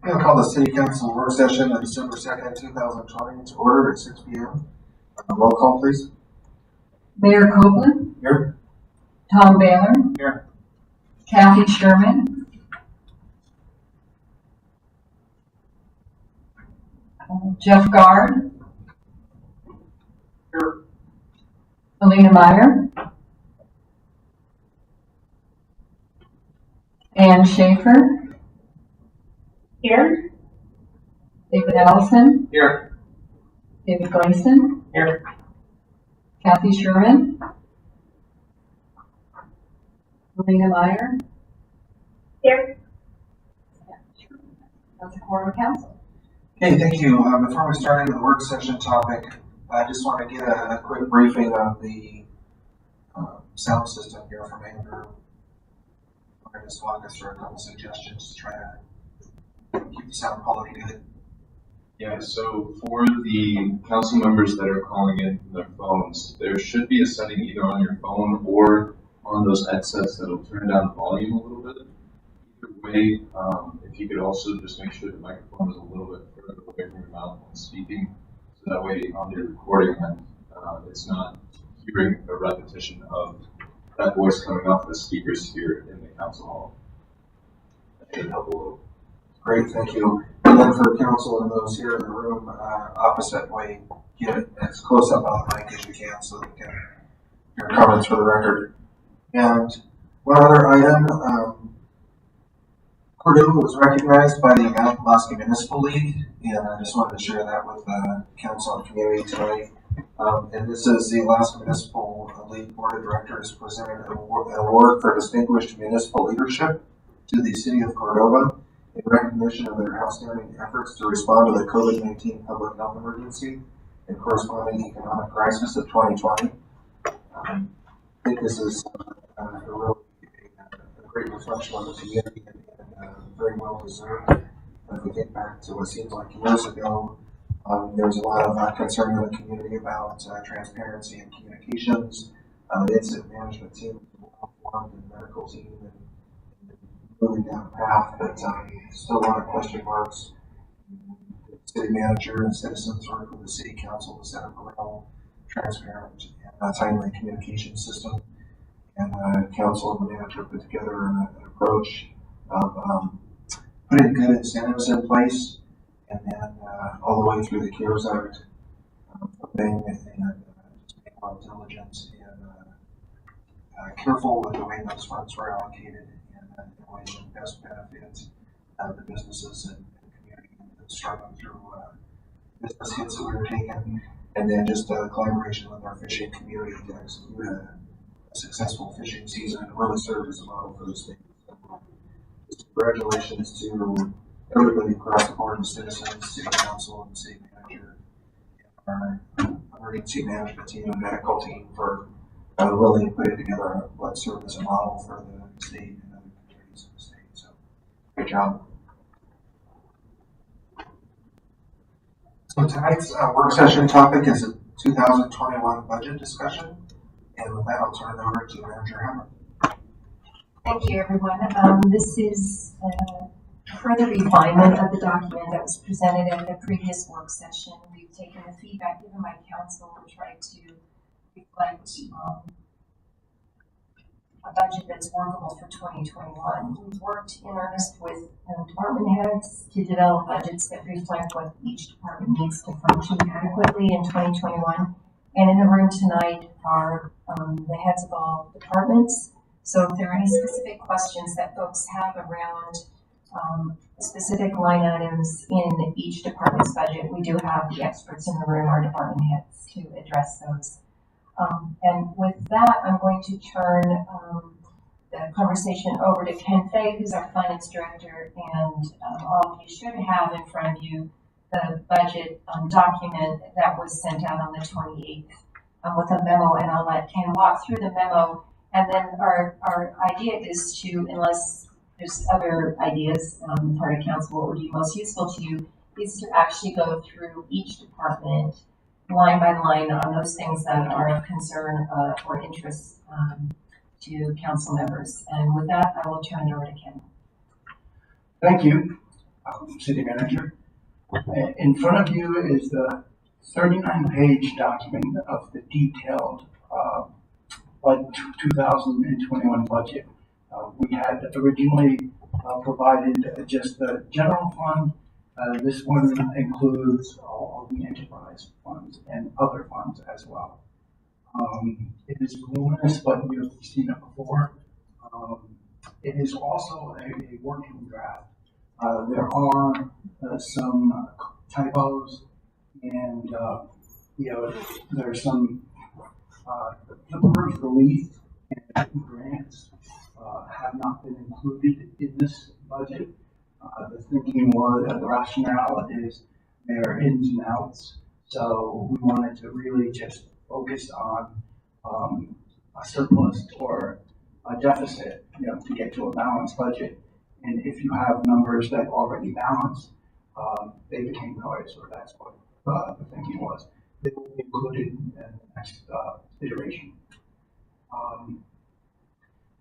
I'll call the City Council work session on December 2nd, 2020 to order at 6 p.m. Roll call, please. Mayor Copeland. Here. Tom Baylor. Here. Kathy Sherman. Jeff Guard. Here. Alina Meyer. Ann Schaefer. Here. David Allison. Here. David Gleason. Here. Kathy Sherman. Alina Meyer. Here. That's a quorum of council. Okay, thank you. Before we start into the work session topic, I just want to get a quick briefing on the sound system here from Andrew. We're going to just walk us through a couple suggestions to try to keep the sound quality good. Yeah, so for the council members that are calling in from their phones, there should be a setting either on your phone or on those headsets that'll turn down the volume a little bit. Either way, if you could also just make sure the microphone is a little bit further away from your mouth when speaking, so that way on the recording end, it's not hearing a repetition of that voice coming off the speakers here in the council hall. That should help a little. Great, thank you. And then for council and those here in the room, opposite way, get as close up on the mic as you can so they can hear comments for the record. And one other item, Cordova was recognized by the Alaska Municipal League, and I just wanted to share that with the council and community tonight. And this is the Alaska Municipal League Board of Directors presented an award for distinguished municipal leadership to the city of Cordova in recognition of their outstanding efforts to respond to the COVID-19 public health emergency and corresponding economic crisis of 2020. I think this is a great reflection on the community and very well deserved. If we think back to what seems like years ago, there was a lot of concern in the community about transparency and communications. The incident management team was well formed, and the medical team, and moving down a path, but still a lot of question marks. The city manager and citizens work with the city council to set up a real transparent and timely communication system. And council and the manager put together an approach of putting good incentives in place, and then all the way through the CARES Act thing, and just being a lot of diligence and careful with the way those funds were allocated in a way that best benefits the businesses and community that struggling through business hits that we were taking, and then just collaboration with our fishing community to execute a successful fishing season and really serve as a model for the state. Congratulations to everybody across the board, the citizens, city council, and city manager, and our emergency management team and medical team for really putting together what served as a model for the state and other communities in the state. So, good job. So tonight's work session topic is a 2021 budget discussion, and with that, I'll turn it over to Manager Hammer. Thank you, everyone. This is a further refinement of the document that was presented at the previous work session. We've taken the feedback given by council and tried to reflect a budget that's workable for 2021. We've worked in earnest with department heads to develop budgets that reflect what each department needs to function adequately in 2021. And in the room tonight are the heads of all departments. So if there are any specific questions that folks have around specific line items in each department's budget, we do have the experts in the room, our department heads, to address those. And with that, I'm going to turn the conversation over to Ken Fay, who's our finance director, and all of you should have in front of you the budget document that was sent out on the 28th with a memo, and I'll let Ken walk through the memo. And then our idea is to, unless there's other ideas on the part of council, what would be most useful to you is to actually go through each department line by line on those things that are of concern or interest to council members. And with that, I will turn it over to Ken. Thank you. City Manager. In front of you is the 39-page document of the detailed 2021 budget. We had originally provided just the general fund. This one includes all the enterprise funds and other funds as well. It is voluminous, but you've seen it before. It is also a working draft. There are some typos, and there's some temporary relief and grants have not been included in this budget. The thinking was, the rationale is their ins and outs. So we wanted to really just focus on a surplus or a deficit, to get to a balanced budget. And if you have numbers that already balance, they became noise, or that's what the thinking was. They will be included in the next iteration.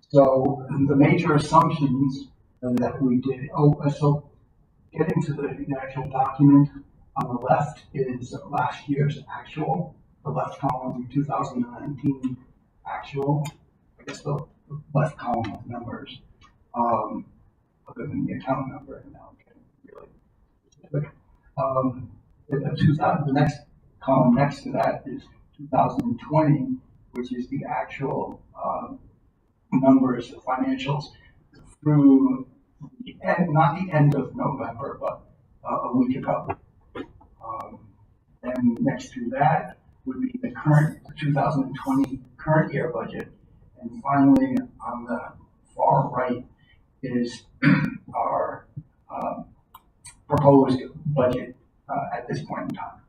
So the major assumptions that we did, so getting to the actual document, on the left is last year's actual, the left column 2019 actual, I guess the left column of numbers, other than the account number, and now I'm getting really specific. The next column next to that is 2020, which is the actual numbers, the financials, through the end, not the end of November, but a week ago. Then next to that would be the current 2020 current year budget. And finally, on the far right is our proposed budget at this point in time.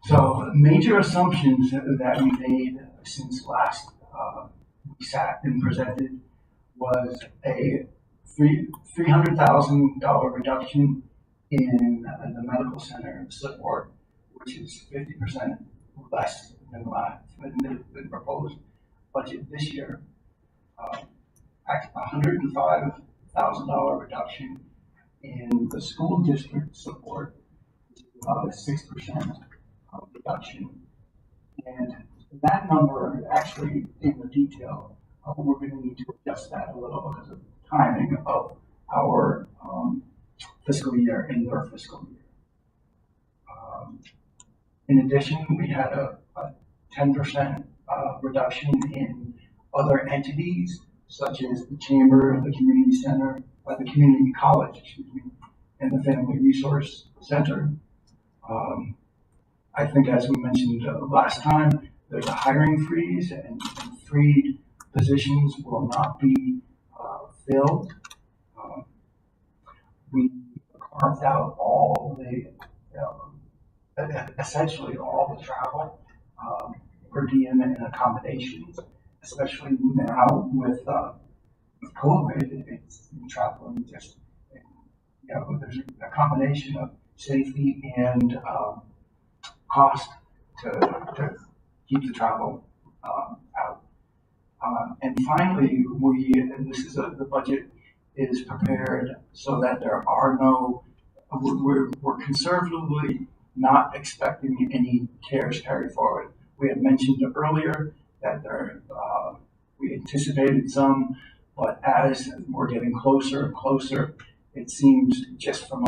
So major assumptions that we made since last we sat and presented was a $300,000 reduction in the medical center support, which is 50% less than the proposed budget this year. $105,000 reduction in the school district support, which is about a 6% reduction. And that number, actually, in the detail, we're going to need to adjust that a little because of the timing of our fiscal year and their fiscal year. In addition, we had a 10% reduction in other entities, such as the chamber, the community center, the community college, and the family resource center. I think, as we mentioned last time, there's a hiring freeze, and freed positions will not be filled. We carved out all the, essentially all the travel, per diem and accommodations, especially now with COVID. It's traveling just, there's a combination of safety and cost to keep the travel out. And finally, the budget is prepared so that there are no, we're conservatively not expecting any CARES carry forward. We had mentioned earlier that we anticipated some, but as we're getting closer and closer, it seems just from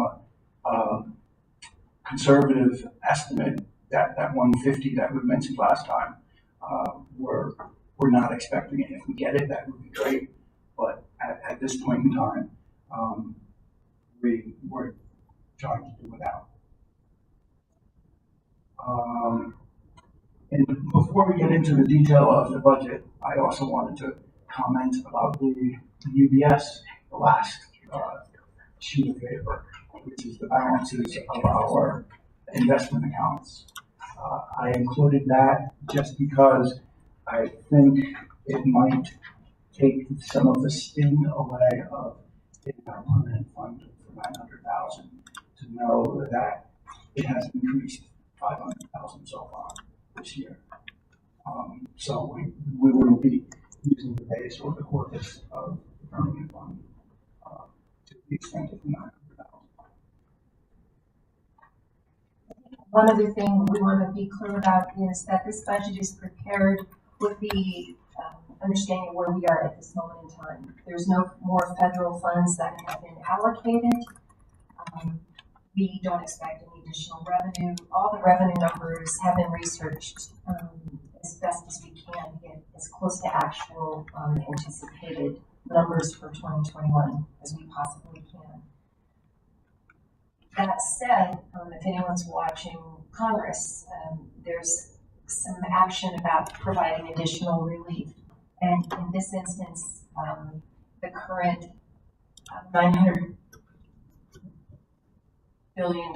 a conservative estimate that 150 that we mentioned last time, we're not expecting it. If we get it, that would be great. But at this point in time, we're trying to do without. And before we get into the detail of the budget, I also wanted to comment about the UBS, the last sheet of paper, which is the balances of our investment accounts. I included that just because I think it might take some of the sting away of getting our permanent fund for $900,000 to know that it has increased $500,000 so far this year. So we will be using the base or the corpus of the permanent fund to the extent of $900,000. One other thing we want to be clear about is that this budget is prepared with the understanding of where we are at this moment in time. There's no more federal funds that have been allocated. We don't expect any additional revenue. All the revenue numbers have been researched as best as we can to get as close to actual anticipated numbers for 2021 as we possibly can. That said, if anyone's watching Congress, there's some action about providing additional relief. And in this instance, the current $900 billion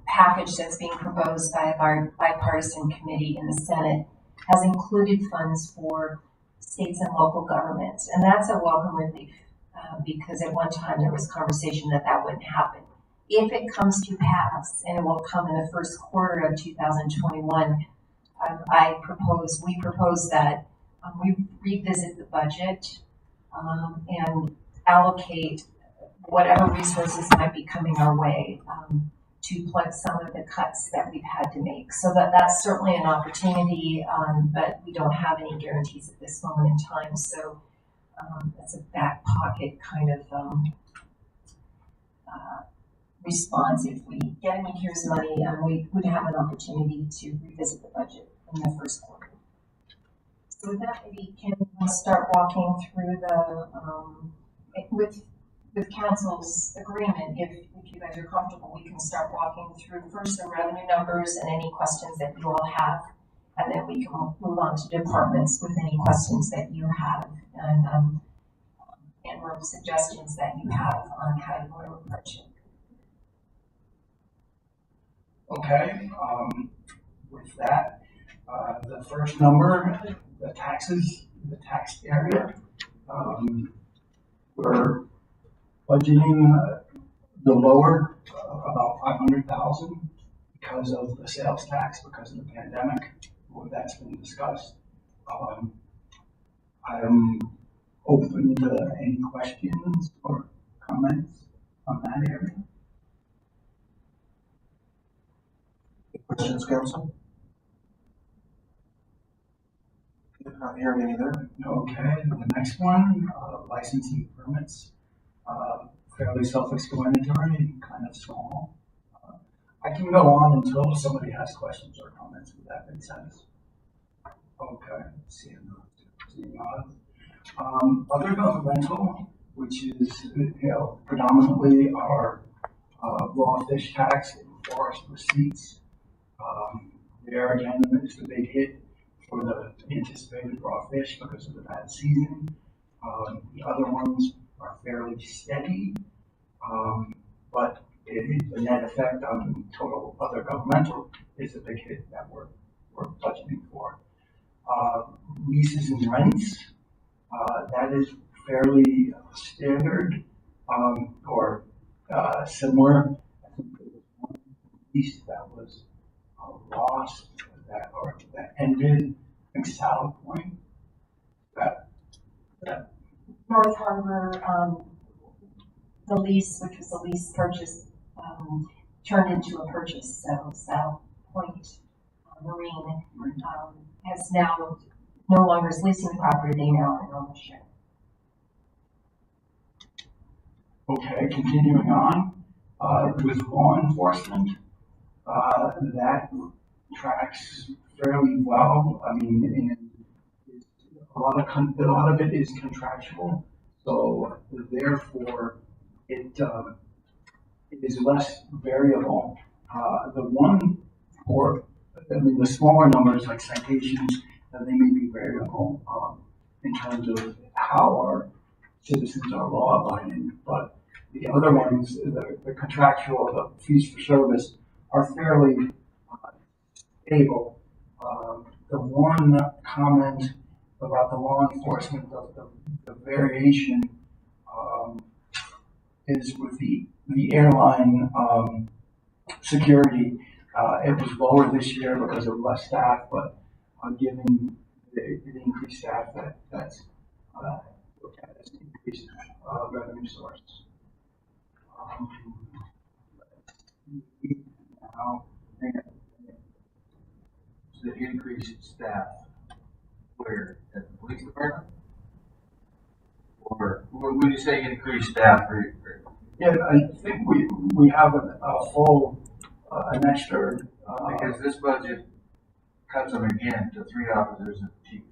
package that's being proposed by our bipartisan committee in the Senate has included funds for states and local governments. And that's a welcome relief because at one time there was conversation that that wouldn't happen. If it comes to pass, and it will come in the first quarter of 2021, we propose that we revisit the budget and allocate whatever resources might be coming our way to plug some of the cuts that we've had to make. So that's certainly an opportunity, but we don't have any guarantees at this moment in time. So it's a back pocket kind of response. If we get any here's money, we would have an opportunity to revisit the budget in the first quarter. So with that, maybe can we start walking through the with council's agreement, if you guys are comfortable, we can start walking through first the revenue numbers and any questions that you all have, and then we can move on to departments with any questions that you have and or suggestions that you have on how you want to approach it. Okay, with that, the first number, the taxes, the tax area, we're budgeting the lower about 500,000 because of the sales tax, because of the pandemic. Well, that's been discussed. I am open to any questions or comments on that area. Questions, council? Not hearing any there. Okay, the next one, licensing permits. Fairly self-explanatory, kind of small. I can go on until somebody has questions or comments. Would that make sense? Okay, seeing none. Other governmental, which is predominantly our raw fish tax and forest receipts. There again is the big hit for the anticipated raw fish because of the bad season. The other ones are fairly steady, but the net effect on total other governmental is a big hit that we're budgeting for. Leases and rents, that is fairly standard or similar. I think there was one lease that was lost that ended. I think South Point. That North Harbor, the lease, which was a lease purchase, turned into a purchase. So South Point Marine has now no longer is leasing the property; they now own ownership. Okay, continuing on with law enforcement, that tracks fairly well. I mean, a lot of it is contractual, so therefore it is less variable. The smaller numbers like citations, they may be variable in terms of how our citizens are law abiding, but the other ones, the contractual, the fees for service, are fairly stable. The one comment about the law enforcement of the variation is with the airline security. It was lower this year because of less staff, but given the increased staff, that's looked at as an increase. revenue source. Now, The increased staff, where, at the police department? Or, when you say increased staff, yeah, I think we have a full, an extra, because this budget cuts them again to 3 officers and a chief.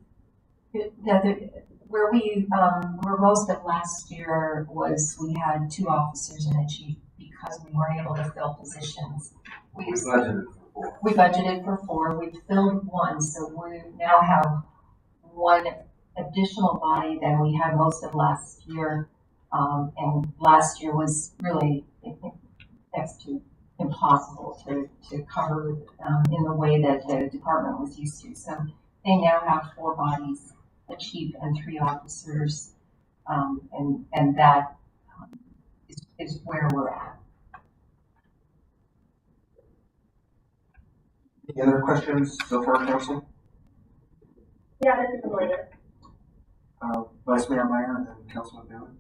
Where where most of last year was, we had 2 officers and a chief because we weren't able to fill positions. We budgeted for 4. We budgeted for 4, we've filled 1, so we now have 1 additional body than we had most of last year. And last year was really next to impossible to cover in the way that the department was used to. So they now have 4 bodies, a chief and 3 officers, and that is where we're at. Any other questions so far, council? Yeah, this is Amelia. Vice Mayor Meyer and then Councilman Bailey.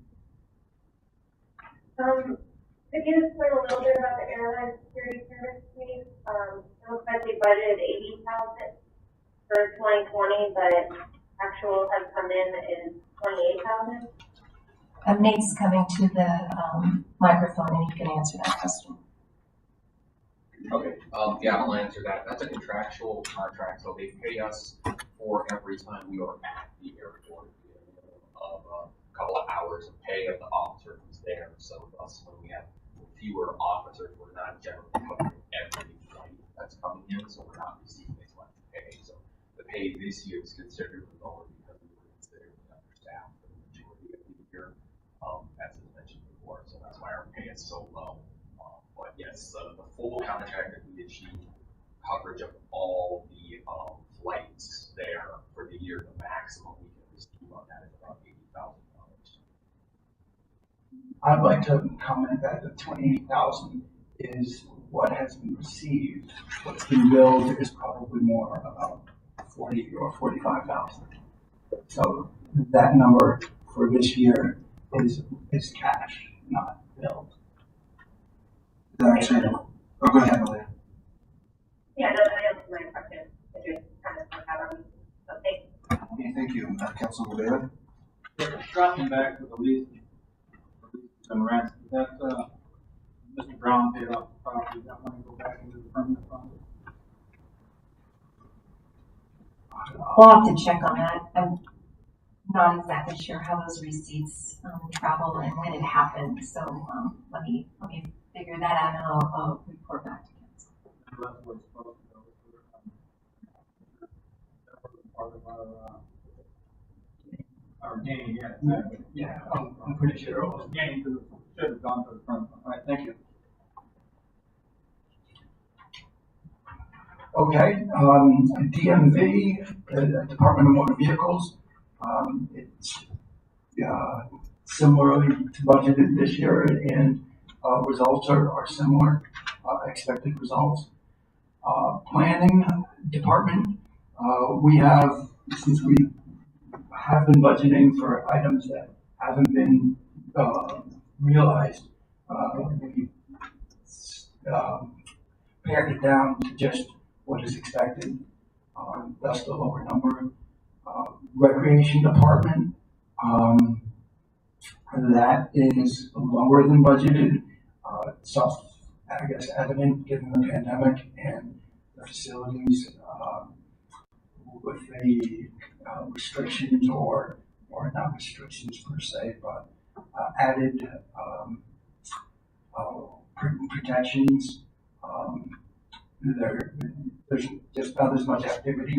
Could you explain a little bit about the airline security service, please? It looks like we budgeted $80,000 for 2020, but actual has come in $28,000. Nate's coming to the microphone and he can answer that question. Okay, yeah, I'll answer that. That's a contractual contract, so they pay us for every time we are at the airport. Of a couple of hours of pay of the officer who's there. So thus, when we have fewer officers, we're not generally covering every flight that's coming in, so we're not receiving as much pay. So the pay this year is considerably lower because we were considerably understaffed for the majority of the year, as I mentioned before. So that's why our pay is so low. But yes, the full contract that we achieved coverage of all the flights there for the year, the maximum we can receive on that is about $80,000. I'd like to comment that the 28,000 is what has been received. What's been billed is probably more about 40 or 45,000. So that number for this year is cash, not billed. Actually, oh, go ahead, Amelia. Yeah, no, that answers my question. I just kind of forgot on me. So thank you. Okay, thank you. Councilman Bailey. Dropping back to the lease and rent, that, Mr. Brown paid off the property, that money go back into the permanent fund? We'll have to check on that. I'm not exactly sure how those receipts travel and when it happened. So let me figure that out and I'll report back to council. That's where it's supposed to go. That was part of our gain, yeah, exactly. Yeah, I'm pretty sure it was. Gain to the, should have gone to the front. All right, thank you. Okay, DMV, Department of Motor Vehicles, it's similarly to budgeted this year, and results are similar, expected results. Planning Department, we have, since we have been budgeting for items that haven't been realized, we pared it down to just what is expected, thus the lower number. Recreation Department, that is lower than budgeted, I guess evident given the pandemic and the facilities with the restrictions or not restrictions per se, but added protections. There's just not as much activity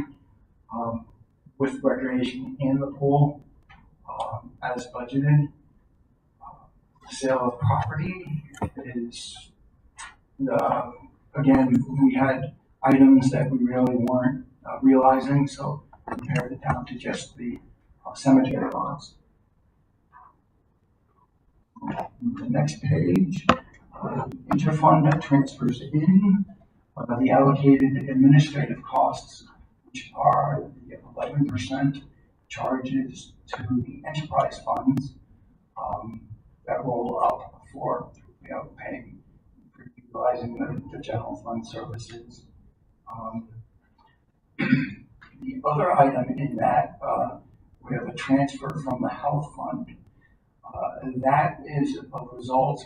with recreation in the pool as budgeted. Sale of property is, again, we had items that we really weren't realizing, so we pared it down to just the cemetery lots. The next page, interfund transfers in the allocated administrative costs, which are the 11% charges to the enterprise funds. roll up for, paying, for utilizing the general fund services. The other item in that, we have a transfer from the health fund. That is a result,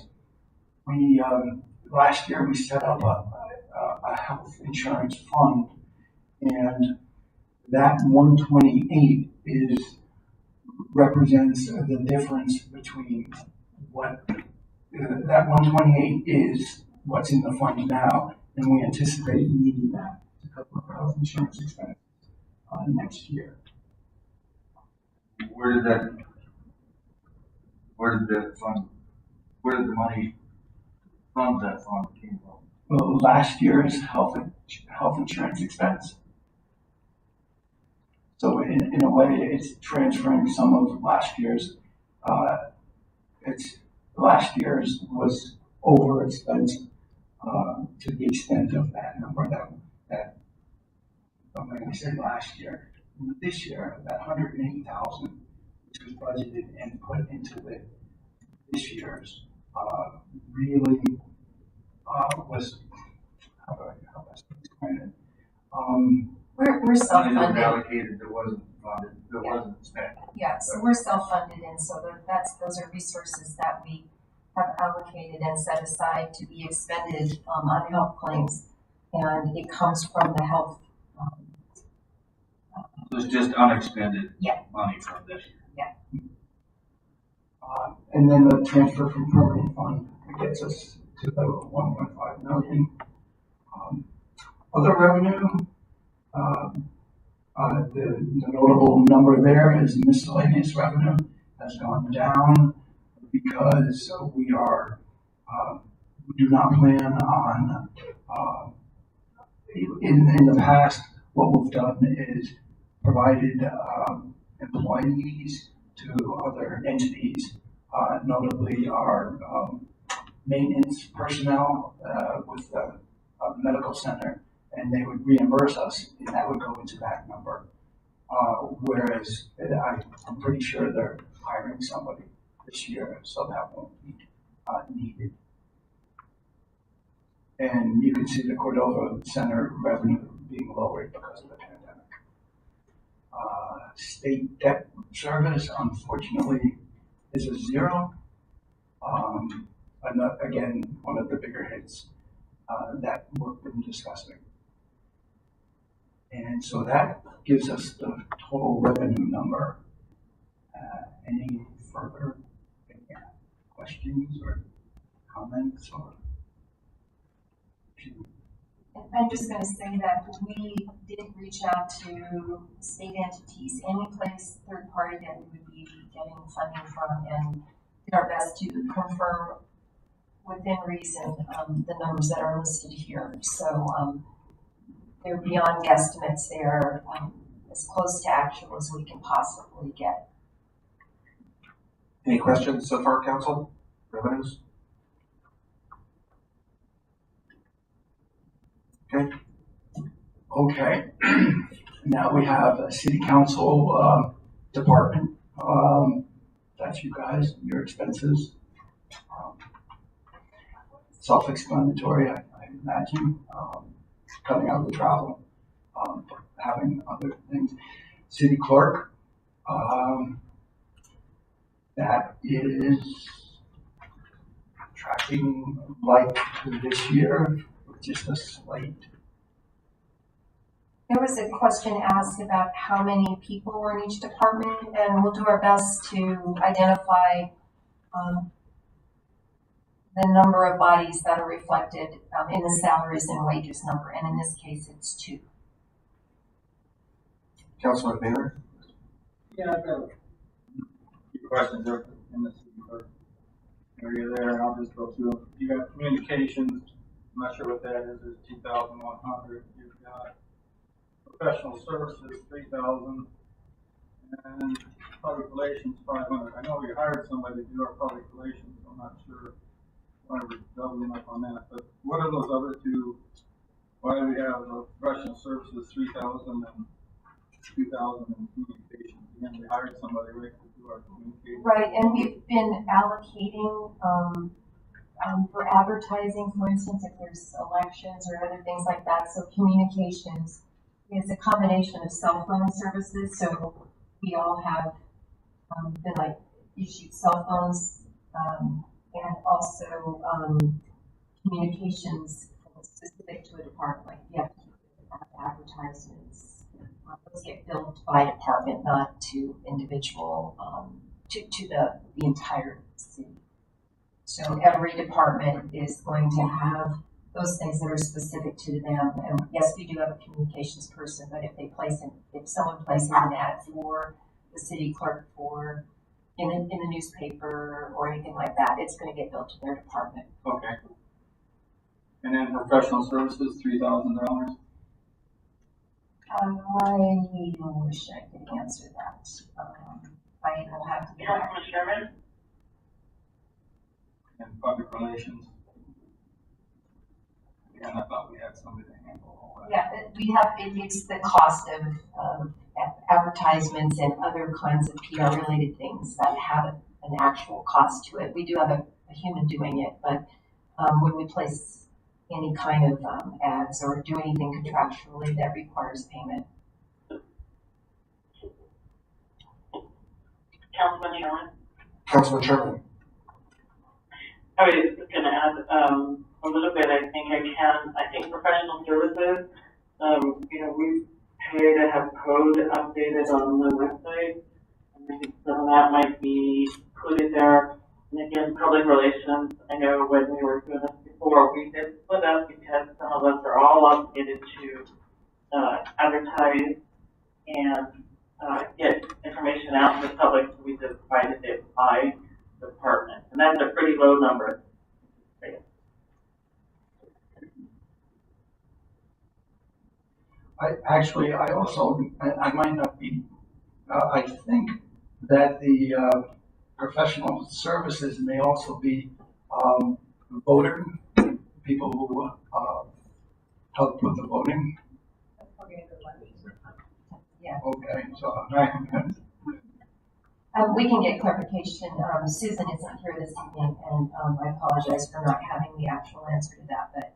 we, last year we set up a health insurance fund, and that 128 represents the difference between what, that 128 is what's in the fund now, and we anticipate needing that to cover our health insurance expenses next year. Where did the money fund that fund came from? Well, last year's health insurance expense. So in a way, it's transferring some of last year's. Last year's was over expense to the extent of that number that I'm going to say last year. This year, that 180,000, which was budgeted and put into this year's, really was, how best to explain it? We're Money that was self-funded. allocated that wasn't funded, that wasn't spent. Yeah, so we're self-funded, and so those are resources that we have allocated and set aside to be expended on health claims, and it comes from the health. So it's just unexpended Yeah. money from this year. And then the transfer from permanent fund gets us to the 1.5 million. Other revenue, the notable number there is miscellaneous revenue has gone down because we do not plan on, in the past, what we've done is provided employees to other entities, notably our maintenance personnel with the medical center, and they would reimburse us, and that would go into that number. Whereas I'm pretty sure they're hiring somebody this year, so that won't be needed. And you can see the Cordova Center revenue being lowered because of the pandemic. State debt service, unfortunately, is a zero. Again, one of the bigger hits that we've been discussing. And so that gives us the total revenue number. Any further questions or comments? Or I'm just going to say that we did reach out to state entities, any place, third party that we would be getting funding from, and did our best to confirm within reason the numbers that are listed here. So they're beyond guesstimates. They're as close to actual as we can possibly get. Any questions so far, council? Revenues? Okay. Now we have a city council department. That's you guys, your expenses. Self-explanatory, I imagine. Cutting out the travel, having other things. City clerk, that is tracking like this year, just a slight. There was a question asked about how many people were in each department, and we'll do our best to identify the number of bodies that are reflected in the salaries and wages number, and in this case, it's 2. Councilman Baylor? Yeah, I've got a few questions there in this area there, and I'll just go through them. You got communications, I'm not sure what that is, there's 2,100. You've got professional services, 3,000, and public relations, 500. I know we hired somebody to do our public relations, so I'm not sure why we're doubling up on that, but what are those other two? Why do we have professional services, 3,000 and 2,000 in communications? Again, we hired somebody right to do are communicating. Right, and we've been allocating, for advertising, for instance, if there's elections or other things like that, so communications is a combination of cell phone services, so we all have, been like issued cell phones, and also, communications specific to a department, like you have to keep advertisements. Those get billed by department, not to individual, to the entire city. So every department is going to have those things that are specific to them. And yes, we do have a communications person, but if someone places an ad for the city clerk for in the newspaper or anything like that, it's going to get billed to their department. Okay. And then professional services, $3,000. I wish I could answer that. I will have to. Councilman Sherman? And public relations. And I thought we had somebody to handle all that. Yeah, we have, it's the cost of advertisements and other kinds of PR related things that have an actual cost to it. We do have a human doing it, but when we place any kind of ads or do anything contractually that requires payment. Councilman Sherman? Councilman Sherman. I was just gonna add, a little bit, I think I can. I think professional services, we pay to have code updated on the website. And I think some of that might be included there. And again, public relations, I know when we were doing this before, we did split up because some of us are all obligated to, advertise and, get information out to the public. So we divided it by department. And that's a pretty low number. I might not be, I think that the professional services may also be voter, people who help with the voting. Yeah. Okay, so We can get clarification. Susan isn't here this evening, and I apologize for not having the actual answer to that, but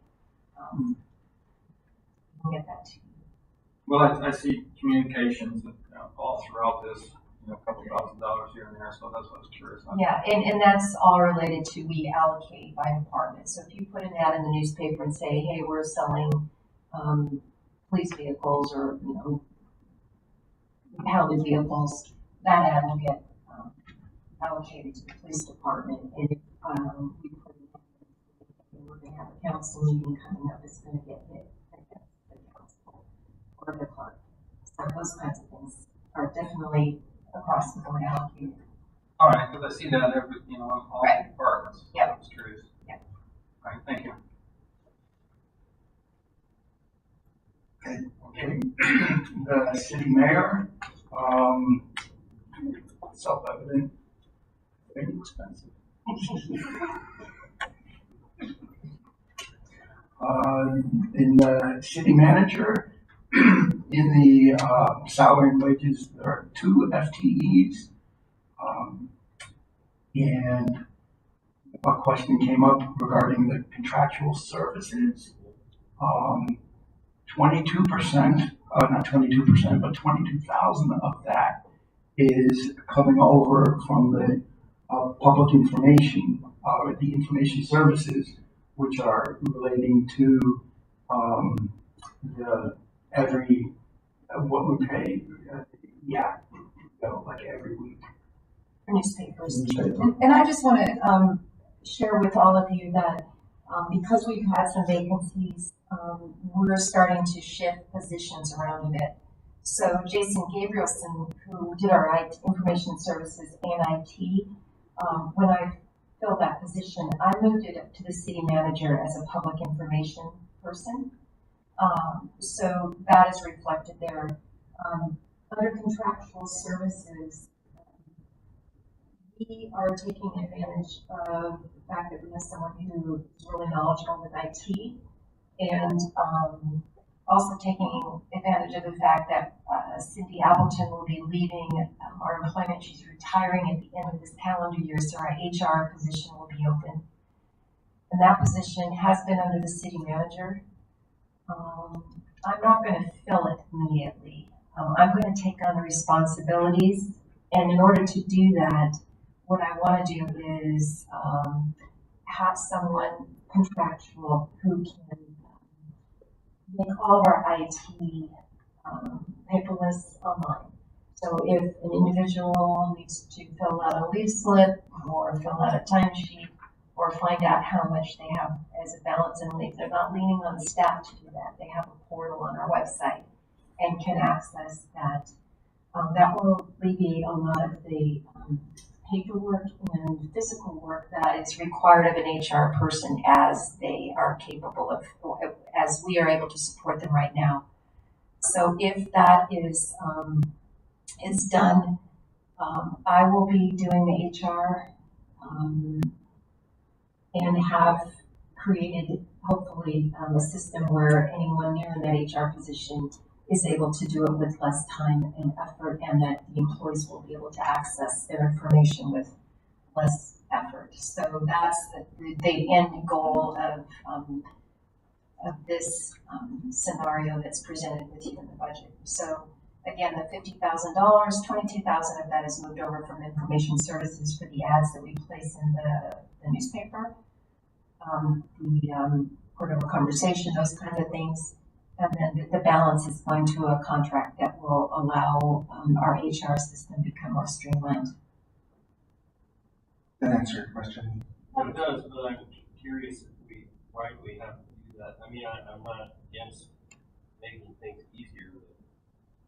we'll get that to you. Well, I see communications all throughout this, a couple $1,000 here and there, so that's what I was curious on. Yeah, and that's all related to we allocate by department. So if you put an ad in the newspaper and say, hey, we're selling police vehicles or, impounded vehicles, that ad will get allocated to the police department. And if we put it in, we're going to have a council meeting coming up, it's going to get hit against the council or the clerk. So those kinds of things are definitely across the board allocated. All right, because I see that every, in all Right. departments. Yep. I was curious. Yep. All right, thank you. okay. The city mayor, self-evident, very expensive. In the city manager, in the salary and wages, there are 2 FTEs. And a question came up regarding the contractual services. 22%, not 22%, but 22,000 of that is coming over from the public information, the information services, which are relating to what we pay, like every week. Newspapers. Newspaper. And I just want to share with all of you that because we've had some vacancies, we're starting to shift positions around a bit. So Jason Gabrielson, who did our information services and IT, when I filled that position, I moved it up to the city manager as a public information person. So that is reflected there. Under contractual services, we are taking advantage of the fact that we have someone who is really knowledgeable with IT, and also taking advantage of the fact that Cindy Appleton will be leaving our employment. She's retiring at the end of this calendar year, so our HR position will be open. And that position has been under the city manager. I'm not going to fill it immediately. I'm going to take on the responsibilities, and in order to do that, what I want to do is have someone contractual who can make all of our IT paperless online. So if an individual needs to fill out a leave slip or fill out a timesheet or find out how much they have as a balance in leave, they're not leaning on the staff to do that. They have a portal on our website and can access that. That will alleviate a lot of the paperwork and physical work that is required of an HR person as they are capable of, as we are able to support them right now. So if that is done, I will be doing the HR and have created, hopefully, a system where anyone near that HR position is able to do it with less time and effort, and that the employees will be able to access their information with less effort. So that's the end goal of this scenario that's presented with you in the budget. So again, the $50,000, $22,000 of that is moved over from information services for the ads that we place in the newspaper, the Cordova conversation, those kinds of things. And then the balance is going to a contract that will allow our HR system to become more streamlined. That answer your question. It does, but I'm curious why do we have to do that? I mean, I'm not against making things easier, but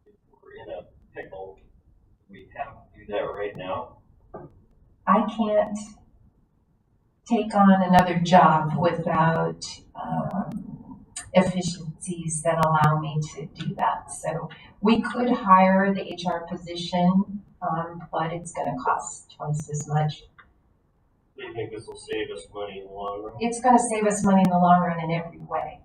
if we're in a pickle, we have to do that right now. I can't take on another job without efficiencies that allow me to do that. So we could hire the HR position, but it's going to cost twice as much. Do you think this will save us money in the long run? It's going to save us money in the long run in every way.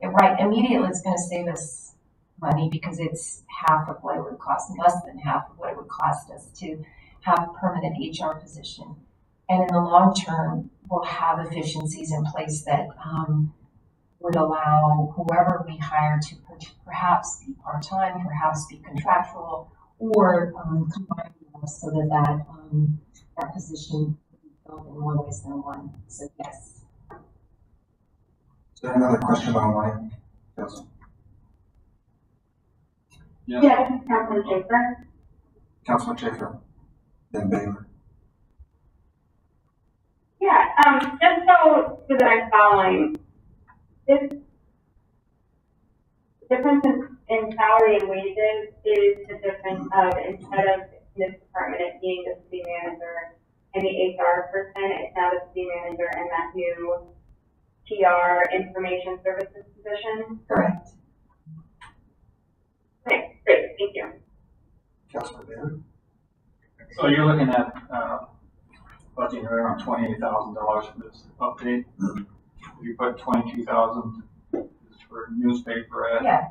Right, immediately it's going to save us money because it's half of what it would cost, less than half of what it would cost us to have a permanent HR position. And in the long term, we'll have efficiencies in place that would allow whoever we hire to perhaps be part-time, perhaps be contractual, or combine them so that that position will be filled in more ways than one. So yes. Is there another question online? Yes. Yes, Councilman Schaefer. Councilman Schaefer, then Baylor. Yeah, just so that I'm following, this difference in salary and wages is the difference of, instead of this department it being the city manager and the HR person, it's now the city manager and that new PR information services position? Correct. Okay, great, thank you. Councilman Baylor. So you're looking at budgeting around $28,000 for this update. You put $22,000 for newspaper ad. Yeah.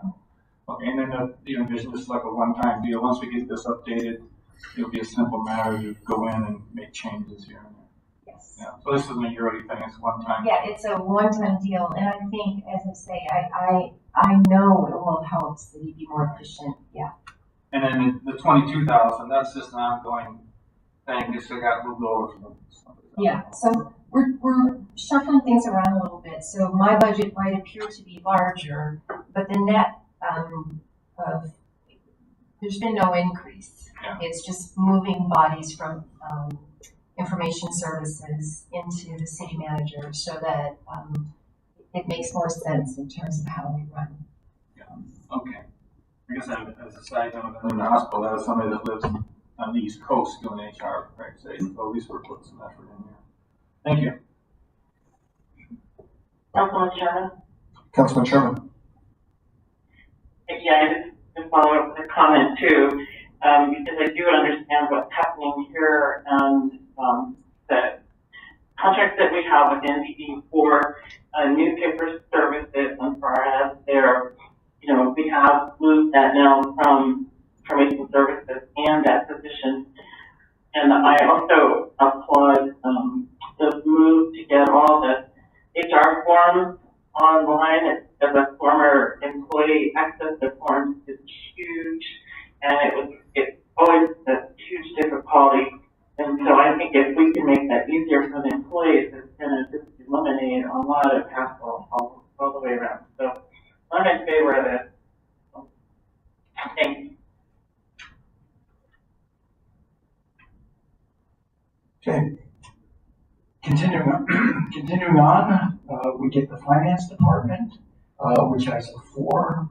Okay, and then you envision this like a one-time deal. Once we get this updated, it'll be a simple matter to go in and make changes here and there. Yes. Yeah. So this isn't a yearly thing; it's one time. Yeah, it's a one-time deal, and I think, as I say, I know it will help the city be more efficient. Yeah. And then the $22,000, that's just an ongoing thing. Just got moved over from. Yeah. So we're shuffling things around a little bit. So my budget might appear to be larger, but the net of there's been no increase. Yeah. It's just moving bodies from information services into the city manager, so that it makes more sense in terms of how we run. Yeah. Okay. I guess as a side note, in the hospital, I have somebody that lives on the East Coast doing HR, right? So at least we're putting some effort in there. Thank you. Councilman Sherman? Councilman Sherman. Yeah, just follow up with a comment too, because I do understand what's happening here, and the contracts that we have with NBD for newspaper services and for ads, they're we have moved that now from information services and that position. And I also applaud, the move to get all the HR forms online. As a former employee, access to forms is huge, and it's always a huge difficulty. And so I think if we can make that easier for the employees, it's gonna just eliminate a lot of hassle all the way around. So I'm in favor of this. Thanks. Okay. Continuing on, we get the finance department, which has 4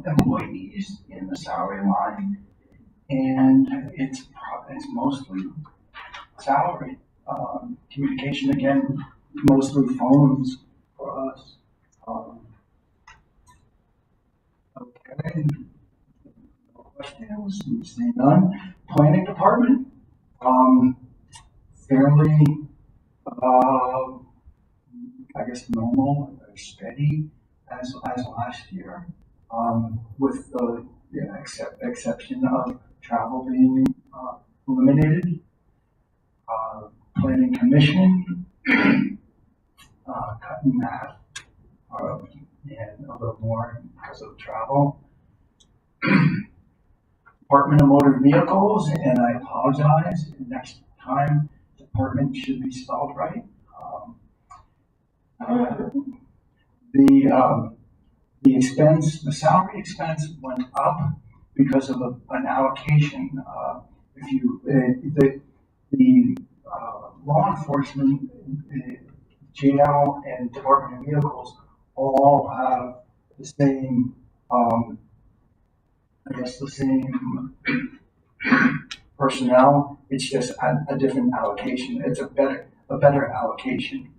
employees in the salary line, and it's mostly salary. Communication again, mostly phones for us. Okay. No questions? Seeing none. Planning department, fairly. I guess normal or steady as last year, with the exception of travel being eliminated. Planning commission cutting that, and a little more because of travel. Department of Motor Vehicles, and I apologize, next time department should be spelled right. The salary expense went up because of an allocation. The law enforcement, jail, and Department of Vehicles all have the same, the same personnel. It's just a different allocation. It's a better allocation.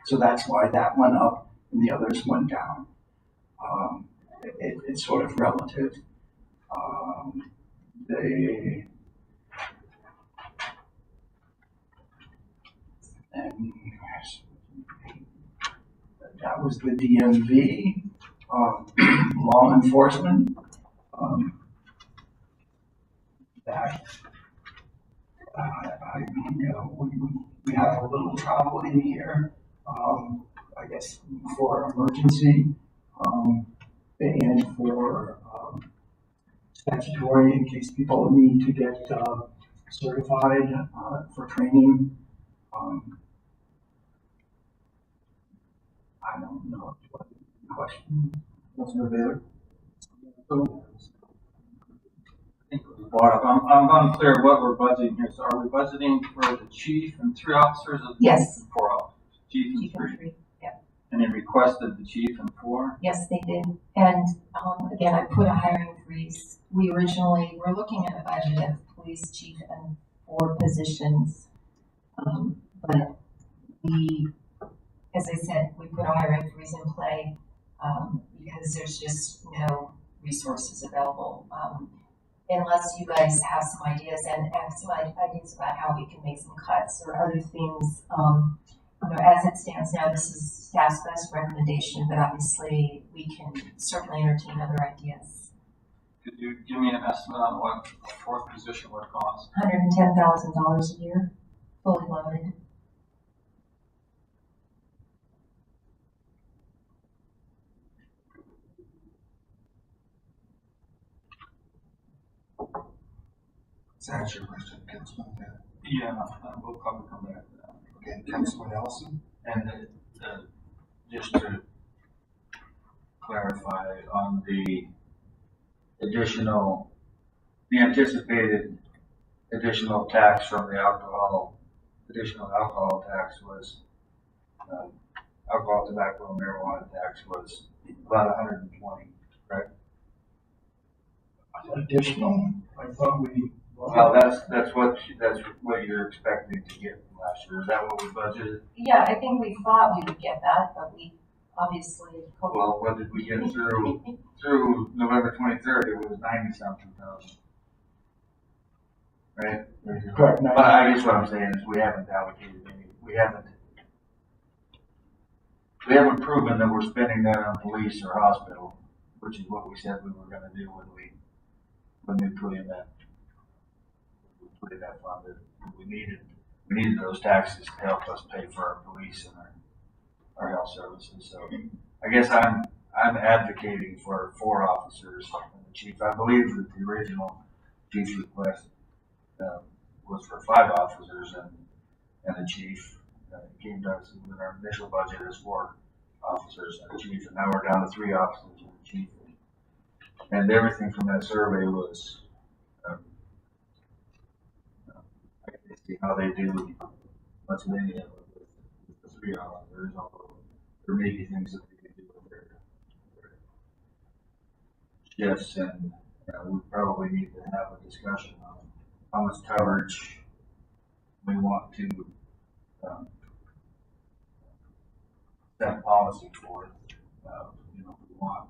So that's why that went up and the others went down. It's sort of relative. And that was the DMV, law enforcement. We have a little travel in here, I guess, for emergency, and for statutory, in case people need to get certified for training. I don't know what the question. Councilor Baylor? I'm unclear what we're budgeting here. So are we budgeting for the chief and 3 officers? Or Yes. 4 officers? Chief and 3. And they requested the chief and 4? Yes, they did. And again, I put a hiring freeze. We originally were looking at a budget of police chief and 4 positions. But as I said, we put a hiring freeze in play because there's just no resources available. Unless you guys have some ideas and some ideas about how we can make some cuts or other things. As it stands now, this is staff's best recommendation, but obviously we can certainly entertain other ideas. Could you give me an estimate on what a 4th position would cost? $110,000 a year, fully loaded. Does that answer your question, Councilman? Yeah, we'll probably come back to that. Okay, Councilman Ellison? And just to clarify on the anticipated additional tax from the additional alcohol tax was, alcohol, tobacco, and marijuana tax was about 120, right? Additional, I thought we. Well, that's what you're expecting to get from last year. Is that what we budgeted? Yeah, I think we thought we would get that, but we obviously. Well, what did we get through November 23rd? It was 90-something thousand. Right? Correct. But I guess what I'm saying is we haven't allocated any. We haven't proven that we're spending that on police or hospital which is what we said we were gonna do when we put in that fund, that we needed those taxes to help us pay for our police and our health services. So I guess I'm advocating for 4 officers and the chief. I believe that the original chief's request was for 5 officers and the chief. It came to us with our initial budget as 4 officers and the chief, and now we're down to 3 officers and the chief. And everything from that survey was, I can see how they do much of any of it with the 3 officers, although there may be things that they can do with their shifts, and we probably need to have a discussion on how much coverage we want to set policy for. If we want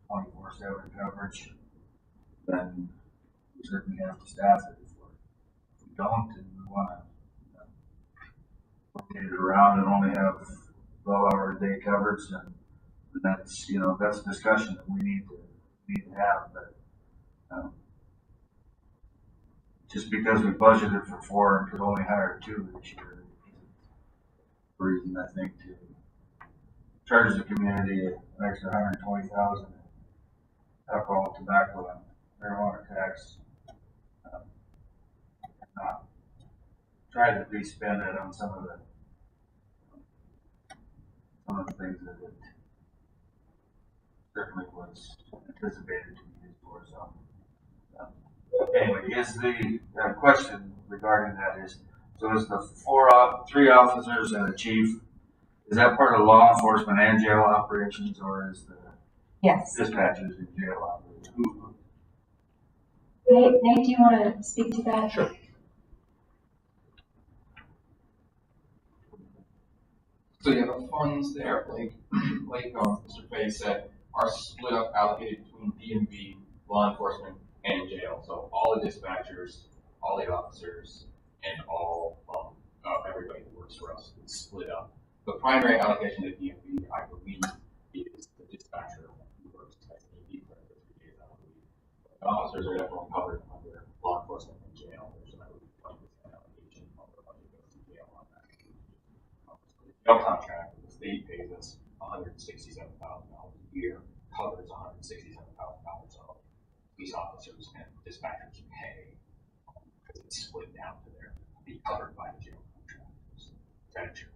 24/7 coverage, then we certainly have to staff it. If we don't, and we want to rotate it around and only have 12-hour a day coverage, and that's that's a discussion that we need to have. But just because we budgeted for 4 and could only hire 2 this year, isn't a reason, I think, to charge the community an extra $120,000 alcohol, tobacco, and marijuana tax. Not try to at least spend it on some of the things that it certainly was anticipated to be used for. So anyway, is the question regarding that is the 3 officers and the chief, is that part of law enforcement and jail operations, or is the Yes. dispatchers in jail operations? Nate, do you want to speak to that? Sure. So yeah, the funds there, like Mr. Fay said, are split up, allocated between DMV, law enforcement, and jail. So all the dispatchers, all the officers, and all everybody who works for us is split up. The primary allocation to DMV, I believe, is the dispatcher who works at DMV for 3 days out of the week. The officers are definitely covered under law enforcement and jail. There's an 20% allocation of the budget goes to jail on that. Jail contract, the state pays us $167,000 a year, covers $167,000 of police officers and dispatchers pay, because it's split down to be covered by the jail contract. Is that true?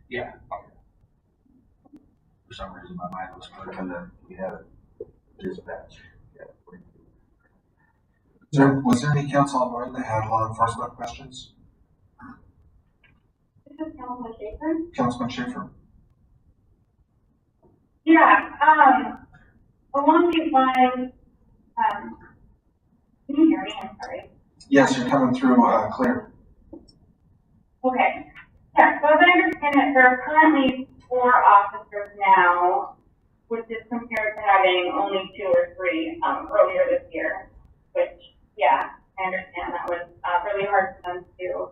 Yeah. Okay. For some reason, my mind was clicking that we had a dispatch. Was there any council online that had law enforcement questions? This is Councilman Schaefer. Councilman Schaefer? Yeah, along these lines, can you hear me? I'm sorry. Yes, you're coming through clear. Okay. Yeah, so as I understand it, there are currently 4 officers now, which is compared to having only 2 or 3 earlier this year, which, yeah, I understand that was really hard for them to do.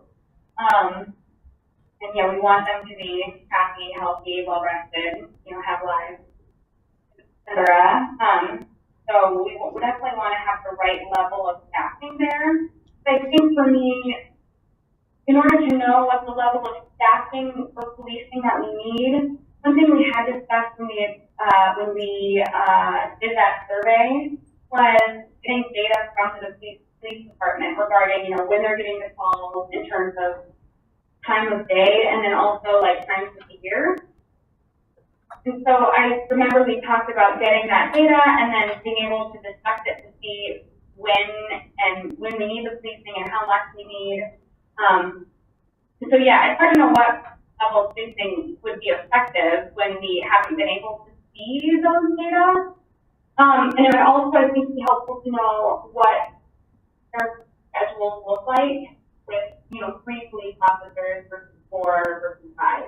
And yeah, we want them to be happy, healthy, well rested, have lives, etc. So we definitely want to have the right level of staffing there. But I think for me, in order to know what the level of staffing for policing that we need, something we had discussed when we did that survey was getting data from the police department regarding, when they're getting the calls in terms of time of day and then also times of the year. And so I remember we talked about getting that data and then being able to discuss it to see when we need the policing and how much we need. So yeah, it's hard to know what level of policing would be effective when we haven't been able to see those data. And it would also, I think, be helpful to know what their schedules look like with, 3 police officers versus 4 versus 5,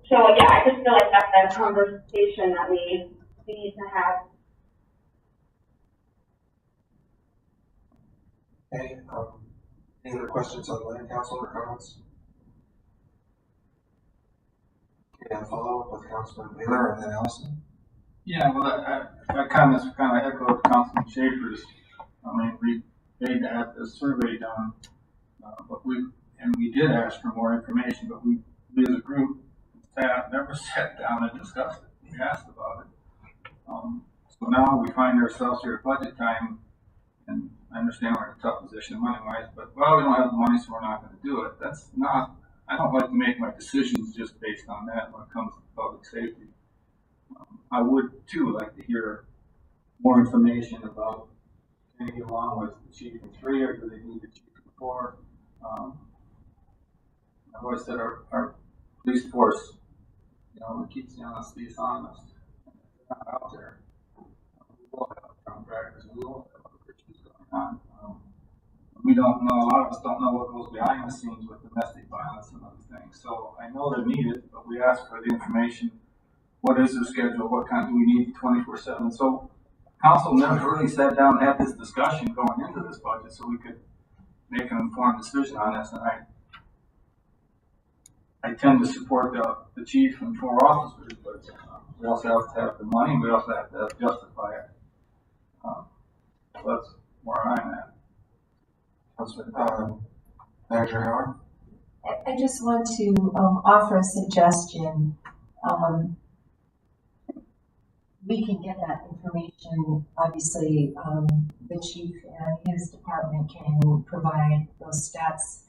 So yeah, I just feel like that's a conversation that we need to have. Okay, any other questions on the land council or comments? And follow up with Councilman Wheeler and then Allison. Yeah, well, that comments kind of echoed Councilman Schaefer's. I mean, we paid to have this survey done, but we did ask for more information, but we as a group, staff, never sat down and discussed it. We asked about it. So now we find ourselves here at budget time, and I understand we're in a tough position money-wise, but, well, we don't have the money, so we're not gonna do it. That's not, I don't like to make my decisions just based on that when it comes to public safety. I would too like to hear more information about, can you get along with the chief in 3, or do they need the chief in 4? I've always said our police force, you know, keeps the honesty honest. It's not out there. We will have contractors, we will have other issues going on. We don't know, a lot of us don't know what goes behind the scenes with domestic violence and other things. So I know they're needed, but we ask for the information. What is the schedule? What kind do we need 24/7? So council never really sat down and had this discussion going into this budget so we could make an informed decision on this. And I tend to support the chief and 4 officers, but we also have to have the money. We also have to justify it. So that's where I'm at. Councilman, Manager Howard. I just want to offer a suggestion. We can get that information. Obviously, the chief and his department can provide those stats.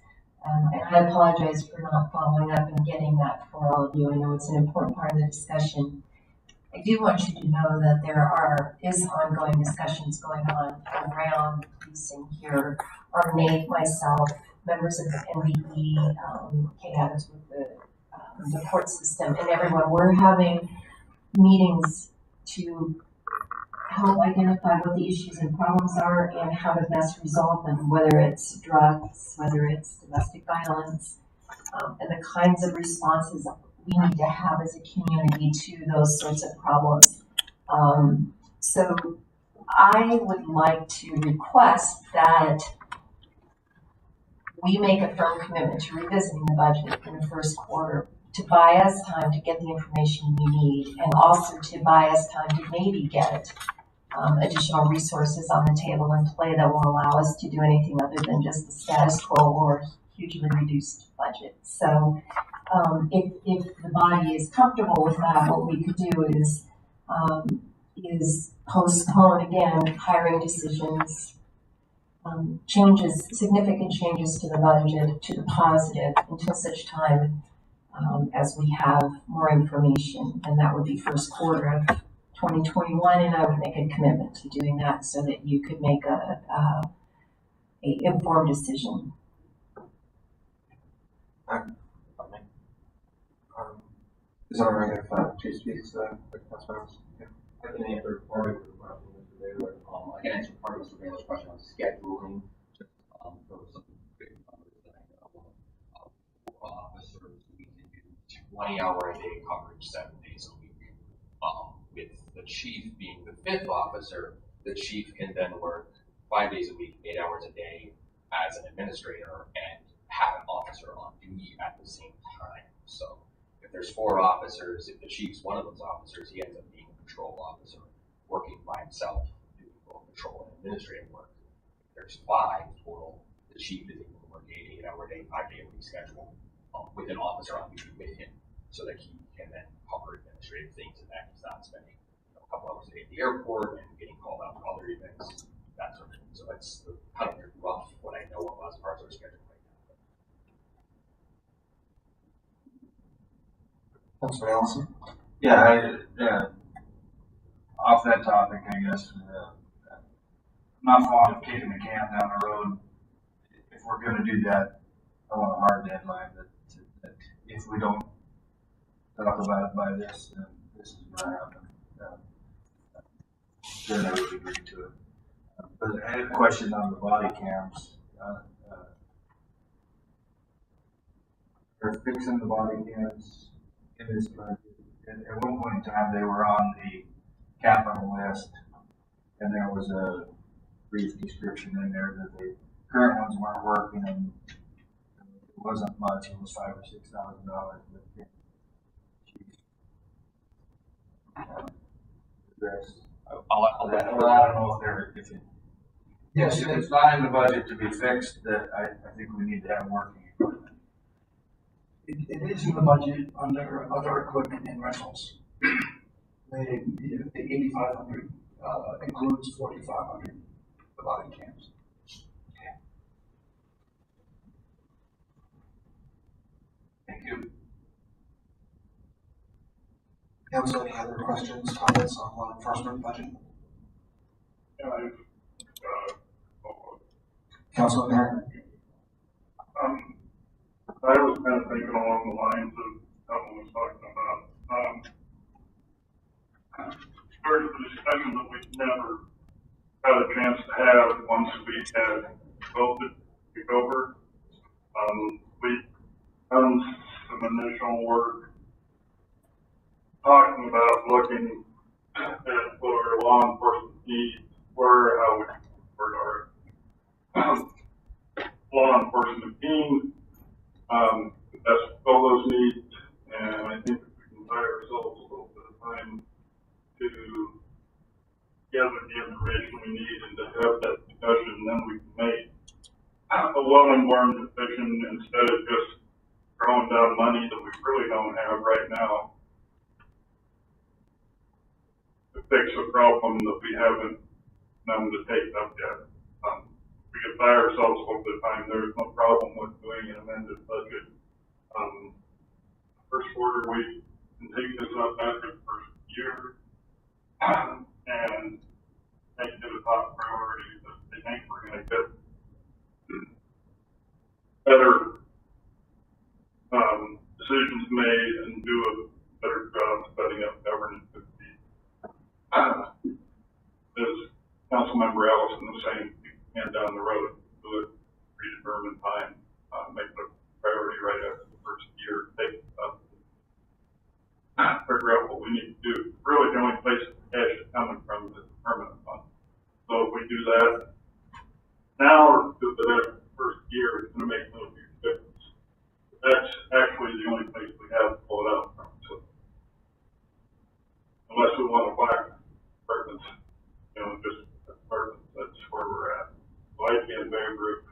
And I apologize for not following up and getting that for all of you. I know it's an important part of the discussion. I do want you to know that there is ongoing discussions going on around policing here. Nate, myself, members of the NBE, Kay Adams with the court system, and everyone. We're having meetings to help identify what the issues and problems are and how to best resolve them, whether it's drugs, whether it's domestic violence, and the kinds of responses we need to have as a community to those sorts of problems. So I would like to request that we make a firm commitment to revisiting the budget in the first quarter, to buy us time to get the information we need, and also to buy us time to maybe get additional resources on the table in play that will allow us to do anything other than just the status quo or hugely reduced budget. So if the body is comfortable with that, what we could do is postpone again hiring decisions, significant changes to the budget to the positive until such time as we have more information, and that would be first quarter of 2021, and I would make a commitment to doing that so that you could make a informed decision. Is it all right if Chief speaks to the councilman? I can answer part of the question, Mr. Baylor. I can answer part of Mr. Baylor's question on scheduling. Just for some big numbers that I know, officers, we can do 20-hour-a-day coverage 7 days a week. With the chief being the 5th officer, the chief can then work 5 days a week, 8 hours a day as an administrator and have an officer on duty at the same time. So if there's 4 officers, if the chief's one of those officers, he ends up being a patrol officer working by himself, doing both patrol and administrative work. If there's 5 total, the chief is able to work an 8-hour-day, 5-day-a-week schedule with an officer on duty with him, so that he can then cover administrative things and that he's not spending a couple hours a day at the airport and getting called out for other events, that sort of thing. So that's kind of rough what I know of as far as our schedule right now. Councilman Allison? Yeah, off that topic, I guess, I'm not fond of kicking the can down the road. If we're gonna do that, I want a hard deadline that if we don't talk about it by this, then this is gonna happen. Then I would agree to it. But I had a question on the body cams. They're fixing the body cams in this budget. And at one point in time, they were on the capital list, and there was a brief description in there that the current ones weren't working, and it wasn't much. It was $5,000 or $6,000. But the chief address I'll that. Well, I don't know if it, yes, if it's not in the budget to be fixed, that I think we need to have working equipment. It is in the budget under other equipment and rentals. The 8,500, includes 4,500 body cams. Thank you. Council, any other questions, comments on law enforcement budget? Councilman Hart? I was kind of thinking along the lines of someone was talking about. First, the discussion that we never had a chance to have once we had voted to take over. We done some initial work talking about looking at what our law enforcement needs were, how we support our law enforcement team, best fill those needs, and I think if we can buy ourselves a little bit of time to gather the information we need and to have that discussion, then we can make a well-informed decision instead of just throwing down money that we really don't have right now to fix a problem that we haven't known to take up yet. We could buy ourselves a little bit of time. There's no problem with doing an amended budget. First quarter, we can take this up after the first year and make it a top priority that I think we're going to get better decisions made and do a better job setting up governance. As Councilmember Allison was saying, and down the road, do it, predetermined time, make the priority right after the first year, take figure out what we need to do. Really, the only place the cash is coming from is the permanent fund. So if we do that now or do it after the first year, it's going to make no huge difference. That's actually the only place we have to pull it out from. So unless we want to buy apartments, just apartments, that's where we're at. So I'd be in favor of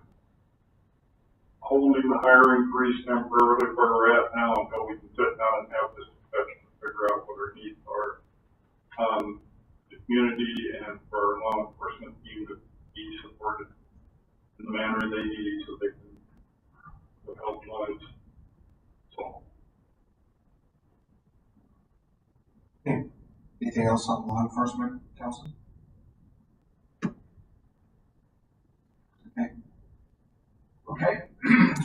holding the hiring freeze temporarily where we're at now until we can sit down and have this discussion and figure out what our needs are. The community and for our law enforcement team to be supported in the manner they need so they can help lives. So. Okay. Anything else on law enforcement, Council? Okay.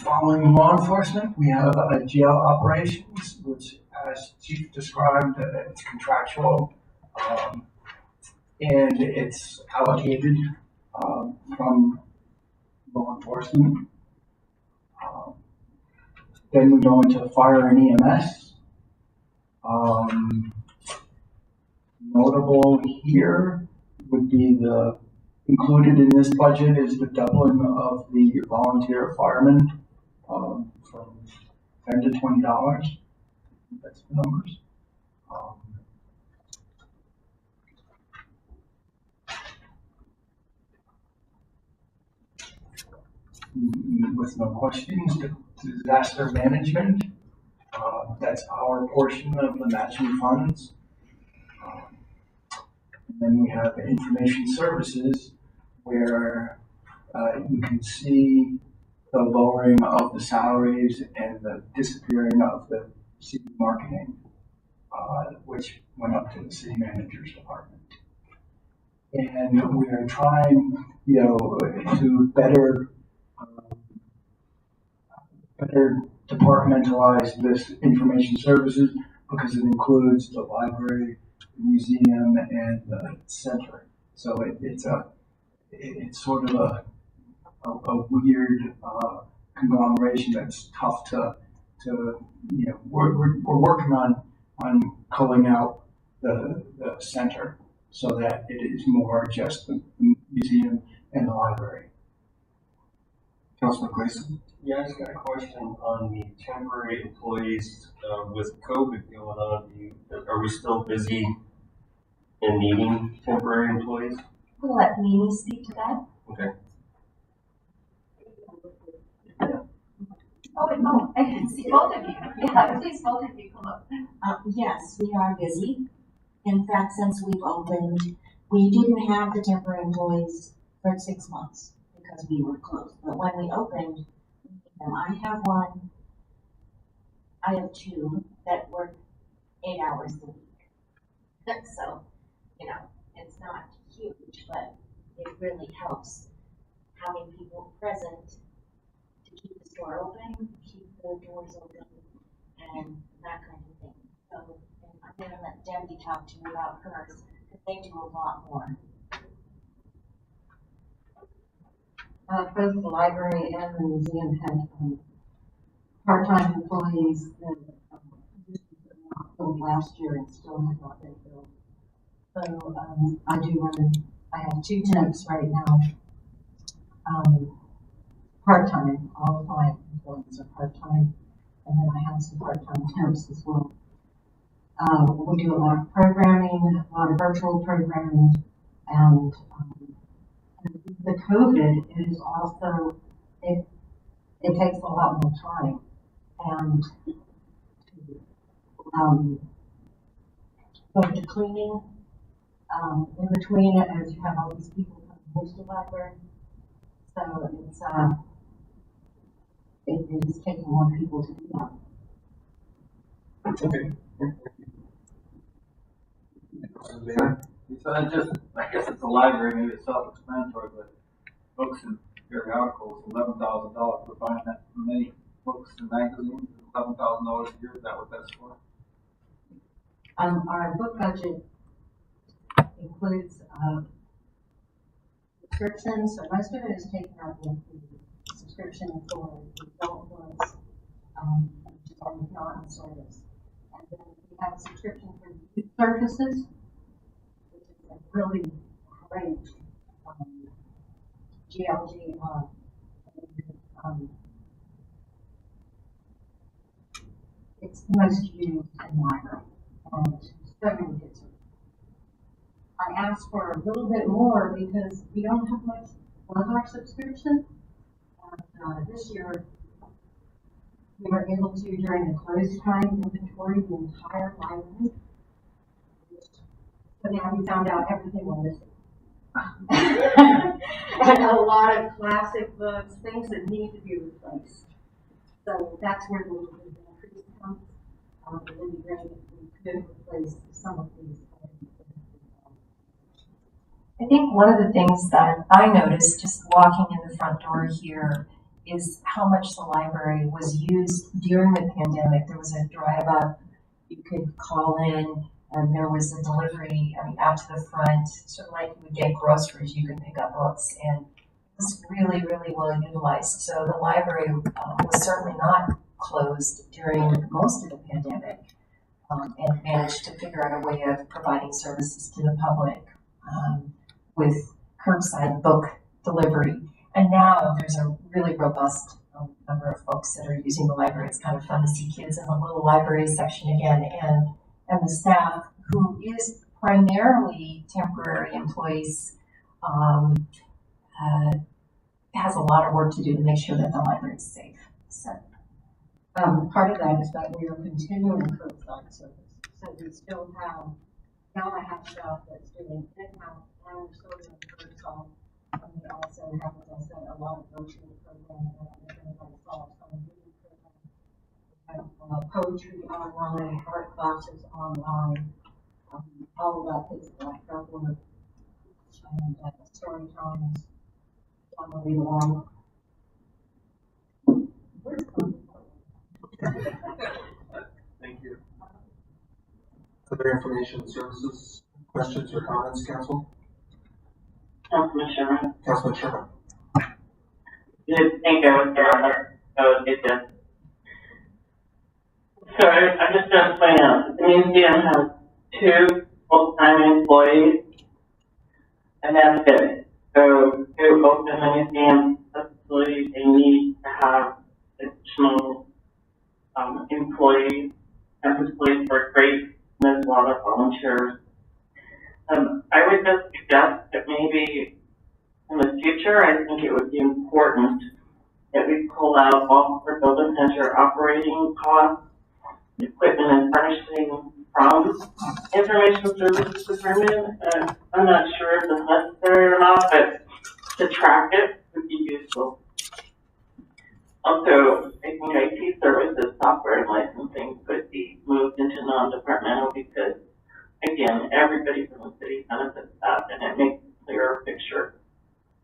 Following law enforcement, we have jail operations, which, as Chief described, it's contractual, and it's allocated from law enforcement. Then we go into fire and EMS. Notable here would be included in this budget is the doubling of the volunteer firemen from $10 to $20. That's the numbers. With no questions, disaster management. That's our portion of the matching funds. And then we have information services, where you can see the lowering of the salaries and the disappearing of the city marketing, which went up to the city manager's department. And we are trying, to better departmentalize this information services because it includes the library, the museum, and the center. So it's sort of a weird conglomeration that's tough to we're working on culling out the center so that it is more just the museum and the library. Councilman Gleason? Yeah, I just got a question on the temporary employees with COVID going on. Are we still busy in needing temporary employees? We'll let Mimi speak to that. Okay. Oh, I can see both of you. Yeah, please, both of you come up. Yes, we are busy. In fact, since we've opened, we didn't have the temporary employees for 6 months because we were closed. But when we opened, I have one, I have two that work 8 hours a week. So, it's not huge, but it really helps having people present to keep the store open, keep the doors open, and that kind of thing. So, and I'm gonna let Debbie talk to you about hers, because they do a lot more. Both the library and the museum had part-time employees that not filled last year and still have not been filled. So I have 2 temps right now. Part-time, all of my employees are part-time, and then I have some part-time temps as well. We do a lot of programming, a lot of virtual programming, and the COVID is also, it takes a lot more time. And both the cleaning, in between it, as you have all these people coming to the library, so it is taking more people to do that. Okay. So I guess it's a library, maybe it's self-explanatory, but books and periodicals, $11,000 for buying that many books and magazines, $11,000 a year, is that what that's for? Our book budget includes subscriptions, so most of it is taken out with the subscription for the adult books, which is on non-service. And then we have a subscription for youth services, which is a really great GLG. It's the most used in the library, and so many good services. I asked for a little bit more because we don't have much on our subscription. And this year, we were able to, during the closed time, inventory the entire library. So now we found out everything was missing. And a lot of classic books, things that need to be replaced. So that's where the increase comes. It would be great if we could replace some of these. I think one of the things that I noticed just walking in the front door here is how much the library was used during the pandemic. There was a drive up, you could call in, and there was a delivery, out to the front, sort of like you would get groceries, you could pick up books, and it was really, really well utilized. So the library was certainly not closed during most of the pandemic, and managed to figure out a way of providing services to the public. With curbside book delivery. And now there's a really robust number of folks that are using the library. It's kind of fun to see kids in the little library section again, and the staff, who is primarily temporary employees, has a lot of work to do to make sure that the library is safe. So part of that is that we are continuing curbside service. So we still have, now I have staff that's doing in-house and sort of curbside. And we also have, as I said, a lot of virtual programs that everybody saw some of these programs. We have poetry online, art classes online, all of that is like work and story times on the read along. Where's Thank you. Other information services, questions or comments, council? Councilman Sherman. Councilman Sherman. Didn't think I was there on there. It does. So I'm just going to point out, the museum has 2 full-time employees, and that's it. So to open the museum facility, they need to have additional employees, and employees work great, there's a lot of volunteers. pull out all for building measure operating costs, equipment and furnishing from information services department. I'm not sure if it's necessary or not, but to track it would be useful. Also, I think IT services, software and licensing could be moved into non-departmental because, again, everybody from the city benefits that and it makes a clearer picture.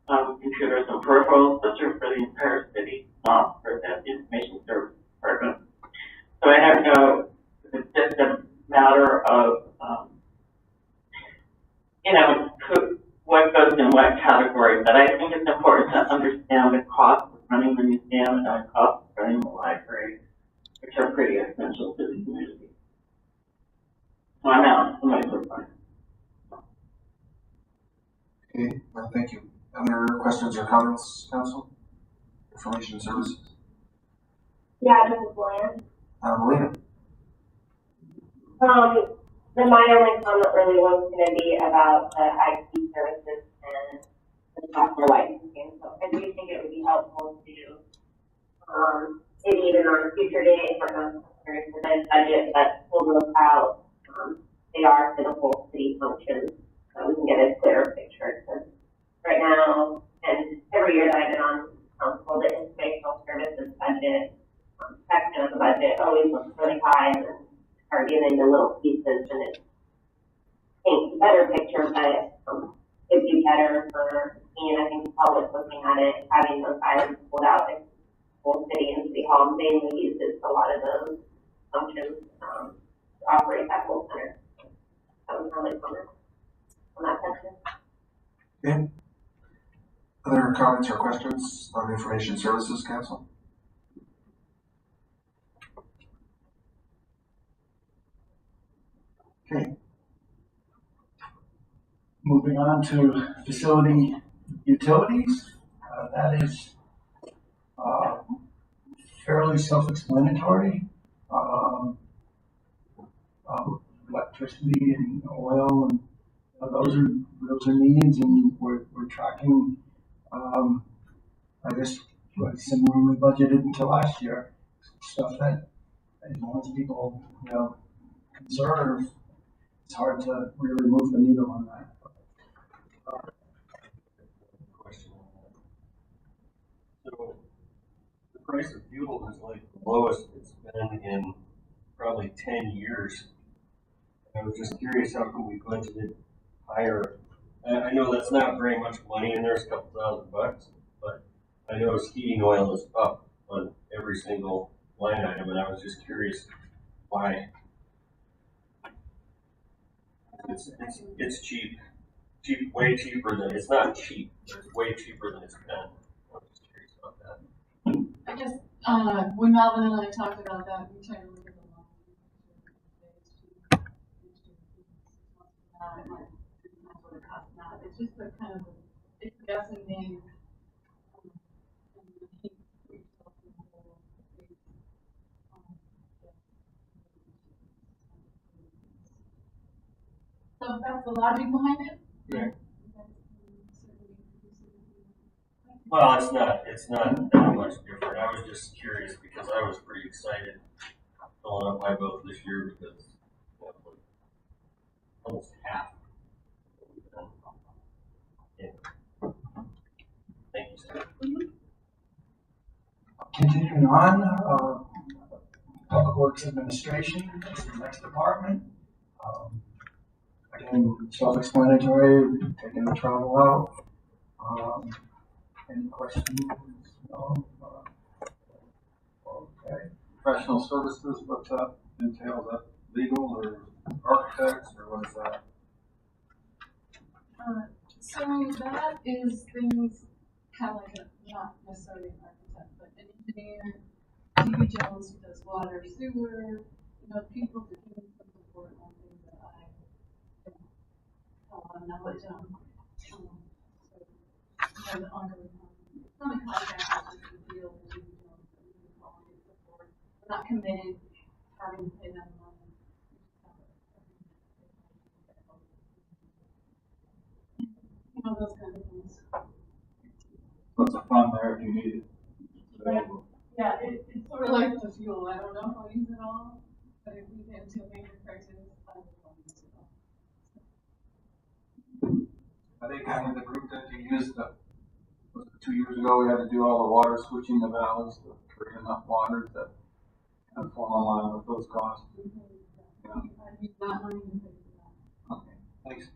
Computers and peripherals, those are for the entire city, not for the information service department. So I don't know if it's just a matter of, what goes in what category, but I think it's important to understand the cost of running the museum and the cost of running the library, which are pretty essential to the community. So I'm out. Somebody's replying. Okay, well, thank you. Other questions or comments, council? Information services? Yeah, this is Lynn. Melina? Then my only comment really was going to be about the IT services and the software licensing. So I do think it would be helpful to, maybe even on a future day, for the budget that will look out, they are for the whole city functions, so we can get a clearer picture. Because right now, and every year that I've been on council, the informational services budget, section of the budget always looks really high and then are given the little pieces and it paints a better picture, but it'd be better for me and I think the public looking at it, having those items pulled out in the whole city and city hall mainly uses a lot of those functions to operate that whole center. That was my only comment on that section. Okay. Other comments or questions on Information Services Council? Okay. Moving on to facility utilities, that is fairly self-explanatory. Electricity and oil, and those are needs, and we're tracking. I guess similarly budgeted until last year. Stuff that as long as people conserve, it's hard to really move the needle on that. Question on that. So the price of fuel is like the lowest it's been in probably 10 years. I was just curious, how come we budgeted higher? I know that's not very much money in there, it's a couple $1,000, but I noticed heating oil is up on every single line item, and I was just curious why. It's cheap, way cheaper than, it's not cheap, but it's way cheaper than it's been. I'm just curious about that. I just, when Melvin and I talked about that, we tried to look at the law. It's just a kind of, it's a guessing game. So that's the logic behind it? Yeah. Well, it's not that much different. I was just curious because I was pretty excited filling up my boat this year because almost half. Yeah. Thank you, sir. Continuing on, Public Works Administration is the next department. Again, self-explanatory, taking the travel out. Any questions? No? Okay. Professional services, what's that entail? Is that legal or architects or what is that? So that is things kind of like not necessarily an architect, but an engineer, TV Jones who does water, sewer, people to give me some support on things that I don't have a lot of knowledge on. So, the ongoing, it's not a contract, it's just a deal with TV Jones that we can call and get support. We're not committed having to pay them money. Those kind of things. What's the fund there if you need it? Right. Or like the fuel, I don't know if I'll use it all, but if we get into a major crisis, I will use it all. I think kind of the group that you used, was it 2 years ago, we had to do all the water switching the valves to create enough water that kind of fall in line with those costs. Yeah. I use that money to pay for that. Okay, thanks.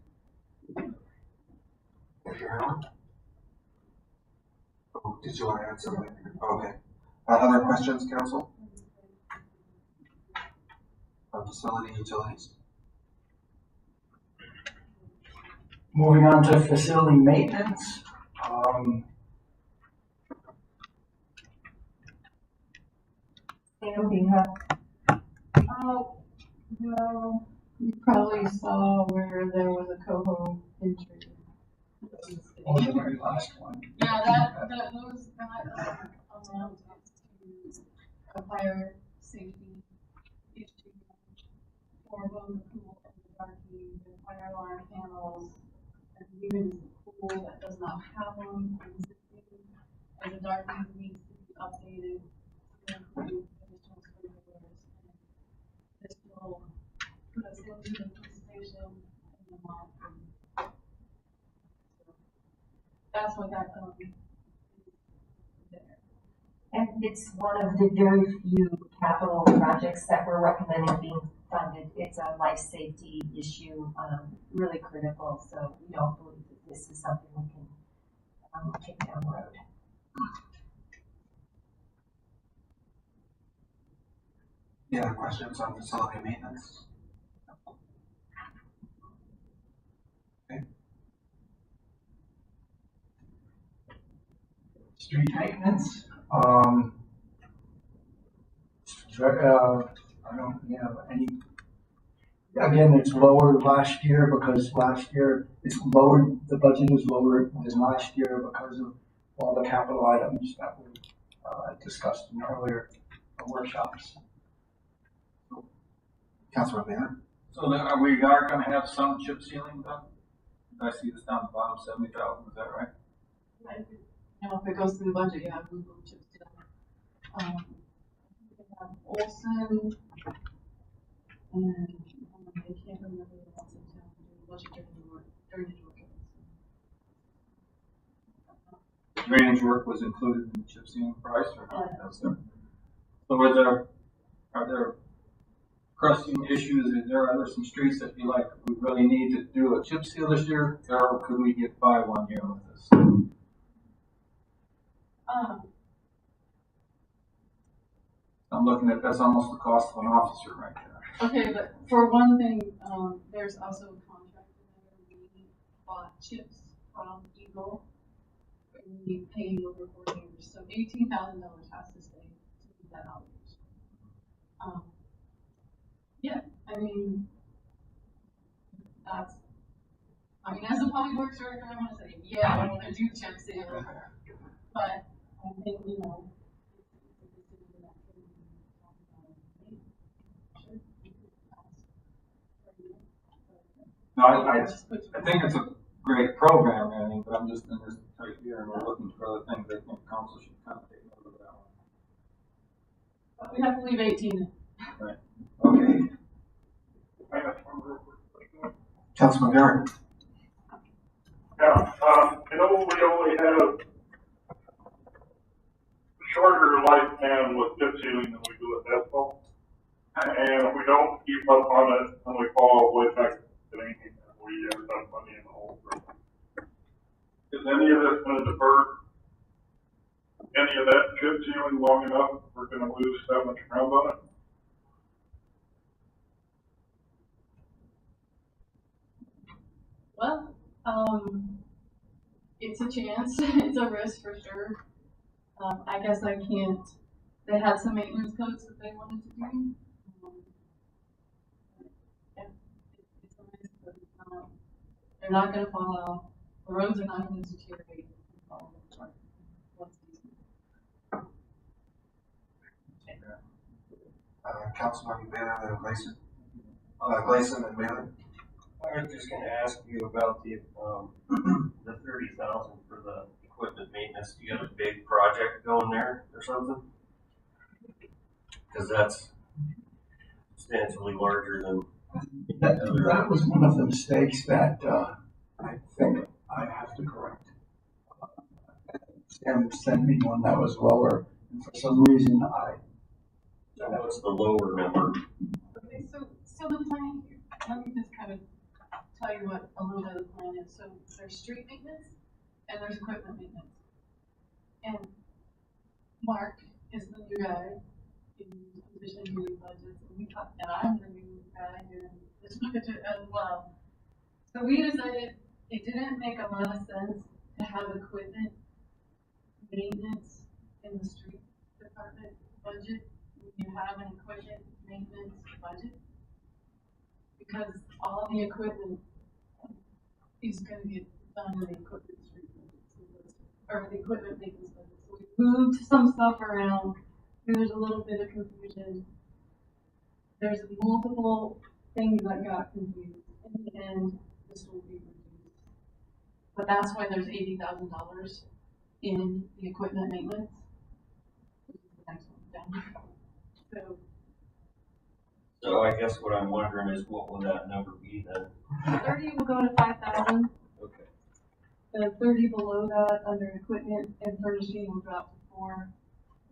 Oh, did you want to add something? Okay. Other questions, council? Facility utilities? Moving on to facility maintenance. Sam, do you have? Oh, well, you probably saw where there was a coho entry. On the very last one. Yeah, that amount is to a fire safety issue for both the pool and the darky, the fire alarm panels, and even the pool that does not have one existing, and the darky needs to be updated to include additional sprinklers. And this will put us into the police station in the month. That's what that is there. And it's one of the very few capital projects that we're recommending being funded. It's a life safety issue, really critical, so we don't believe that this is something we can kick down the road. Any other questions on facility maintenance? Okay. Street maintenance. I don't have any. Again, it's lower last year because last year it's lower. The budget is lower than last year because of all the capital items that we discussed in earlier workshops. Councilor Banner? So then are we going to have some chip sealing done? I see this down the bottom, 70,000, is that right? You know, if it goes through the budget, yeah, we will chip seal. We have Olson, and I can't remember the ones in town doing budget during the work. Drainage work was included in the chip sealing price or not? Yeah. So are there pressing issues? Are there some streets that you like, we really need to do a chip seal this year, or could we get by 1 year with this? I'm looking at, that's almost the cost of an officer right there. Okay, but for one thing, there's also a contract in there. We bought chips from Eagle, and we paid over 4 years, so $18,000 has to stay to keep that obligation. Yeah, I mean, as a public works director, I want to say, yeah, I want to do chip seal, but I think, you know, No, I think it's a great program, I mean, but I'm just in this right here and we're looking for other things. I think council should kind of take note of that one. we have to leave 18. Right. Okay. I got one real quick. Councilman Garrett? Yeah, we only have shorter lifespan with chip sealing than we do with asphalt. And if we don't keep up on it, then we fall all the way back to 18, we end up money in the hole. Is any of this going to defer any of that chip sealing long enough? We're going to lose that much ground on it? Well, it's a chance. It's a risk for sure. I guess I can't. They had some maintenance codes that they wanted to do. Yeah, it's a risk, but it's not. They're not going to fall off. The roads are not going to deteriorate. Councilman Banner, then Gleason and Bailey. I was just gonna ask you about the 30,000 for the equipment maintenance. Do you have a big project going there or something? Cause that's substantially larger than. That was one of the mistakes that, I think I have to correct. Sam sent me one that was lower, and for some reason What's the lower number? Okay, so the plan, let me just kind of tell you what a little bit of the plan is. So there's street maintenance and there's equipment maintenance. And Mark is the new guy in position doing budgets, and I'm the new guy doing this budget as well. So we decided it didn't make a lot of sense to have equipment maintenance in the street department budget. You have an equipment maintenance budget because all the equipment is going to get done in the equipment street budget, or the equipment maintenance budget. So we moved some stuff around. There's a little bit of confusion. There's multiple things that got confused. In the end, this will be reduced. But that's why there's $80,000 in the equipment maintenance, which is the next one down. So I guess what I'm wondering is what will that number be then? 30 will go to 5,000. Okay. The 30 below that under equipment and furnishing will drop to 4.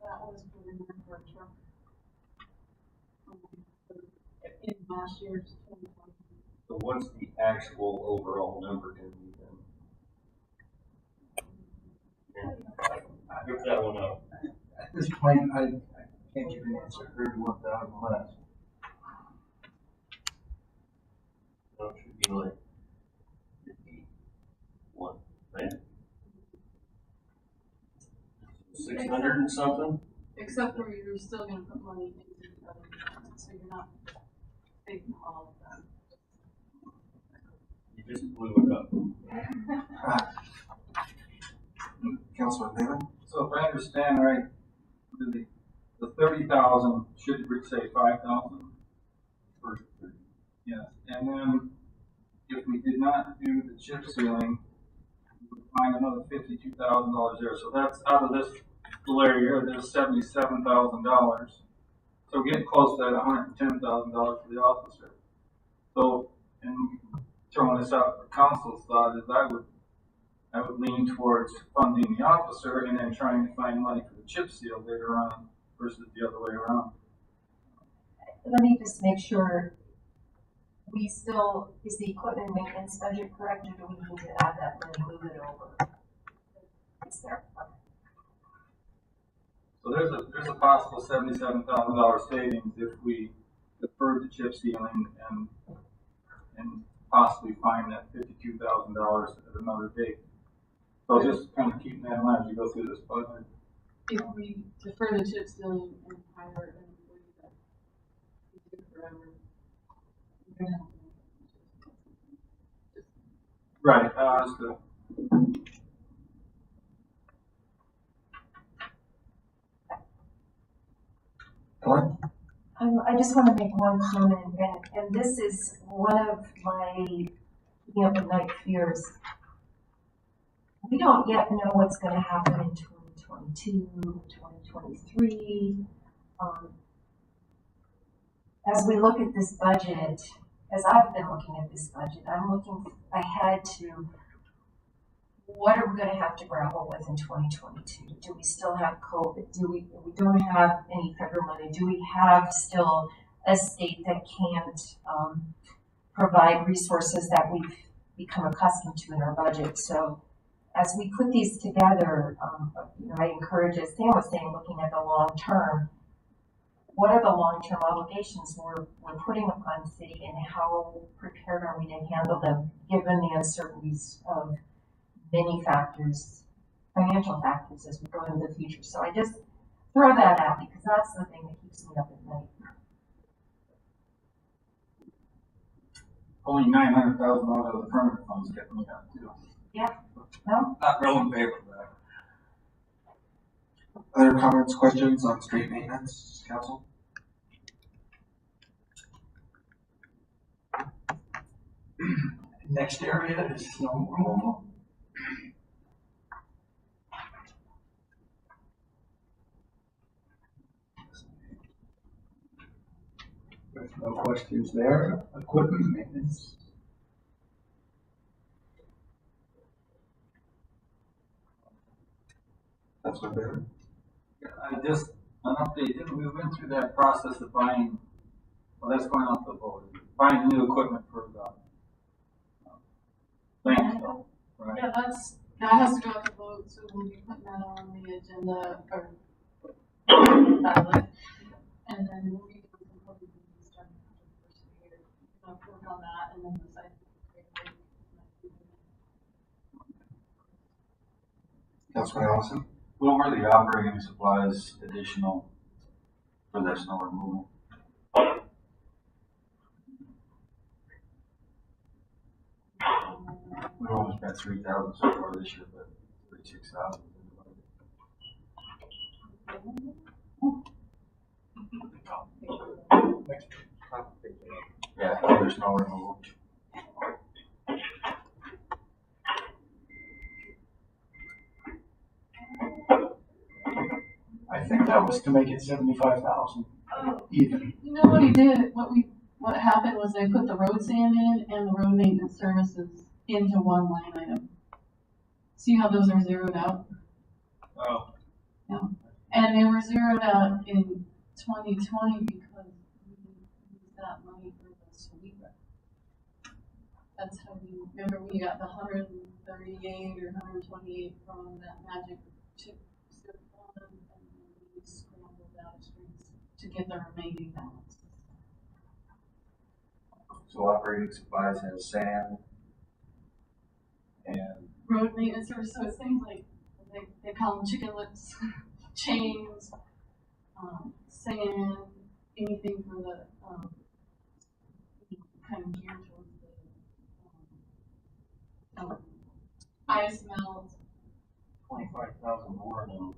That was for the number of truck. In last year's 2020. So what's the actual overall number going to be then? Yeah. Look that one up. at this point, I can't give an answer. 31,000 less. So it should be like 51, right? 600 and something? Except for you're still going to put money into the other department, so you're not taking all of that. You just blew it up. Councilman Newman? So if I understand right, the 30,000 should say 5,000? First 30. Yes, and then if we did not do the chip sealing, we would find another $52,000 there. So that's out of this little area here, there's $77,000. So we're getting close to that $110,000 for the officer. So, and throwing this out for council's thought is I would lean towards funding the officer and then trying to find money for the chip seal later on versus the other way around. Let me just make sure, we still, is the equipment maintenance budget correct, or do we need to add that money, move it over? It's there. So there's a possible $77,000 savings if we defer the chip sealing and possibly find that $52,000 at another date. So just kind of keeping that in mind as you go through this budget. If we defer the chip sealing and hire an employee that we do forever, we're going to have to. Right, that's good. I just want to make one comment, and this is one of my keeping up at night fears. We don't yet know what's going to happen in 2022, 2023. As we look at this budget, as I've been looking at this budget, I'm looking ahead to what are we going to have to grapple with in 2022? Do we still have COVID? We don't have any federal money? Do we have still a state that can't provide resources that we've become accustomed to in our budget? So as we put these together, I encourage, as Sam was saying, looking at the long term. What are the long-term obligations we're putting upon the city, and how prepared are we to handle them, given the uncertainties of many factors, financial factors, as we go into the future? So I just throw that out because that's the thing that keeps me up at night. Only $900,000 of the permanent funds kept me up too. Yeah. No? Not real in favor of that. Other comments, questions on street maintenance, council? Next area is snow removal. With no questions there, equipment maintenance. That's what they're. I just, an update, we went through that process of buying, well, that's going off the vote, buying new equipment for the landfill, right? Yeah, that has to go out to vote, so we'll be putting that on the agenda, or ballot. And then we'll be doing some public meetings starting after the first of the year. We'll work on that and then decide. Councilman Allison? What were the operating supplies additional for that snow removal? We only spent 3,000 so far this year, but 36,000. Yeah, other snow removal. I think that was to make it 75,000 even. You know what he did, what happened was they put the road sand in and the road maintenance services into one line item. See how those are zeroed out? Oh. Yeah. And they were zeroed out in 2020 because we used that money for the sweeper. That's how we, remember we got the 138 or 128 from that magic chip fund, and then we scrambled out streets to get the remaining balance. So operating supplies has sand and Road maintenance service, so it's things like, they call them chicken lips, chains, sand, anything for the, kind of geared towards the, ice melt. 25,000 more than.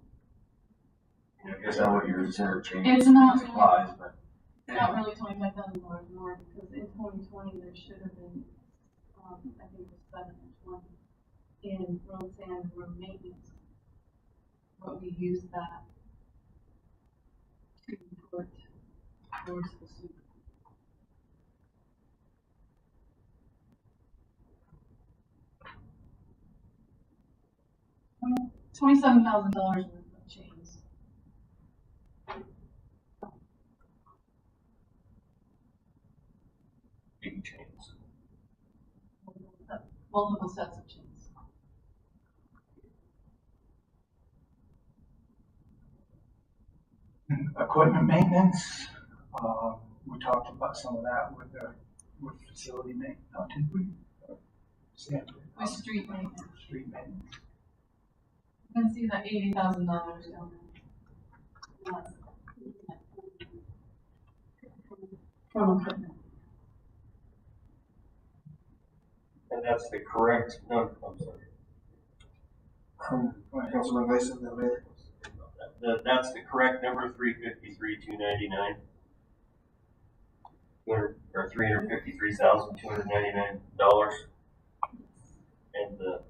I guess that's what you're considering change. It's not supplies, but it's not really $25,000 more because in 2020 there should have been, I think it was 7 or 20 in road sand and road maintenance. But we used that to put towards the super. $27,000 worth of chains. big chains. Multiple sets of chains. Equipment maintenance, we talked about some of that with facility maintenance, did we? With street maintenance. Street maintenance. You can see that $80,000 down there. From equipment. And that's the correct, no, I'm sorry. Councilman Mason, then Mayor. That's the correct number, 353,299. Or $353,299. And the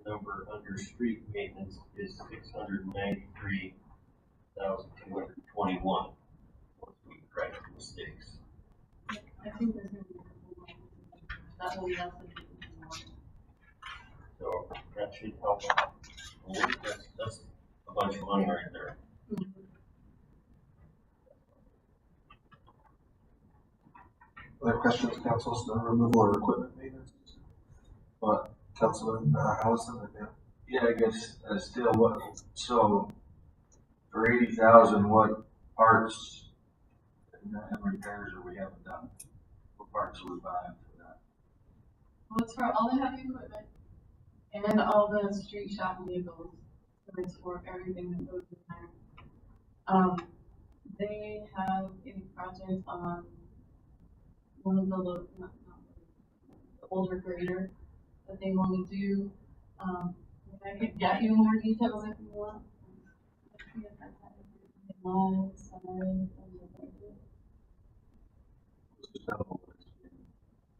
number under street maintenance is 693,221. Once we correct the mistakes. I think there's going to be a couple more. That will be less than 50 So that should help. That's a bunch of money right there. Other questions, council, the removal of equipment maintenance? But Councilman Allison, and then. Yeah, I guess still what, so for 80,000, what parts and repairs are we haven't done? What parts are we buying for that? Well, it's for all the heavy equipment and all the street shop vehicles. So it's for everything that goes in there. They have a project on one of the older grader that they want to do. I could get you more details if you want.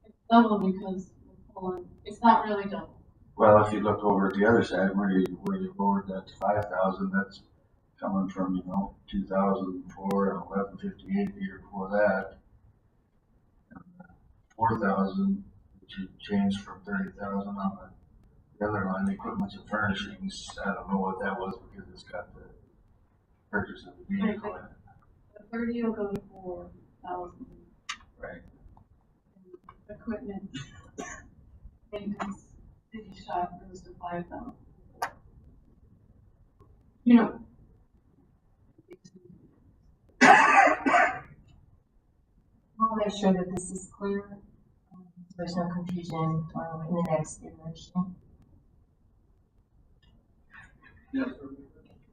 It's double because we're pulling, it's not really double. Well, if you look over at the other side, where you lowered that to 5,000, that's coming from, 2004 and 1158 the year before that. 4,000, which has changed from 30,000 on the other line, the equipment and furnishings. I don't know what that was because it's got the purchase of the vehicle in it. The 30 will go to 4,000. Right. Equipment, maintenance, city shop goes to 5,000. You know. We'll make sure that this is clear, there's no confusion, in the next iteration. Yes.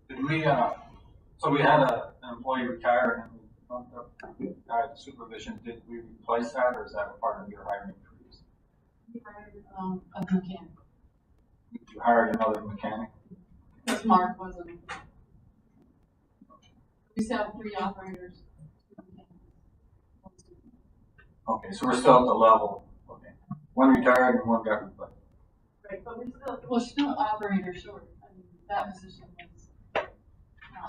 Did we, so we had an employee retire and we bumped up the guy to supervision. Did we replace that or is that a part of your hiring freeze? We hired a mechanic. You hired another mechanic? Because Mark wasn't. We still have 3 operators. Okay, so we're still at the level. Okay. One retired and one got replaced. Right, but we still, well, still operator short. I mean, that position was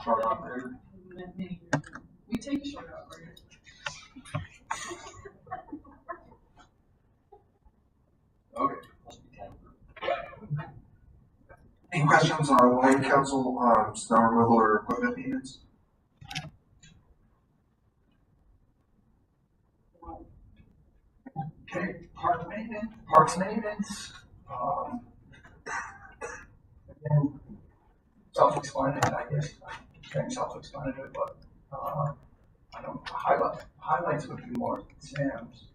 Short operator? Many years ago. We take a short operator. Okay. Must be time. Any questions on line council, snow removal or equipment maintenance? Okay, parks maintenance, again, self-explanatory, I guess, saying self-explanatory, but, I don't, highlights would be more Sam's,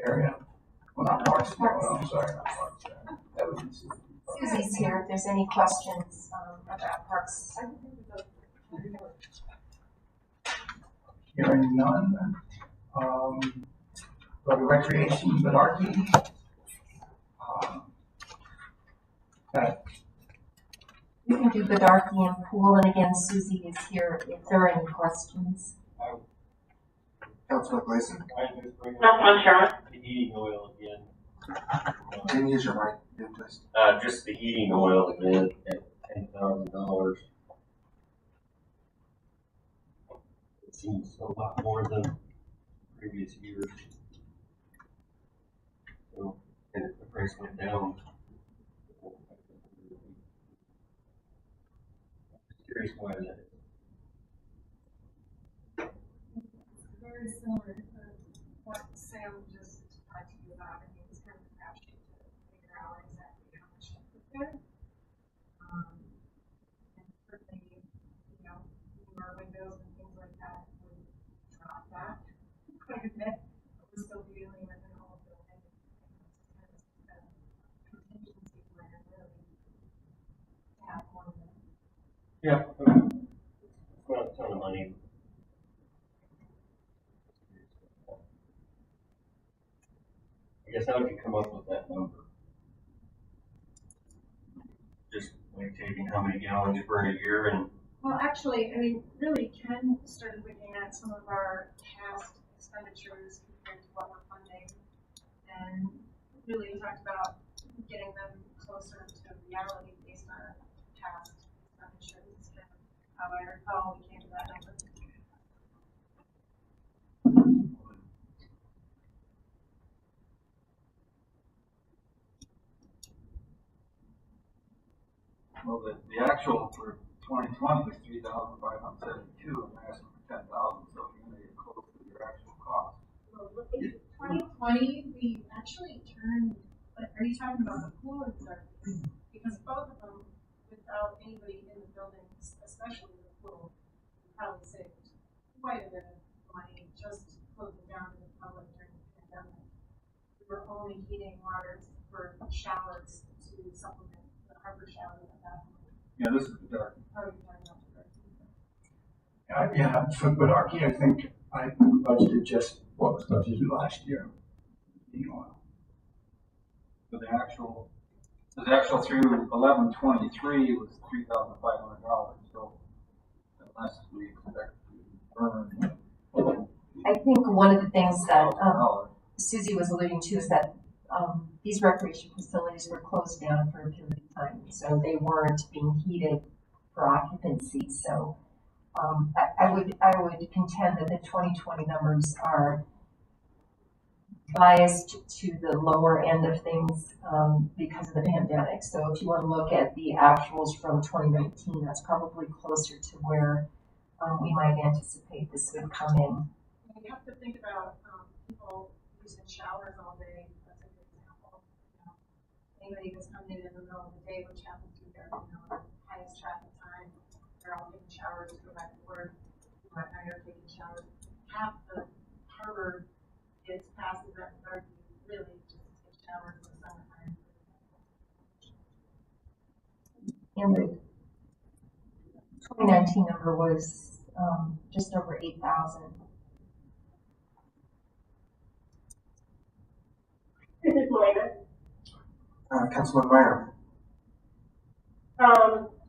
area. Well, not parks, no, I'm sorry, not parks, that would be Susie. Susie's here, if there's any questions, about parks. Hearing none, go to recreation, Bedarkey. You can do Bedarkey and pool, and again, Susie is here if there are any questions. Councilman Gleason, Councilman Sherman? The heating oil again. can you use your mic, yeah, please? Just the heating oil again at $10,000. It seems a lot more than previous years. So, and if the price went down. I'm curious why that is. Very similar to what Sam just talked to you about. I mean, it's kind of a crapshoot to figure out exactly how much to put there. And certainly, you know, newer windows and things like that would drop that quite a bit. But we're still dealing with an old building. And it's kind of a contingency plan, really, to have more of it. Yeah. It's not a ton of money. I guess how did you come up with that number? Just like taking how many gallons you burn a year and. Well, actually, I mean, really, Ken started looking at some of our past expenditures compared to what we're funding, and really talked about getting them closer to reality based on past expenditures. It's kind of how I recall we came to that number. Well, the actual for 2020 was 3,572, and we're asking for 10,000, so you're gonna get close to your actual cost. Well, look at 2020, we actually turned, like, are you talking about the pool or the dark? Because both of them, without anybody in the building, especially the pool, we probably saved quite a bit of money just closing down to the public during the pandemic. We were only heating water for showers to supplement the harbor shower at that point. Yeah, this is the dark. How are you talking about the dark? Yeah, for Bedarkey, I think I budgeted just what was budgeted last year. So the actual through 11/23 was $3,500, so unless we expect to burn. I think one of the things that, Susie was alluding to is that, these recreation facilities were closed down for a period of time, so they weren't being heated for occupancy, so, I would contend that the 2020 numbers are biased to the lower end of things, because of the pandemic. So if you want to look at the actuals from 2019, that's probably closer to where, we might anticipate this would come in. You have to think about, people using showers all day, that's a good example. You know, anybody who's coming in the middle of the day, which happens to be their, highest traffic time, they're all taking showers to go back to work. Now you're taking showers. Half the harbor kids passes that start to really just take showers in the summertime. And the 2019 number was, just over 8,000. This is Melina. Councilman Meyer.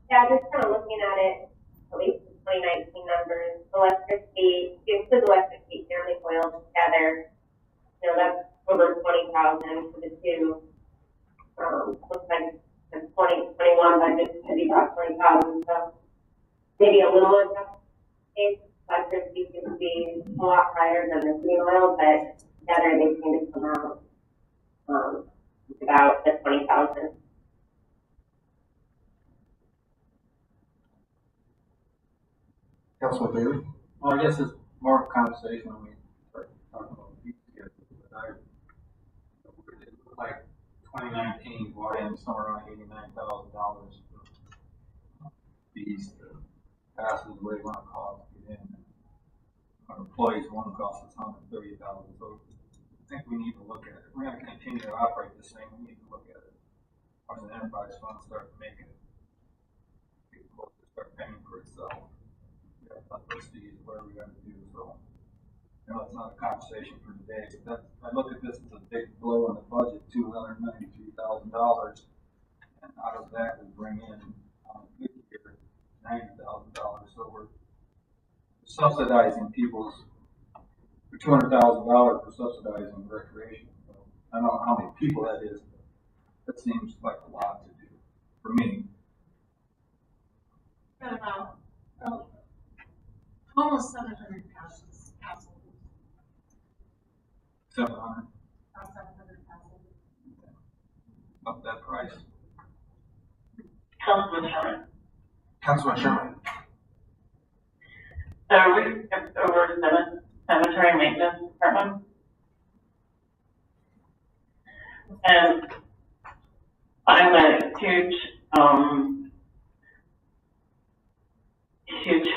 Yeah, just kind of looking at it, at least the 2019 numbers, electricity, if you include electricity, family oil together, that's over 20,000 for the two. Looks like the 2021 budget could be about 20,000, so maybe a little adjusted. Electricity could be a lot higher than the clean oil, but together they seem to come out, about the 20,000. Councilman Bailey. Well, I guess it's more of a conversation when we start talking about fees together, but it looked like 2019 brought in somewhere around $89,000 for fees to pass the way one cost to get in. Our employees, one cost us $130,000, so I think we need to look at it. If we're going to continue to operate this thing, we need to look at it. As an enterprise fund, start making it, start paying for itself. Those fees, whatever we got to do. So, it's not a conversation for today. But I look at this as a big blow on the budget, $293,000, and out of that we bring in on a good year $90,000. So we're subsidizing people's for $200,000. We're subsidizing recreation. So I don't know how many people that is, but that seems like a lot to do for me. Got about, almost 700 households. 700. About 700 households. Up that price. Councilman Sherman. Councilman Sherman. So we skipped over cemetery maintenance department. And I'm a huge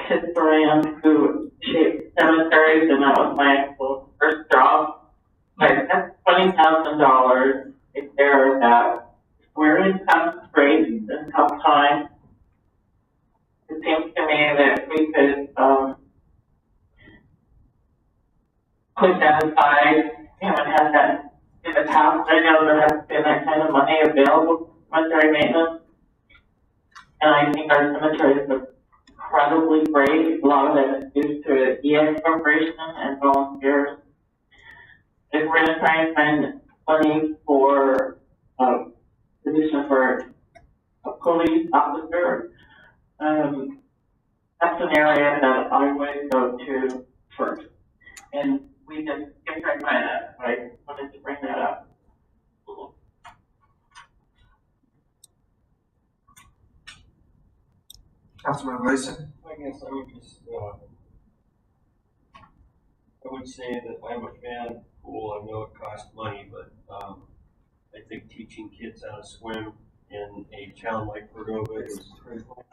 historian who shaped cemeteries, and that was my actual first job. Like, that's $20,000 if there that we're in tough straits and tough times. It seems to me that we could put that aside, and have that in the past. I know there has been that kind of money available for cemetery maintenance, and I think our cemeteries are incredibly great. A lot of it is due to EX corporation and volunteers. If we're going to try and find money for position for a police officer, that's an area that I would go to first. And we just skipped right by that. I wanted to bring that up. Councilman Gleason. I guess I would just, I would say that I'm a fan of pool. I know it costs money, but I think teaching kids how to swim in a town like Cordova is critical.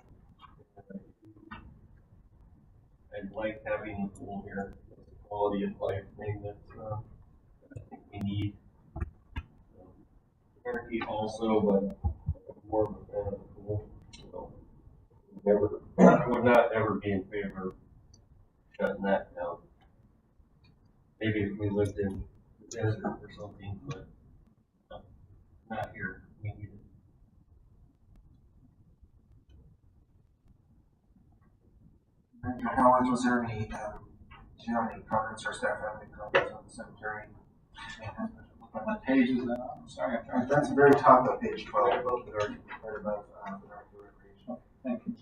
I'd like having the pool here. It's a quality of life thing that I think we need. Guaranteed also, but I'm more of a fan of the pool. So I would not ever be in favor of shutting that down. Maybe if we lived in the desert or something, but not here. We need it. Howard, was there any, do you have any comments or staff have any comments on the cemetery? What page is that? I'm sorry, I'm trying to. That's the very top of page 12, right above the recreation. Thank you.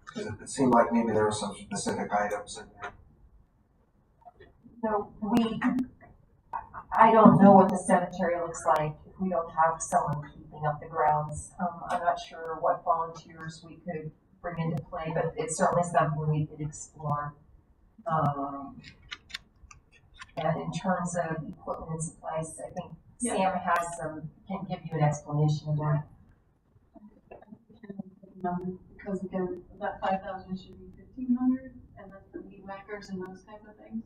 Because it seemed like maybe there were some specific items in there. So we I don't know what the cemetery looks like if we don't have someone keeping up the grounds. I'm not sure what volunteers we could bring into play, but it's certainly something we could explore. And in terms of equipment and supplies, I think Sam has can give you an explanation of that. Because again, that 5,000 should be 1,500, and that's for weed whackers and those type of things.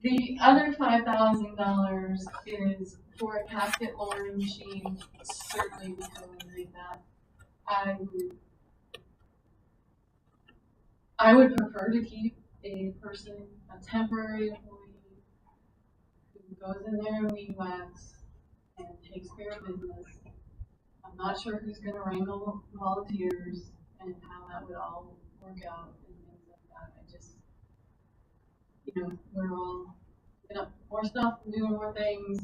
The other $5,000 is for a casket lowering machine. Certainly we can eliminate that. I would prefer to keep a person, a temporary employee, who goes in there and weed whacks and takes care of business. I'm not sure who's gonna wrangle volunteers and how that would all work out and things like that. I just, we're all picking up more stuff and doing more things.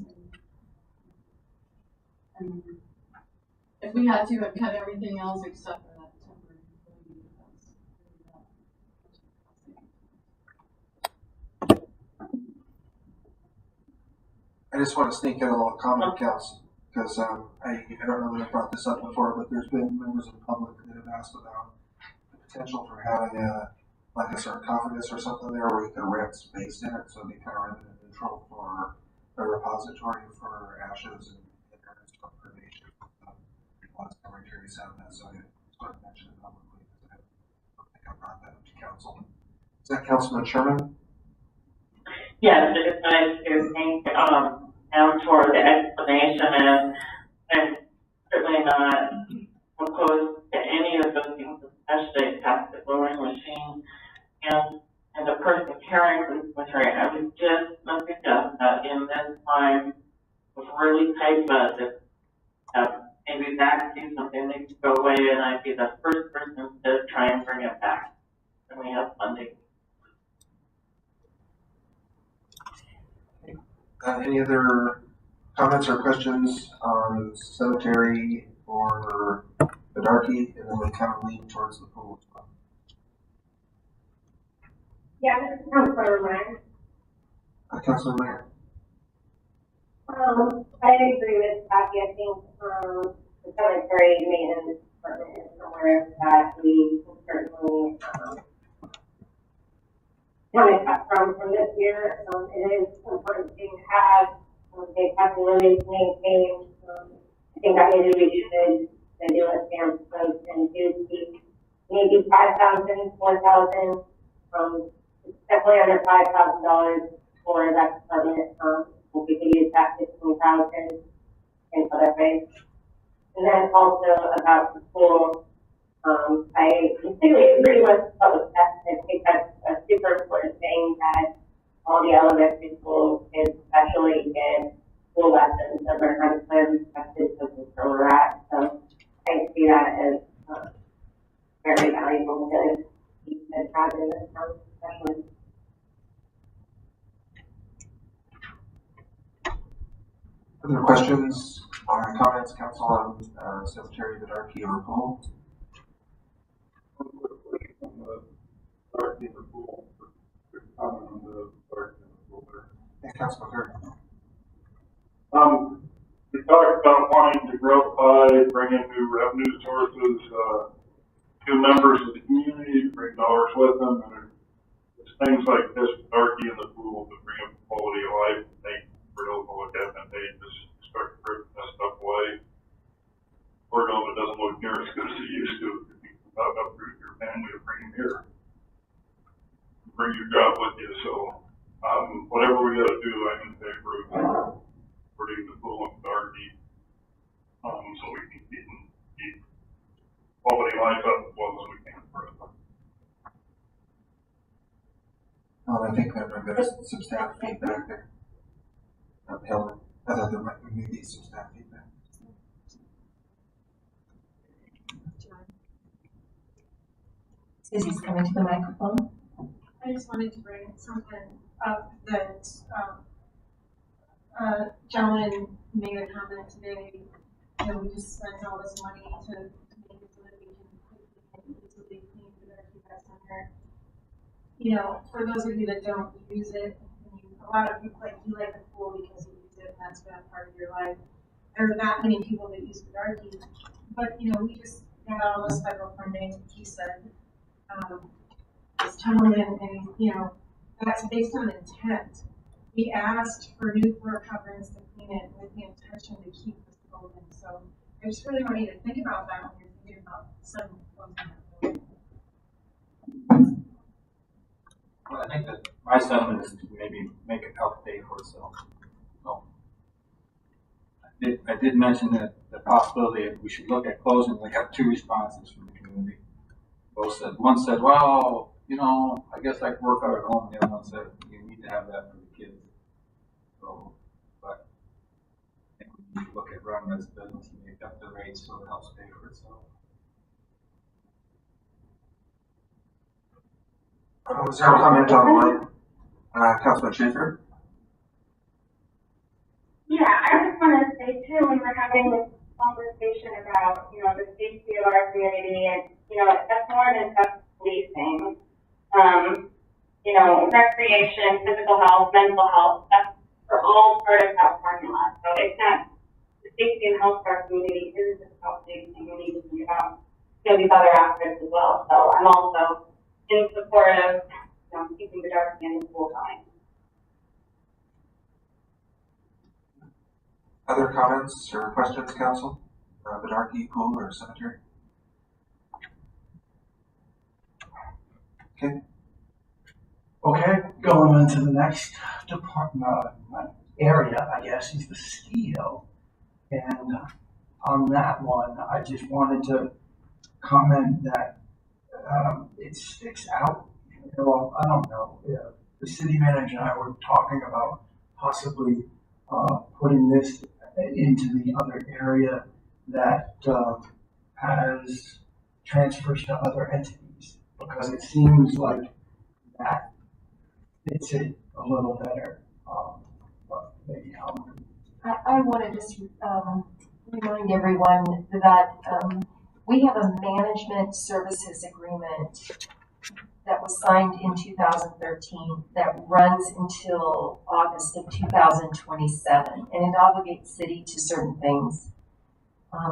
And if we had to, I'd cut everything else except for that temporary employee. I just want to sneak in a little comment, Council, because I don't know that I brought this up before, but there's been members of the public that have asked about the potential for having like a sarcophagus or something there where you can rent space in it, so it'd be kind of revenue neutral for a repository for ashes and evidence from cremation. Lots of commentary on that, so I sort of mentioned it publicly because I don't think I brought that up to Council. Is that Councilman Sherman? Yes, I just wanted to thank, for the explanation, and I'm certainly not opposed to any of those things, especially a casket lowering machine. And the person carrying this material, I would just suggest that in this time of really tight budget, maybe that do something that could go away, and I'd be the first person to try and bring it back when we have funding. Any other comments or questions on cemetery or the darky, and then we kind of lean towards the pool as well. Yeah, this is Councilor Meyer. Councilor Meyer. I agree with Kathy. I think the cemetery maintenance department is somewhere that we can certainly kind of cut from this year. It is important to have they have to really maintain. I think that maybe we should do a stamp post and do maybe 5,000, 4,000. It's definitely under $5,000 for that department. If we could use that 15,000 in other ways. And then also about the pool, I completely agree with public health. I think that's a super important thing that all the elementary schools, especially in school lessons, that learn how to swim, especially because of where we're at. So I see that as very valuable to keep and have in this town, especially. Other questions or comments, Council, on cemetery, the darky, or pool? Yeah, Councilman Kirk. We talked about wanting to grow by bringing new revenue sources to members of the community, to bring dollars with them, and it's things like this, darky in the pool, to bring up quality of life, make real look at, and they just start ripping that stuff away. Cordova doesn't look near as good as it used to. If you uproot your family to bring them here, bring your job with you. So whatever we got to do, I'm in favor of putting the pool and darky, so we can keep quality of life up as well as we can for it. I think there might be some staff feedback there. Helen, I thought there might be some staff feedback. Is he coming to the microphone? I just wanted to bring something up that gentleman made a comment today. We just spent all this money to make it so that we can easily clean the darky center. you know, for those of you that don't use it, a lot of people, like, you like the pool because you use it, and that's been a part of your life. There are not many people that use the darky, but, you know, we just got all this federal funding, like you said, this time, and, you know, that's based on intent. We asked for new floor coverings to clean it with the intention to keep this building, so I just really want you to think about that when you're thinking about some closing that building. Well, I think that my sentiment is to maybe make it help pay for itself. So, I did mention that the possibility that we should look at closing. We have two responses from the community. Both said, one said, well, you know, I guess I can work out at home. The other one said, you need to have that for the kids. So, but I think we need to look at running this business and make up the rates so it helps pay for itself. Was there a comment online? Councilman Schaefer? Yeah, I just want to say too, when we're having this conversation about, you know, the safety of our community, and, you know, that's more than just policing. You know, recreation, physical health, mental health, that's are all part of that formula. So it's not, the safety and health of our community isn't just about policing. We need to think about, you know, these other aspects as well. So I'm also in support of, you know, keeping the dark in the pool going. Other comments or questions, council? Bedarky, pool, or cemetery? Okay. Okay, going on to the next department, area, I guess, is the ski hill. And on that one, I just wanted to comment that it sticks out. You know, I don't know. The city manager and I were talking about possibly putting this into the other area that has transfers to other entities, because it seems like that fits it a little better. But maybe I want to just remind everyone that we have a management services agreement that was signed in 2013 that runs until August of 2027, and it obligates city to certain things.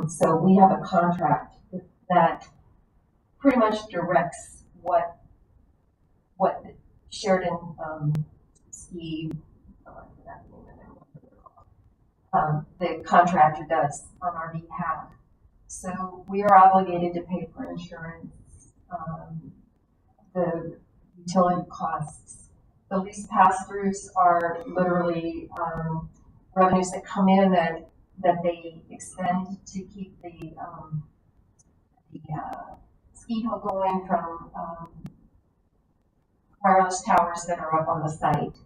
So we have a contract that pretty much directs what Sheridan Ski, the contractor does on our behalf. So we are obligated to pay for insurance, the utility costs. The lease pass-throughs are literally revenues that come in that they expend to keep the ski hill going from wireless towers that are up on the site.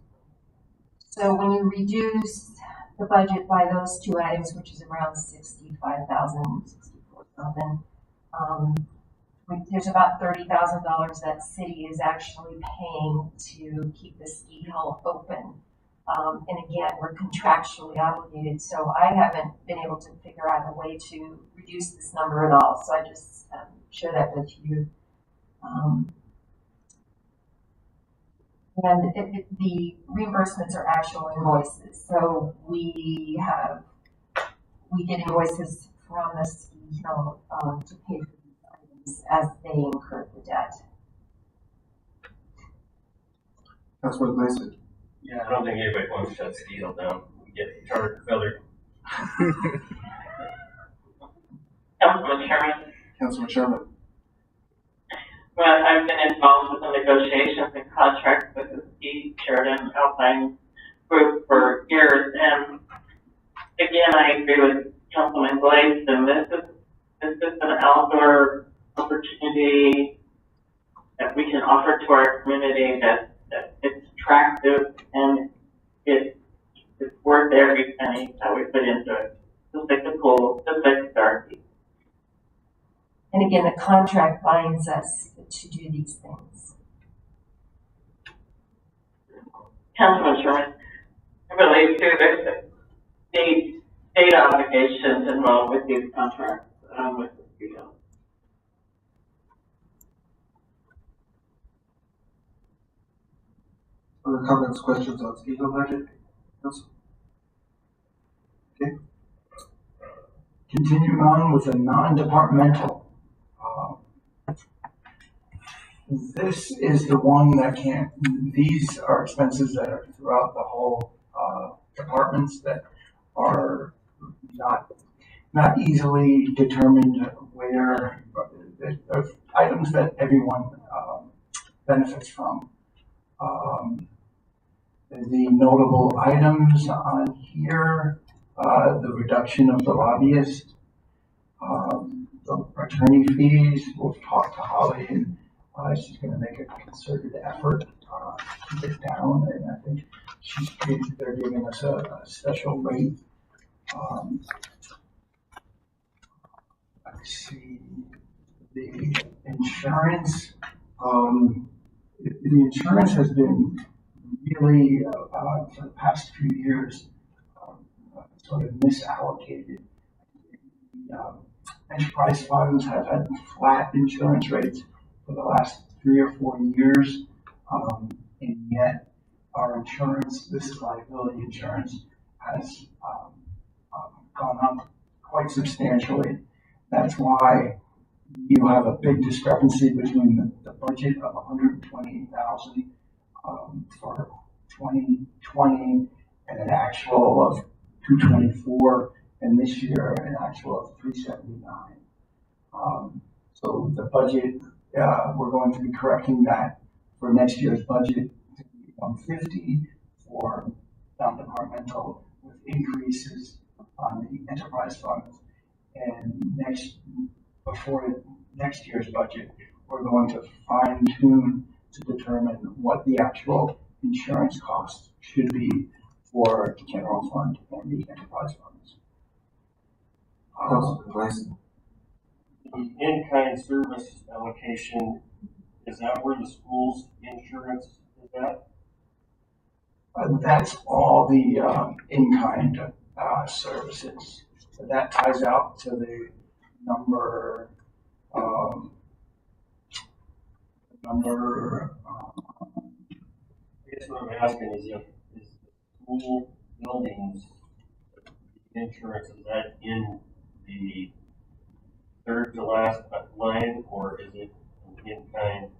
So when you reduce the budget by those two items, which is around 65,000, 64 something, there's about $30,000 that city is actually paying to keep the ski hill open. And again, we're contractually obligated, so I haven't been able to figure out a way to reduce this number at all. So I just share that with you. And the reimbursements are actual invoices. So we get invoices from the ski hill to pay for these items as they incur the debt. That's what they said. Yeah, I don't think anybody wants to shut ski hill down. We get charged another. Councilman Chairman. Councilman Sherman. Well, I've been involved with the negotiations and contracts with the ski Sheridan Alpine group for years, and again, I agree with Councilman Glaze, and this is an outdoor opportunity that we can offer to our community that it's attractive and it's worth every penny that we put into it. Just like the pool, just like the darky. And again, the contract binds us to do these things. Councilman Sherman, I believe too there's state obligations involved with these contracts with the studio. Other comments, questions on the legal budget? Council? Okay. Continuing on with a non-departmental. This is the one that can't, these are expenses that are throughout the whole, departments that are not easily determined where, they're items that everyone, benefits from. The notable items on here, the reduction of the lobbyist, the attorney fees. We'll talk to Holly, and she's going to make a concerted effort to keep it down. And I think they're giving us a special rate. Let's see, the insurance. The insurance has been really for the past few years sort of misallocated. Enterprise funds have had flat insurance rates for the last 3 or 4 years, and yet our insurance, this is liability insurance, has gone up quite substantially. That's why you have a big discrepancy between the budget of $128,000 for 2020 and an actual of $224,000, and this year an actual of $379,000. So the budget, we're going to be correcting that for next year's budget to be $150 for non-departmental, with increases on the enterprise funds. And before next year's budget, we're going to fine tune to determine what the actual insurance costs should be for the general fund and the enterprise funds. The in-kind service allocation, is that where the school's insurance is at? That's all the in-kind services. So that ties out to the number. I guess what I'm asking is the school buildings insurance, is that in the third to last line, or is it an in-kind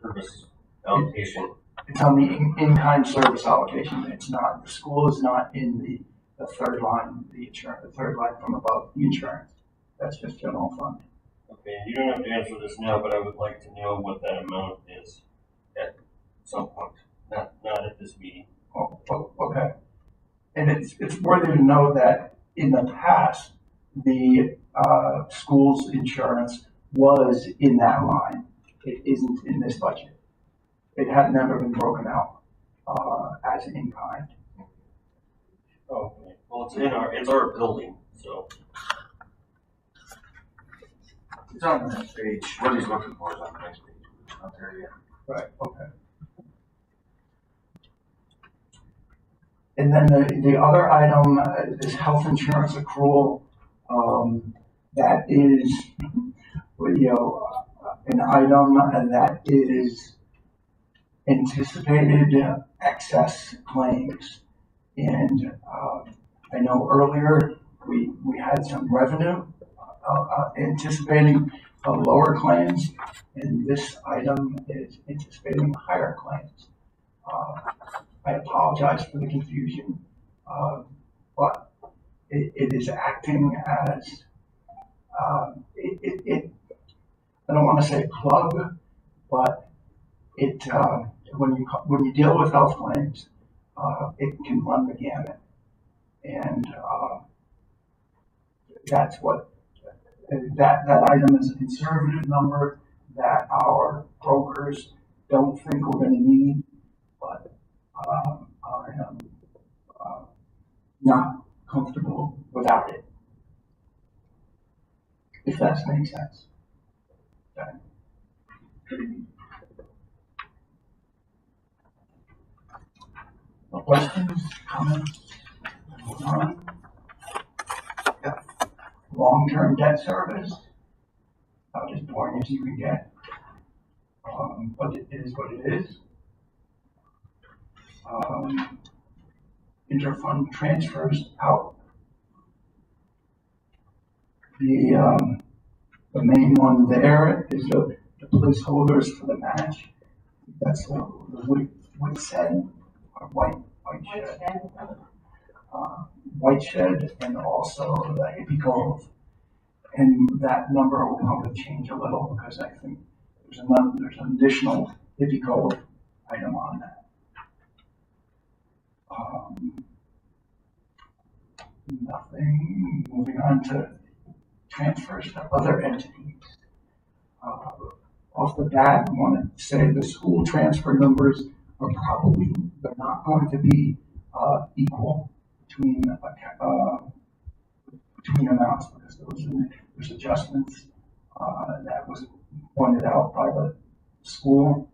service allocation? It's on the in-kind service allocation. It's not, the school is not in the third line, the insurance, the third line from above the insurance. That's just general fund. Okay, you don't have to answer this now, but I would like to know what that amount is at some point, not at this meeting. Oh, okay. And it's worthy to know that in the past, the school's insurance was in that line. It isn't in this budget. It had never been broken out as an in-kind. Okay, well, it's our building, so. It's on the next page. What he's looking for is on the next page. It's not there yet. Right, okay. And then the other item is health insurance accrual. That is, an item that is anticipated excess claims. And I know earlier we had some revenue anticipating lower claims, and this item is anticipating higher claims. I apologize for the confusion, but it is acting as, I don't want to say plug, but when you deal with health claims, it can run the gamut. And that's what, that item is a conservative number that our brokers don't think we're going to need, but I am not comfortable without it, if that makes sense. Okay. Questions, comments? Yeah. Long-term debt service, about as boring as you can get, but it is what it is. interfund transfers out. The main one there is the placeholders for the match. That's the Whiteshed, or Whiteshed, and also the Hippie Cove. And that number will probably change a little because I think there's an additional Hippie Cove item on that. Nothing. Moving on to transfers to other entities. Off the bat, I want to say the school transfer numbers are probably, they're not going to be equal between amounts because there's adjustments that was pointed out by the school.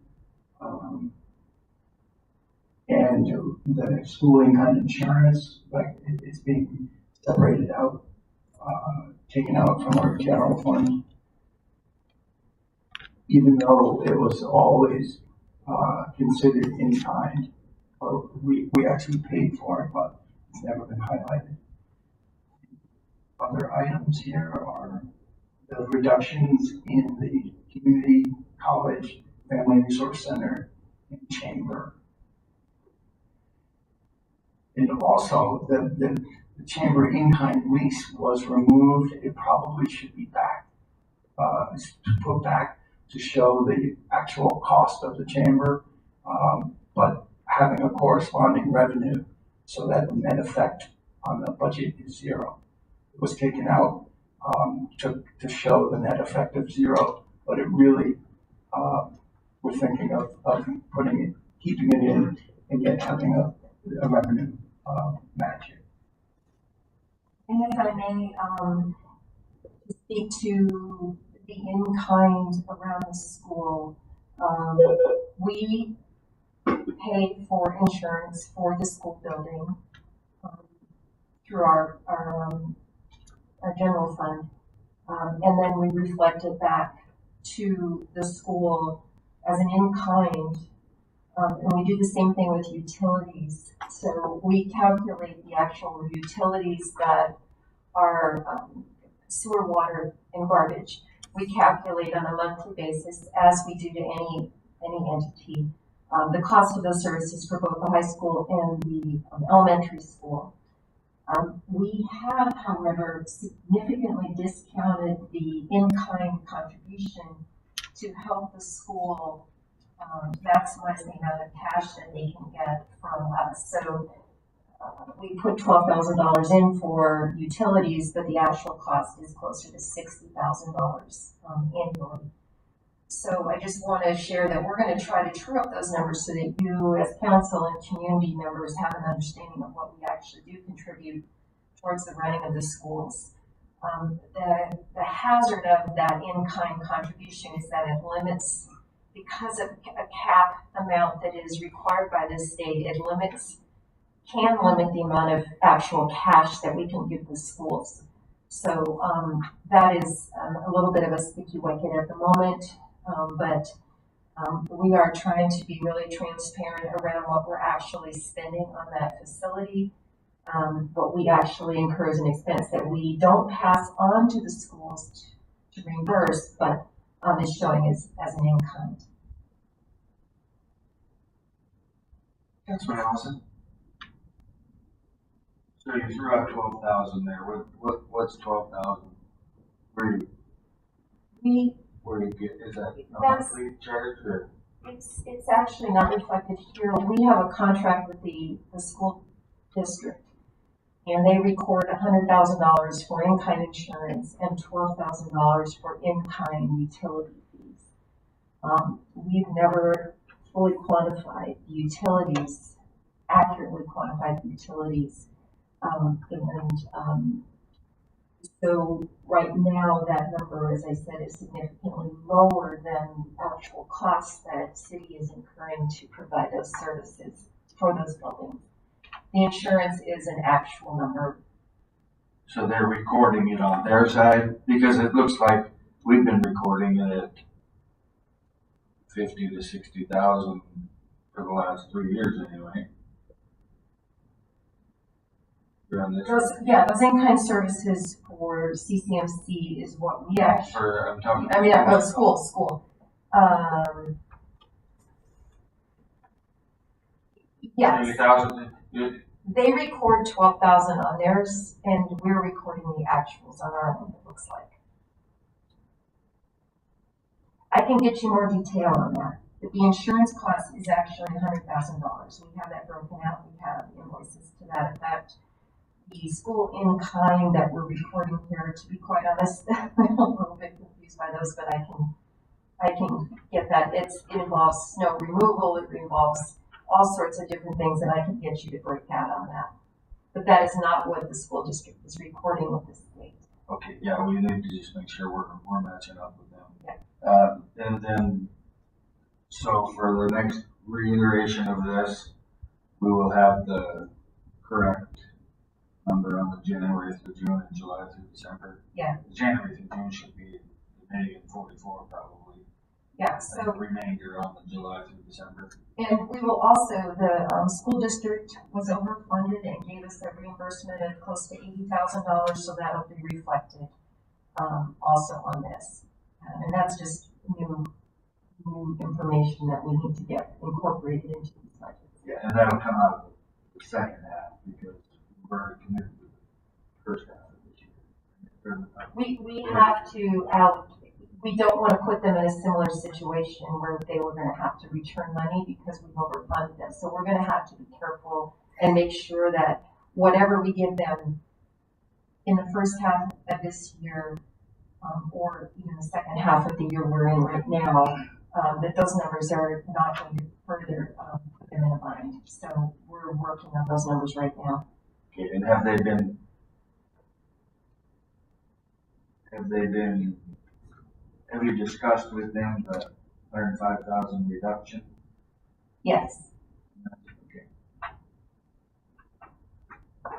And the school income insurance, like it's being separated out, taken out from our general fund, even though it was always considered in kind, or we actually paid for it, but it's never been highlighted. Other items here are the reductions in the community college, family resource center, and chamber. And also, the chamber in-kind lease was removed. It probably should be back, put back to show the actual cost of the chamber, but having a corresponding revenue so that the net effect on the budget is zero. It was taken out to show the net effect of zero, but it really, we're thinking of putting it, keeping it in, and yet having a revenue match it. And if I may speak to the in-kind around the school, we pay for insurance for the school building through our general fund, and then we reflect it back to the school as an in-kind. And we do the same thing with utilities. So we calculate the actual utilities that are sewer, water, and garbage. We calculate on a monthly basis, as we do to any entity, the cost of those services for both the high school and the elementary school. We have, however, significantly discounted the in-kind contribution to help the school maximize the amount of cash that they can get from us. So we put $12,000 in for utilities, but the actual cost is closer to $60,000 annually. So I just want to share that we're going to try to true up those numbers so that you as council and community members have an understanding of what we actually do contribute towards the running of the schools. The hazard of that in-kind contribution is that it limits, because of a cap amount that is required by the state, it can limit the amount of actual cash that we can give the schools. So that is a little bit of a sticky wicket at the moment, but we are trying to be really transparent around what we're actually spending on that facility. But we actually incur as an expense that we don't pass on to the schools to reimburse, but is showing as an in-kind. Councilman Allison? So you threw out 12,000 there. What's 12,000? Where do you get? Is that a monthly charge or? It's actually not reflected here. We have a contract with the school district, and they record $100,000 for in-kind insurance and $12,000 for in-kind utility fees. We've never fully quantified the utilities, accurately quantified the utilities. So right now that number, as I said, is significantly lower than the actual costs that city is incurring to provide those services for those buildings. The insurance is an actual number. So they're recording it on their side, because it looks like we've been recording it at 50 to 60,000 for the last 3 years anyway. You're on this. Those in-kind services for CCMC is what we actually, I'm talking. school. Yes. 30,000. They record 12,000 on theirs, and we're recording the actuals on our end, it looks like. I can get you more detail on that. But the insurance cost is actually $100,000. We have that broken out. We have invoices to that effect. The school in kind that we're recording here, to be quite honest, I'm a little bit confused by those, but I can get that. It involves snow removal. It involves all sorts of different things, and I can get you to break out on that. But that is not what the school district is recording with the state. Okay, yeah, we need to just make sure we're matching up with them. Yeah. And then, so for the next reiteration of this, we will have the correct number on the January through June and July through December. Yeah. January through June should be $1,044,000 probably. Yeah, And so, the remainder on the July through December. and we will also, the school district was overfunded and gave us a reimbursement of close to $80,000, so that'll be reflected also on this. And that's just new information that we need to get incorporated into these budgets. Yeah, and that'll come out of the second half because we're already committed to the first half of this year. We have to we don't want to put them in a similar situation where they were going to have to return money because we've overfunded them. So we're going to have to be careful and make sure that whatever we give them in the first half of this year, or even the second half of the year we're in right now, that those numbers are not going to further put them in a bind. So we're working on those numbers right now. Okay, and have you discussed with them the 105,000 reduction? Yes. Okay. I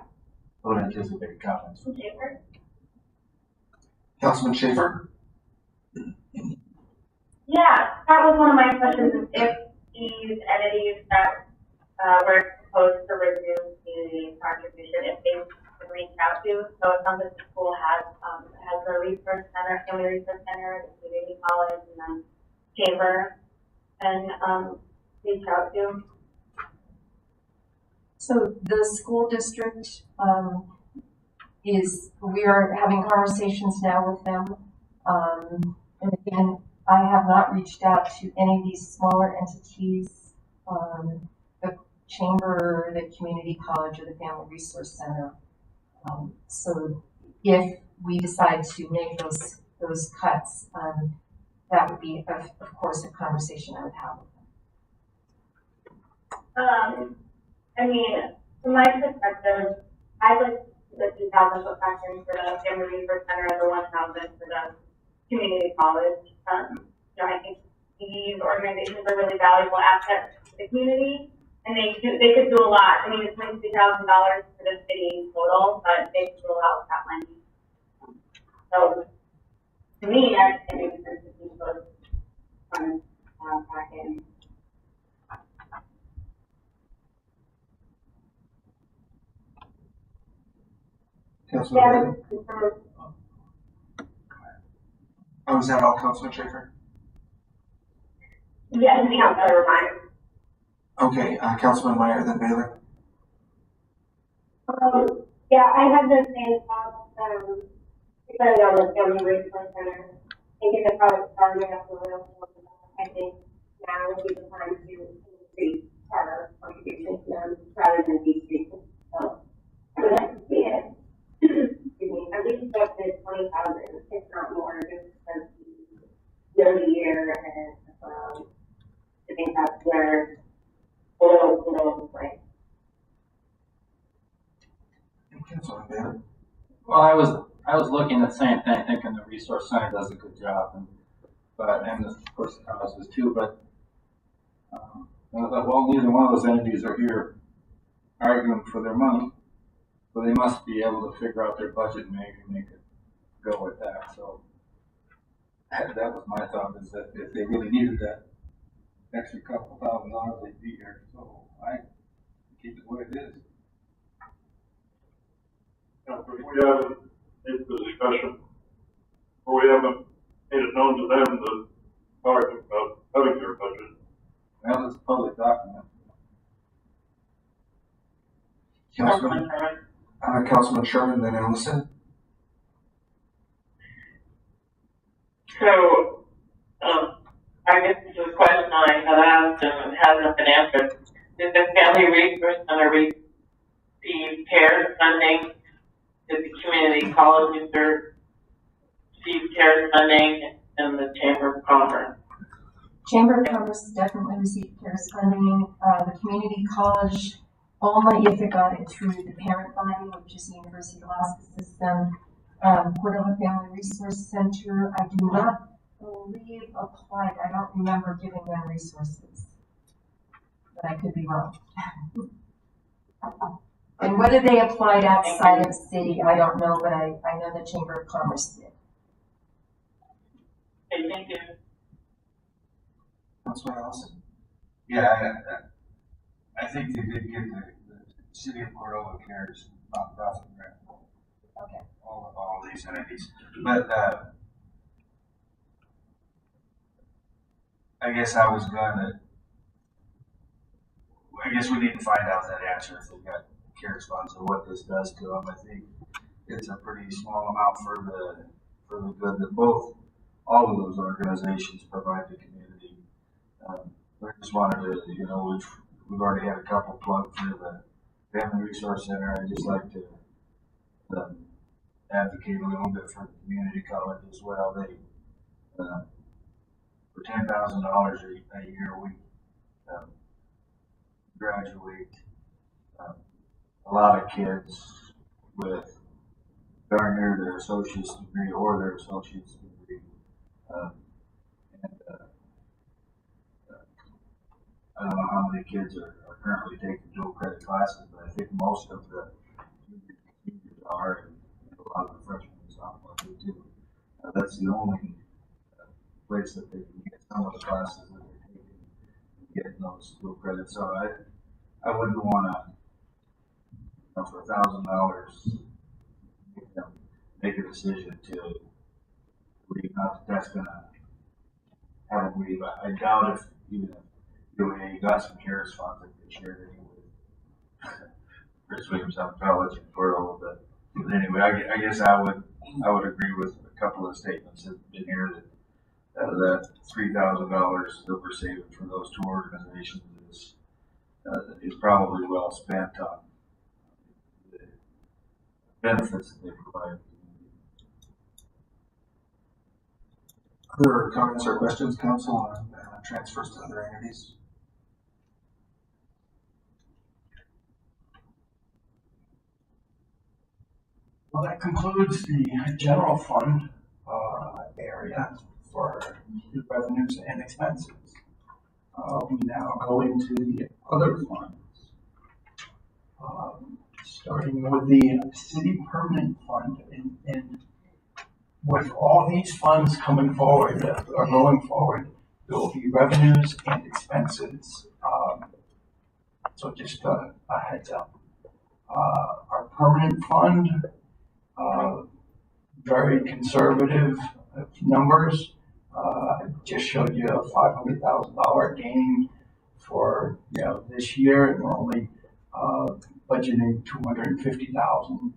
would anticipate comments. Schaefer? Councilman Schaefer? Yeah, that was one of my questions, is if these entities that, were supposed to resume the contribution, if they could reach out to, so it sounds like the school has a resource center, family resource center, the community college, and then chamber, and, reach out to. So the school district we are having conversations now with them. And again, I have not reached out to any of these smaller entities, the chamber, the community college, or the family resource center. So if we decide to make those cuts, that would be, of course, a conversation I would have with them. I mean, from my perspective, I would the 2,000 foot factory for the family resource center and the 1,000 for the community college. I think these organizations are really valuable assets to the community, and they could do a lot. I mean, it's $22,000 for the city total, but they could do a lot with that money. So, to me, I think it makes sense to keep those funds back in. Councilman Bailey? Oh, is that all, Councilman Schaefer? Yeah, anything else I remind? Okay, Councilman Meyer, then Bailey. Yeah, I had the same thoughts, especially on the family resource center. I think if the project started up a little more, I think now would be the time to increase our contribution to them rather than decrease it. So I would like to see it. Excuse me, at least up to 20,000, if not more, just because the year and I think that's where little like. Councilman Bailey. Well, I was looking at the same thing, thinking the resource center does a good job, and of course the houses too. But I thought, well, neither one of those entities are here arguing for their money, so they must be able to figure out their budget and make it go with that. So that was my thought, is that if they really needed that extra couple $1,000, they'd be here. So I keep it the way it is. Because we haven't made the discussion, or we haven't made it known to them that talking about cutting their budget. Well, it's a public document. Councilman Sherman, then Ellison. So, I guess this is a question I had asked and it hasn't been answered. Did the Family Resource Center receive CARES funding? Did the community college receive CARES funding and the Chamber of Commerce? Chamber of Commerce definitely received CARES funding. The community college, only if it got it through the parent body, which is the University of Alaska system. Cordova Family Resource Center, I do not believe applied. I don't remember giving them resources, but I could be wrong. And whether they applied outside of the city, I don't know, but I know the Chamber of Commerce did. Okay, thank you. Councilman Ellison. Yeah, I think they did get the City of Cordova CARES nonprofit grant. Okay. All of these entities. But, I guess we need to find out that answer if they've got CARES funds or what this does to them. I think it's a pretty small amount for the good that all of those organizations provide the community. I just wanted to, we've already had a couple plugged through the Family Resource Center. I'd just like to advocate a little bit for the community college as well. They, for $10,000 a year, we graduate a lot of kids with darn near their associate's degree or their associate's degree. I don't know how many kids are currently taking dual credit classes, but I think most of the juniors are, and a lot of the freshmen and sophomores do too. That's the only place that they can get some of the classes that they're taking and getting those dual credits. So I wouldn't want to, for $1,000, make a decision to leave. Not that that's going to have them leave. I doubt if even if you got some CARES funds that they shared anyway. Chris Williams out of college in Cordova, but anyway, I guess I would agree with a couple of statements that have been here that $3,000 that we're saving for those two organizations is probably well spent on the benefits that they provide. Other comments or questions, council, on transfers to other entities? Well, that concludes the general fund area for the revenues and expenses. We now go into the other funds, starting with the city permanent fund. And with all these funds coming forward, or going forward, there will be revenues and expenses. So just a heads up. Our permanent fund, very conservative numbers. I just showed you a $500,000 gain for this year, and we're only budgeting $250,000.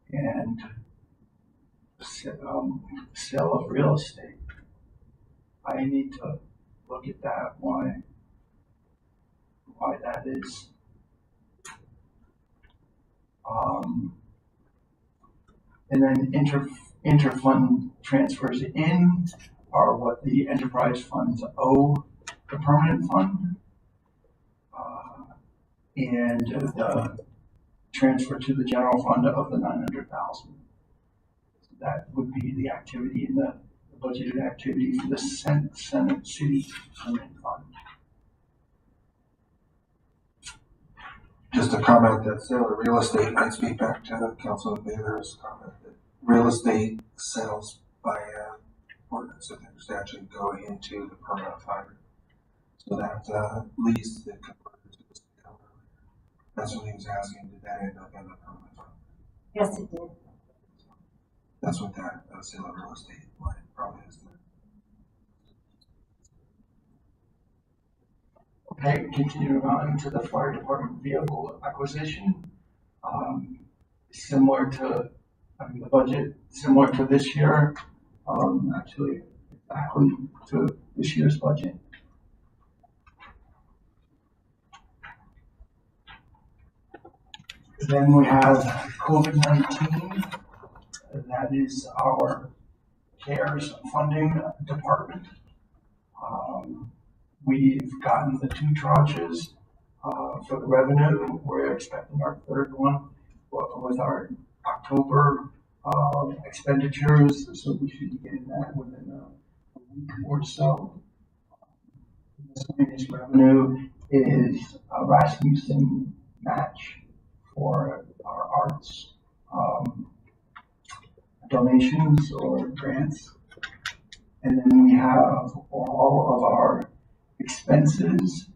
And sale of real estate. I need to look at that. Why that is. And then inter-fund transfers in are what the enterprise funds owe the permanent fund, and the transfer to the general fund of the $900,000. That would be the activity in the budgeted activity for the Senate City Permanent Fund. Just a comment that sale of real estate might speak back to Councilman Baylor's comment that real estate sales by ordinance of statute go into the permanent fund. So that lease that converted to a sale That's what he was asking, did that end up in the permanent fund? Yes, it did. That's what that sale of real estate line probably is. Okay, continuing on to the fire department vehicle acquisition. Similar to, the budget, similar to this year, actually exactly to this year's budget. Then we have COVID-19. That is our CARES funding department. We've gotten the 2 tranches for the revenue. We're expecting our 3rd one with our October expenditures, so we should be getting that within a week or so. Miscellaneous revenue is a Rasmussen match for our arts donations or grants. And then we have all of our expenses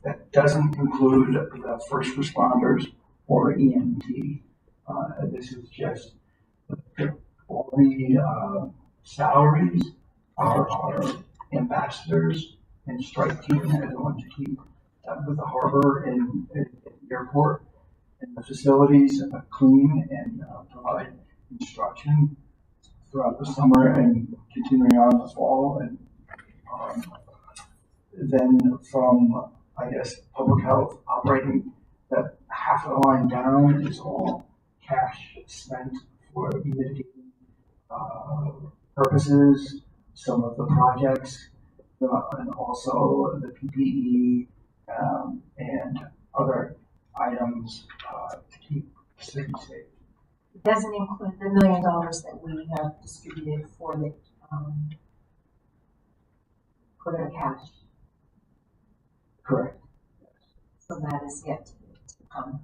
that doesn't include the first responders or EMT. This is just all the salaries our ambassadors and strike team are the ones to keep with the harbor and the airport and the facilities clean and provide instruction throughout the summer and continuing on in the fall. And then from, I guess, public health operating, that half of the line down is all cash spent for mitigating purposes, some of the projects, and also the PPE and other items to keep the city safe. It doesn't include the $1 million that we have distributed for the cash. Correct. So that is yet to come.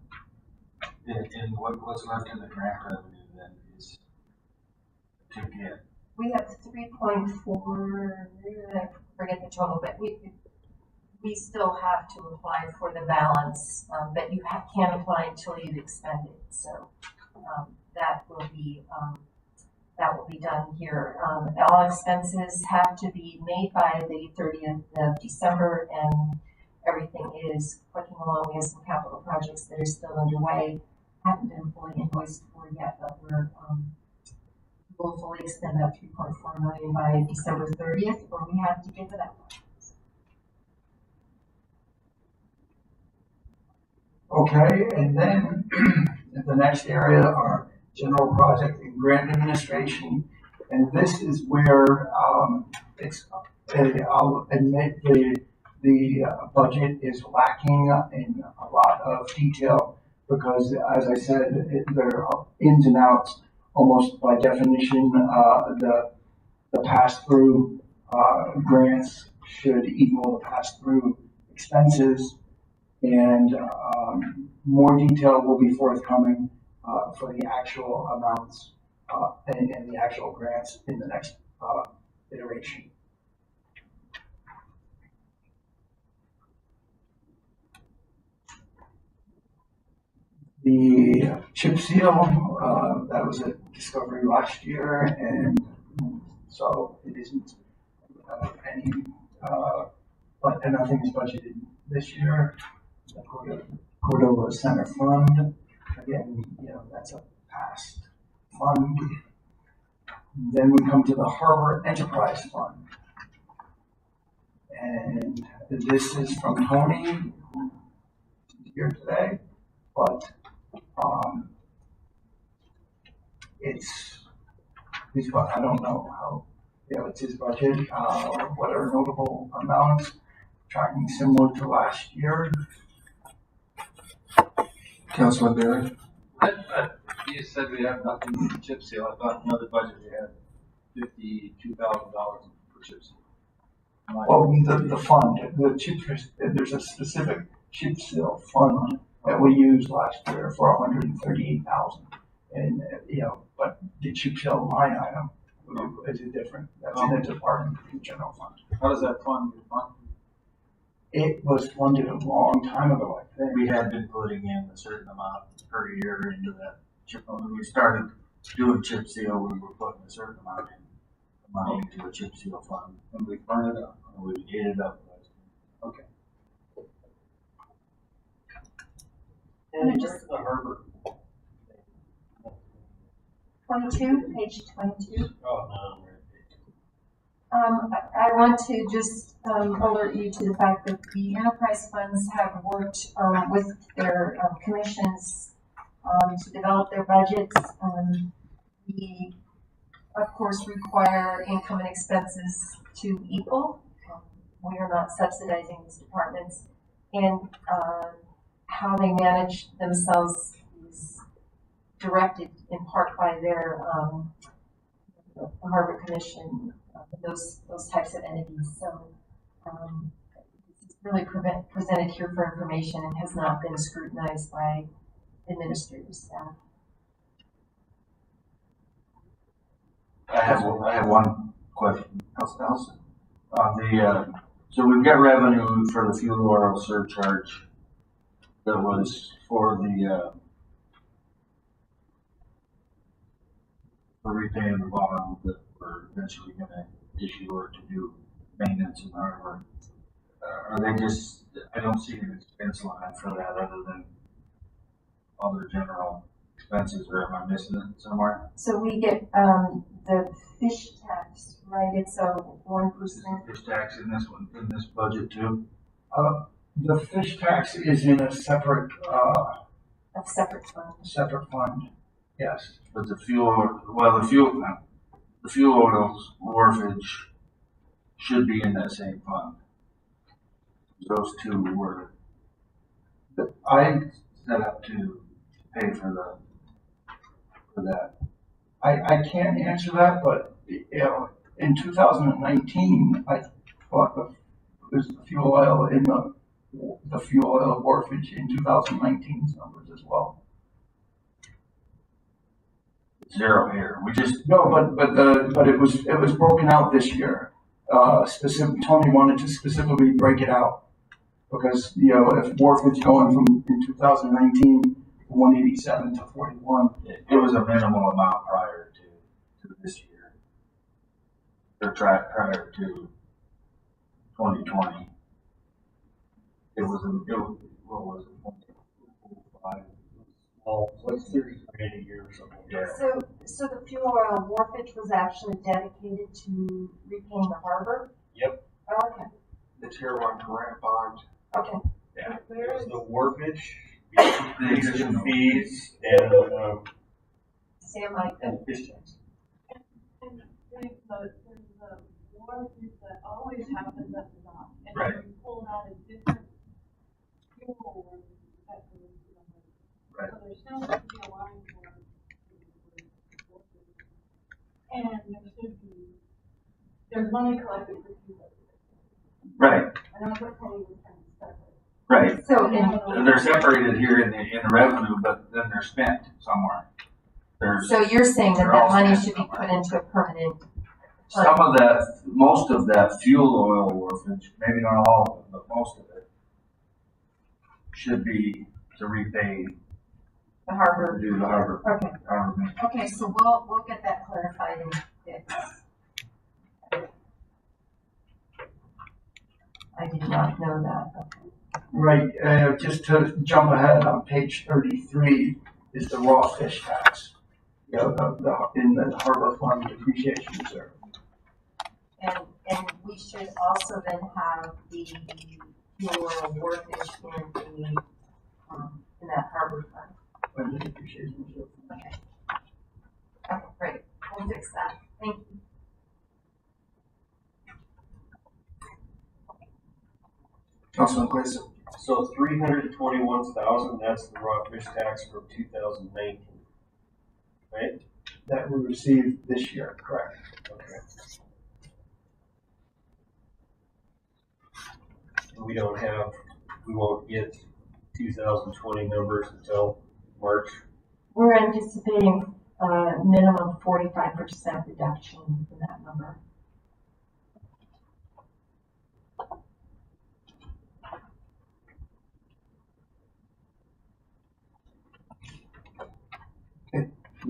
And what's left in the grant revenue then is to get? We have 3.4, I forget the total, but we still have to apply for the balance, but you can't apply until you've expended. So that will be done here. All expenses have to be made by the 30th of December, and everything is clicking along. We have some capital projects that are still underway, haven't been fully invoiced for yet, but we'll fully expend that 3.4 million by December 30th, or we have to give it up. Okay, and then the next area are general project and grant administration, and this is where I'll admit the budget is lacking in a lot of detail because, as I said, there are ins and outs. Almost by definition, the pass-through grants should equal the pass-through expenses, and more detail will be forthcoming for the actual amounts and the actual grants in the next iteration. The chip seal, that was a discovery last year, and so it isn't any, but nothing is budgeted this year. The Cordova Center Fund, again, that's a past fund. Then we come to the Harbor Enterprise Fund, and this is from Tony, who's here today, but I don't know how, it's his budget, what are notable amounts, tracking similar to last year. Councilman Barry? You said we have nothing for chip seal. I thought another budget we had $52,000 for chip seal. Well, the fund, there's a specific chip seal fund that we used last year for $138,000, and but the chip seal line item is different. That's in a department in the general fund. How does that fund get funded? It was funded a long time ago, I think. We had been putting in a certain amount per year into that chip. When we started doing chip seal, we were putting a certain amount money into a chip seal fund, and we burned it up, and we ate it up. Okay. And just the harbor. 22, page 22. Oh, no. I want to just alert you to the fact that the enterprise funds have worked with their commissions to develop their budgets. We, of course, require income and expenses to equal. We are not subsidizing these departments. And how they manage themselves is directed in part by their the Harbor Commission, those types of entities. So it's really presented here for information and has not been scrutinized by administrative staff. I have one question. So we've got revenue for the fuel oil surcharge that was for repaying the bond that we're eventually going to issue or to do maintenance in the harbor. Are they just, I don't see an expense line for that other than other general expenses, or am I missing it somewhere? So we get the fish tax, right? It's a 1%. Fish tax in this one, in this budget too? The fish tax is in a separate fund. Separate fund, yes. But the fuel oil wharfage should be in that same fund. Those two were I set up to pay for that. I can't answer that, but you know, in 2019, I thought there's the fuel oil in the fuel oil wharfage in 2019's numbers as well. Zero here. We just no, but it was broken out this year. Tony wanted to specifically break it out because you know if wharfage going from in 2019 from 187 to 41, it was a minimal amount prior to this year. Or prior to 2020. What was it? 5. Oh, like 30 grand a year or something. Yeah. So the fuel oil wharfage was actually dedicated to repaying the harbor? Yep. Okay. The tier 1 grant bond. Okay. Yeah. Where is The wharfage, the existing fees, and Sam, and fish tax. And there's the wharfage that always happens at the dock. And Right. when you pull out a different fuel wharfage, that goes to the harbor. Right. So there still has to be a line for wharfage. And there should be, there's money collected for fuel. Right. And that's what Penny was trying to separate. Right. So They're separated here in the revenue, but then they're spent somewhere. So you're saying that they're all money spent should be put into a permanent fund? Some of that, most of that fuel oil wharfage, maybe not all of it, but most of it, should be to repay The harbor. do the harbor. Okay. Harbor maintenance. Okay, so we'll get that clarified and fixed. I did not know that. Okay. right. Just to jump ahead on page 33 is the raw fish tax. You know, in the harbor fund depreciation reserve. And we should also then have the fuel oil wharfage in that harbor fund. When the depreciation reserve. Okay. Okay, great. We'll fix that. Thank you. Councilman Gleason. So 321,000, that's the raw fish tax from 2019. Right? That we received this year, correct? Okay. And we won't get 2020 numbers until March. We're anticipating a minimum 45% reduction in that number.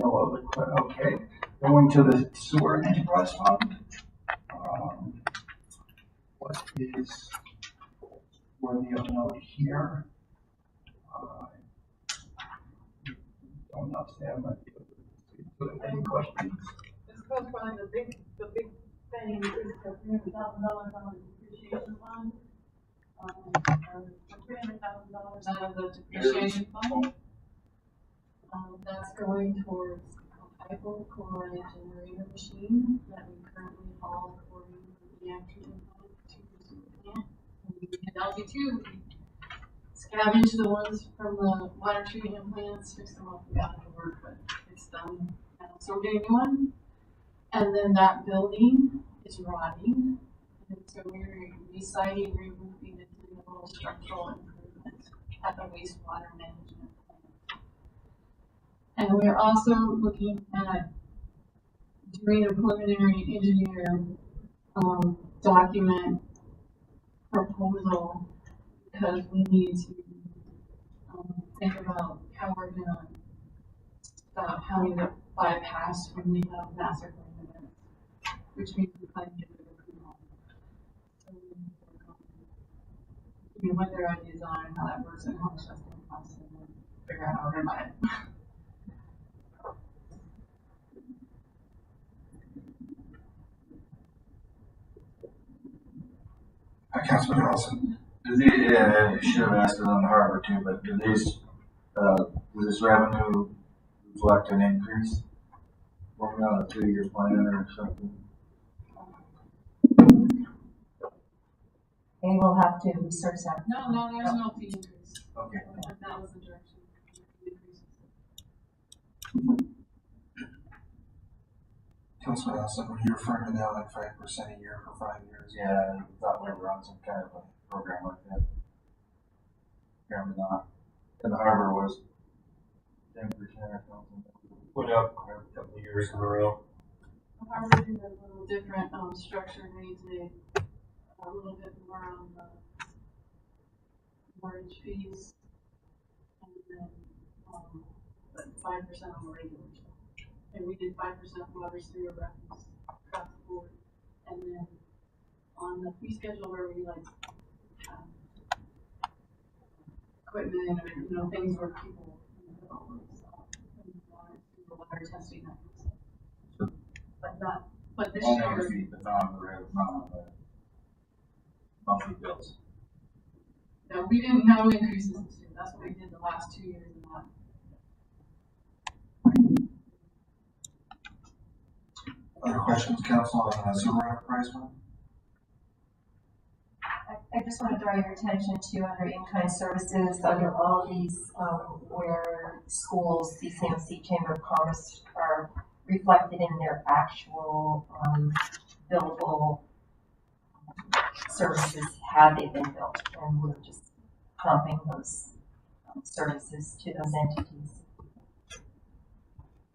no other, okay. Going to the sewer enterprise fund. What is worthy of note here? Don't know if there might be any questions. This goes probably the big thing is the $300,000 on the depreciation fund. $300,000 out of the depreciation fund. That's going towards a hypochlorite generator machine that we currently haul according to the treatment plant to the sewer plant. And we did LB2, we scavenged the ones from the water treatment plants, fixed them up, we got it to work, but it's done. So we're getting a new one. And then that building is rotting. And so we're reciting, reroofing it, doing a little structural improvement at the wastewater management plant. And we're also looking at doing a preliminary engineer document proposal because we need to think about how we're going to stop having to bypass when we have massive rain events, which means we kind of get rid of Accrual. So we need to work on what their ideas are and how that works and how much that's going to cost and then figure out how we're going to buy it. Councilman Allison. I should have asked it on the harbor too, but does this revenue reflect an increase? Working on a 2-year plan or something? They will have to research that. No, there's no fee increase. Okay. That was the direction. Councilman Allison, were you referring to that like 5% a year for 5 years? Yeah, I thought we were on some kind of a program like that. Apparently not. And the harbor was 10% or something. Went up a couple of years in a row. The harbor did a little different structure. We did a little bit more on the mortgage fees and then 5% on the regular stuff. And we did 5% water sewer revenues across the board. And then on the fee schedule where we like equipment or things where people water testing that kind of stuff. But this On year the fee, but not on the rail, not on the monthly bills. no, we didn't know increases this year. That's what we did the last 2 years and that. Other questions, council, on the sewer enterprise fund? I just want to draw your attention to under in-kind services, under all these, where schools, CCMC, Chamber of Commerce are reflected in their actual, billable services, had they been built, and we're just comping those services to those entities.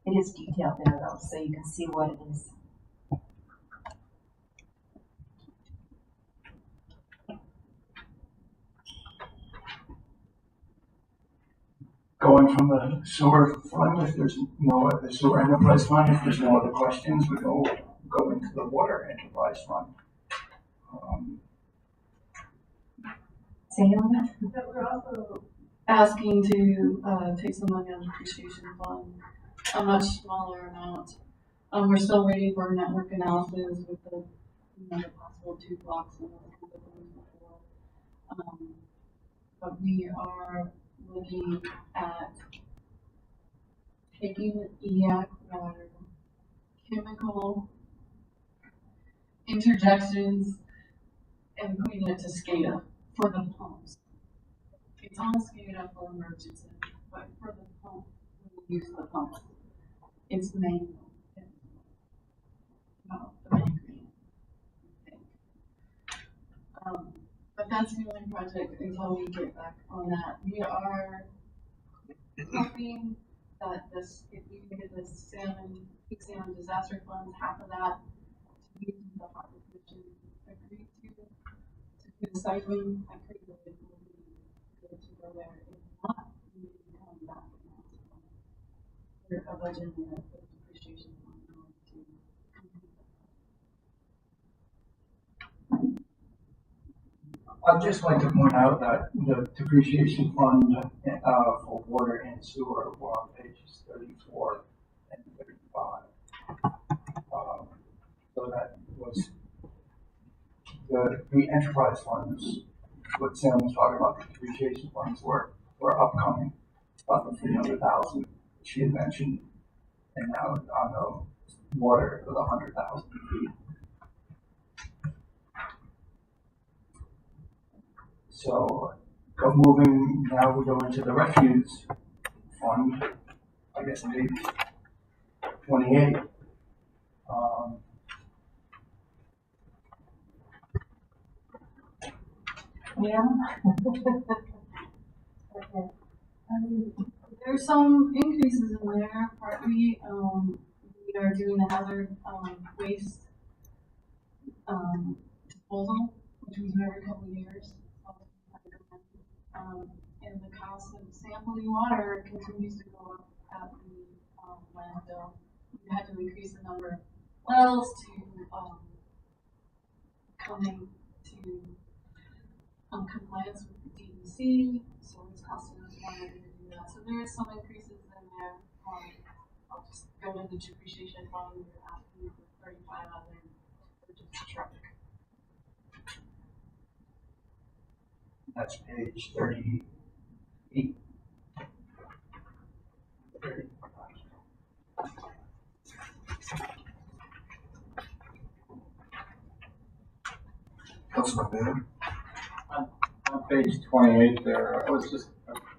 It is detailed there though, so you can see what it is. Going from the sewer fund, if there's no other sewer enterprise fund, if there's no other questions, we go into the water enterprise fund. Say on that? But we're also asking to take some money on the depreciation fund, a much smaller amount. We're still waiting for network analysis with the possible 2 blocks and all the things before. But we are looking at taking EAC water, chemical interjections, and putting it to SCADA for the pumps. It's on SCADA for emergency, but for the pump, when we use the pumps, it's manual. Not the main ingredient, I think. But that's the only project until we get back on that. We are hoping that this, if we can get this peak salmon disaster funds, half of that to use the Harbor Commission agreed to do the cycling. I think that it will be good to go there. If not, we need to come back and ask a budget and a depreciation fund in order to complete I'd just like to point out that the depreciation fund, for water and sewer were on pages 34 and 35. So that was the enterprise funds, what Sam was talking about, the depreciation funds were upcoming, about the 300,000 she had mentioned, and now on the water for the 100,000 feet. So, now we go into the refuse fund, I guess page 28. Yeah. Okay. There's some increases in there. Partly, we are doing the hazard waste disposal, which we do every couple of years. And the cost of sampling water continues to go up at the landfill. We had to increase the number of wells to coming to compliance with the DEC, so it's costing us more money to do that. So there is some increases in there. I'll just go to the depreciation fund. You're asking for 35 other purchase truck. That's page 38. Councilman Bailey? On page 28 there, I was just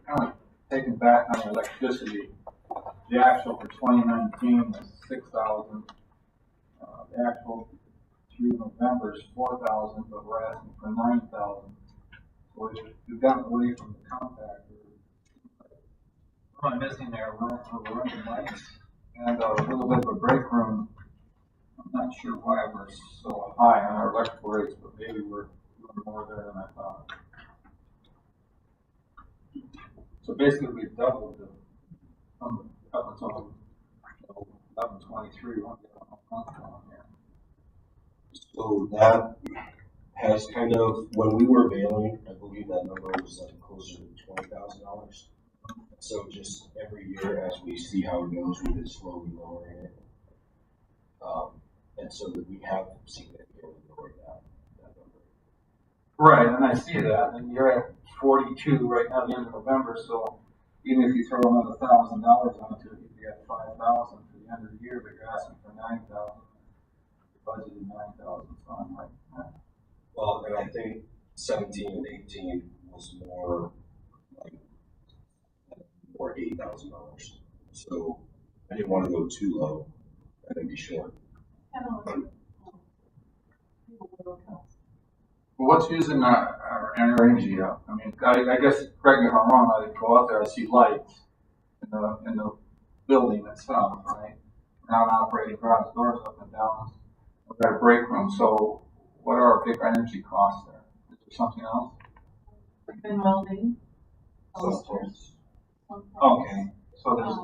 kind of taken back on the electricity. The actual for 2019 was 6,000. The actual through November is 4,000, but we're asking for 9,000. So we've gotten away from the compactor. What am I missing there? We're running lights and a little bit of a break room. I'm not sure why we're so high on our electrical rates, but maybe we're doing more there than I thought. So basically, we've doubled the up until 11/23. We won't get a month on here. So that has kind of, when we were mailing, I believe that number was like closer to $20,000. So just every year, as we see how it goes, we've been slowly lowering it. And so that we have significantly lowered that number. Right, and I see that, and you're at 42 right now at the end of November, so even if you throw another $1,000 onto it, you'd be at 5,000 for the end of the year, but you're asking for 9,000. The budget is 9,000, so I'm like, Well, and I think 17 and 18 was more like $8,000. So I didn't want to go too low and then be short. well, what's using our energy up? I mean, I guess, correct me if I'm wrong, I go out there, I see lights in the building itself, right? Non-operating garage doors up and down. We've got a break room, so what are our big energy costs there? Is there something else? And welding. Okay, so there's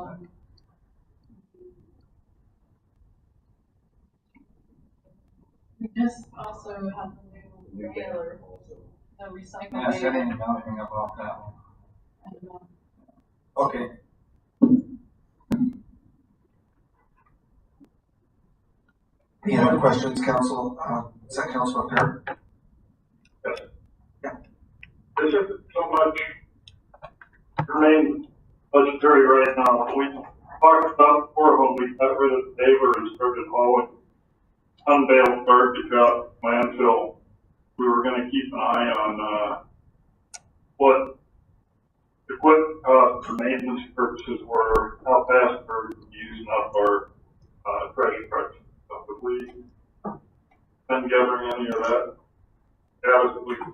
we just also have the new trailer, the recycle. Yes, I didn't know anything about that one. I don't know. Okay. Any other questions, council? Is that Councilman Kerr? Yes. Yeah. This isn't so much remain budgetary right now. We talked about before when we got rid of the paver and started hauling unbaled garbage out landfill. We were going to keep an eye on what equipment costs for maintenance purposes were, how fast we're using up our treasure trucks. Have we been gathering any of that data that we could?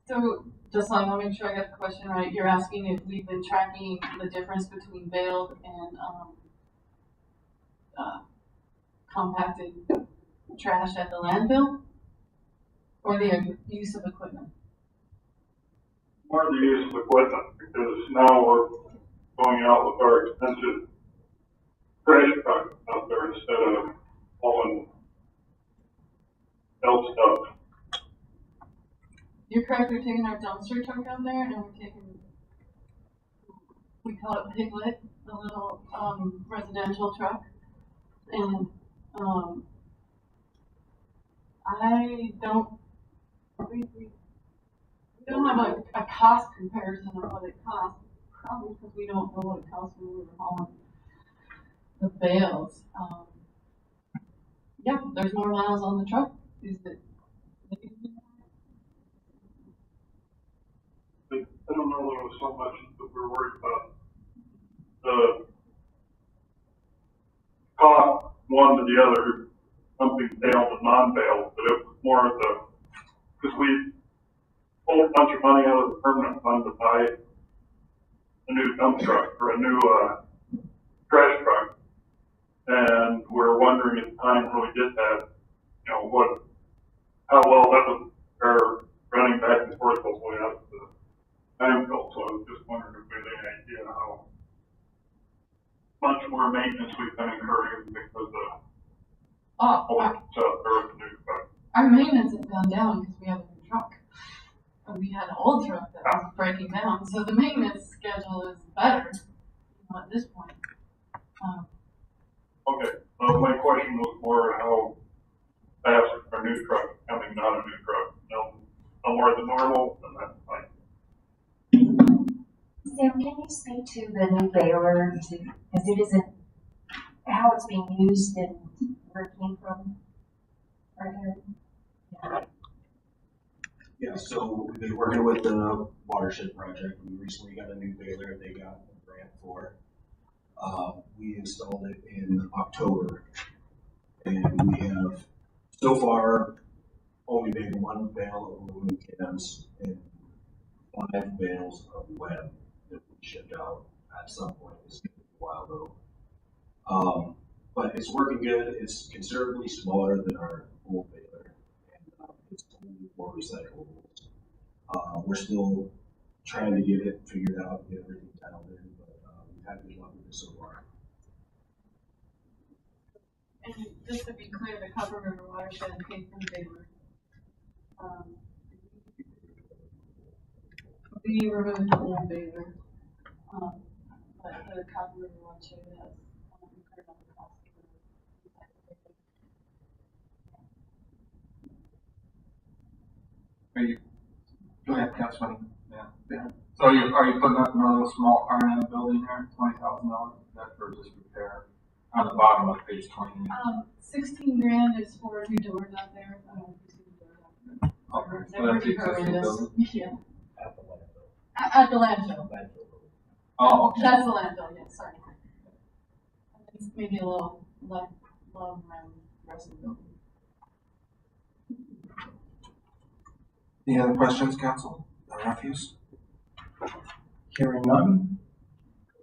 So, just so I want to make sure I got the question right, you're asking if we've been tracking the difference between baled and compacted trash at the landfill? Or the use of equipment? More the use of equipment, because now going out with our expensive trash truck out there instead of hauling belt stuff. You're correct, we're taking our dumpster truck out there and we're taking, we call it Piglet, the little, residential truck. And, I don't, we don't have a cost comparison of what it costs, probably because we don't know what it costs when we were hauling the bales. Yeah, there's more miles on the truck. Is it? I don't know that it was so much that we're worried about the cost one to the other, something bailed and non-bailed, but it was more of the, because we pulled a bunch of money out of the permanent fund to buy a new dump truck or a new trash truck. And we're wondering at the time when we did that, you know, how well that was, or running back and forth all the way up to the landfill. So I was just wondering if we had any idea how much more maintenance we've been incurring because of the new truck. Our maintenance has gone down because we have a new truck. And we had an old truck that was breaking down, so the maintenance schedule is better, at this point. Okay, my question was more how fast our new truck is coming, not a new truck. No more than normal, then that's fine. Sam, can you speak to the new baler, because it isn't, how it's being used and where it came from? Yeah, so we've been working with the Watershed Project. We recently got a new baler they got a grant for. We installed it in October, and we have so far only made 1 bale of aluminum cans and 5 bales of web that we shipped out at some point. It's going to be a while though. But it's working good. It's considerably smaller than our old baler, and it's only more recyclables. We're still trying to get it figured out, get everything dialed in, but we've had good luck with it so far. And just to be clear, the Copper River Watershed came from Baylor. We removed the old Baylor, but the Copper River Watershed has incurred other costs. Are you, Go ahead, Councilman. yeah. So are you putting up another small R&M building here, $20,000? That's for just repair on the bottom of page 20. 16 grand is for 2 doors out there. I don't know if you see the doors out there. Okay, so that's the existing building? Yeah. At the landfill. At the landfill. Oh, okay. That's the landfill, yeah, sorry. It's maybe a little less long around the rest of the building. Any other questions, council? Refuse? Hearing none,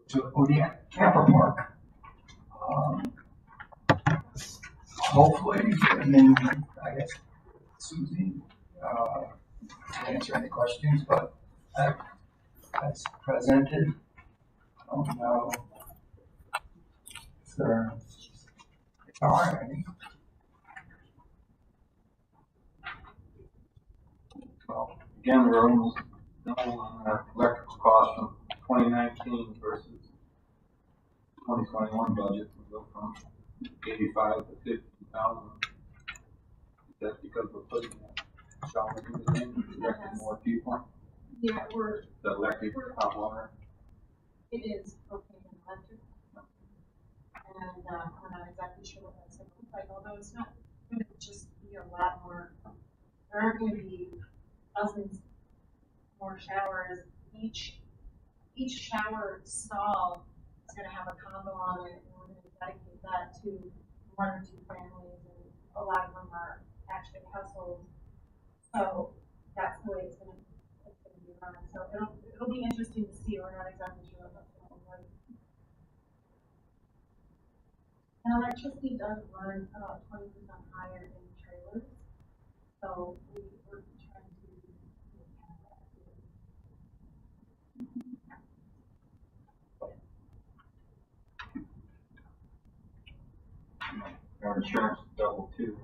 to Kodiak Camper Park. Hopefully, and then I guess Susie to answer any questions, but as presented, I don't know if there are any. Well, again, we're almost double on our electrical costs from 2019 versus 2021 budget. We go from 85 to 50,000. That's because we're putting that shower unit in, directing more people. Yeah, The electric hot water. it is propane and electric. And, we're not exactly sure what that's gonna look like, although it's not gonna just be a lot more, there are gonna be dozens more showers. Each shower stall is gonna have a combo on it, and we're gonna dedicate that to 1 or 2 families, and a lot of them are actually households. So that's the way it's gonna be run. So it'll be interesting to see. We're not exactly sure what that's gonna look like. And electricity does run about 20% higher in trailers. So we're trying to look at that too. Our insurance doubled too.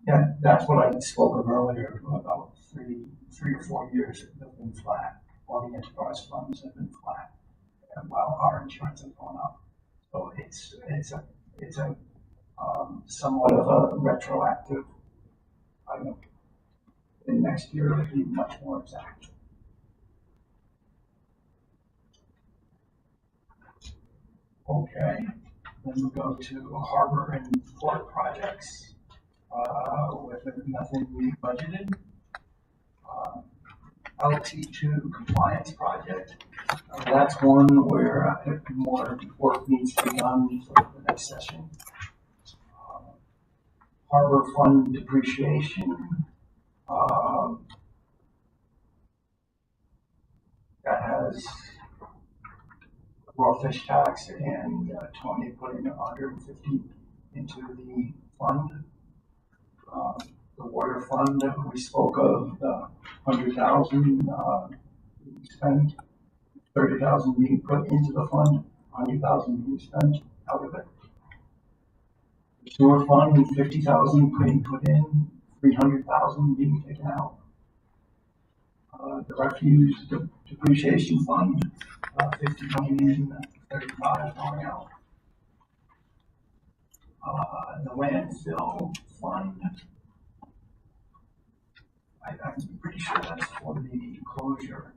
Yeah, that's what I spoke of earlier, about 3 or 4 years have been flat, while the enterprise funds have been flat, and while our insurance has gone up. So it's a somewhat of a retroactive item. And next year it'll be much more exact. Okay, then we go to harbor and port projects, with nothing we budgeted. LT2 compliance project, that's one where more work needs to be done for the next session. Harbor fund depreciation, that has raw fish tax and Tony putting 150 into the fund. The water fund that we spoke of, the 100,000 being spent, 30,000 being put into the fund, 100,000 being spent out of it. The sewer fund, 50,000 being put in, 300,000 being taken out. The refuse depreciation fund, 50 coming in, 35 going out. The landfill fund, I'm pretty sure that's for the closure,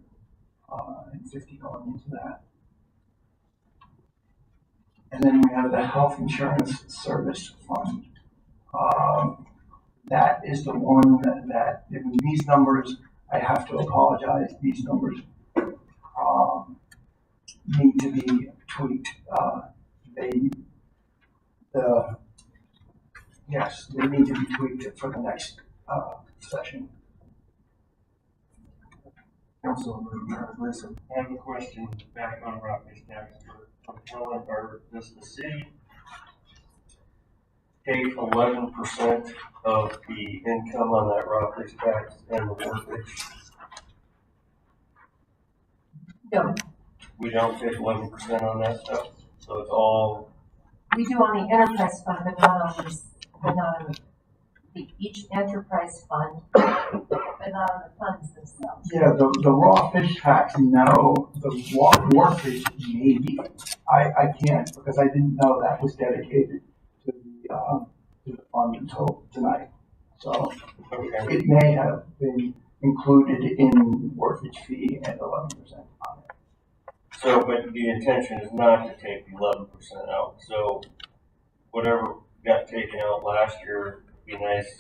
and 50 going into that. And then we have the health insurance service fund. That is the one that in these numbers, I have to apologize, these numbers need to be tweaked. They need to be tweaked for the next session. Councilmember Gleason. I have a question back on property tax for Helen, or does the city take 11% of the income on that property tax and the mortgage? No, We don't take 11% on that stuff, so it's all. we do on the enterprise fund, but not on this, but not on each enterprise fund, but not on the funds themselves. Yeah, the raw fish tax, no. The wharfage, maybe. I can't, because I didn't know that was dedicated to the fund until tonight. So it may have been included in wharfage fee and 11% on it. So, but the intention is not to take the 11% out. So whatever got taken out last year, it'd be nice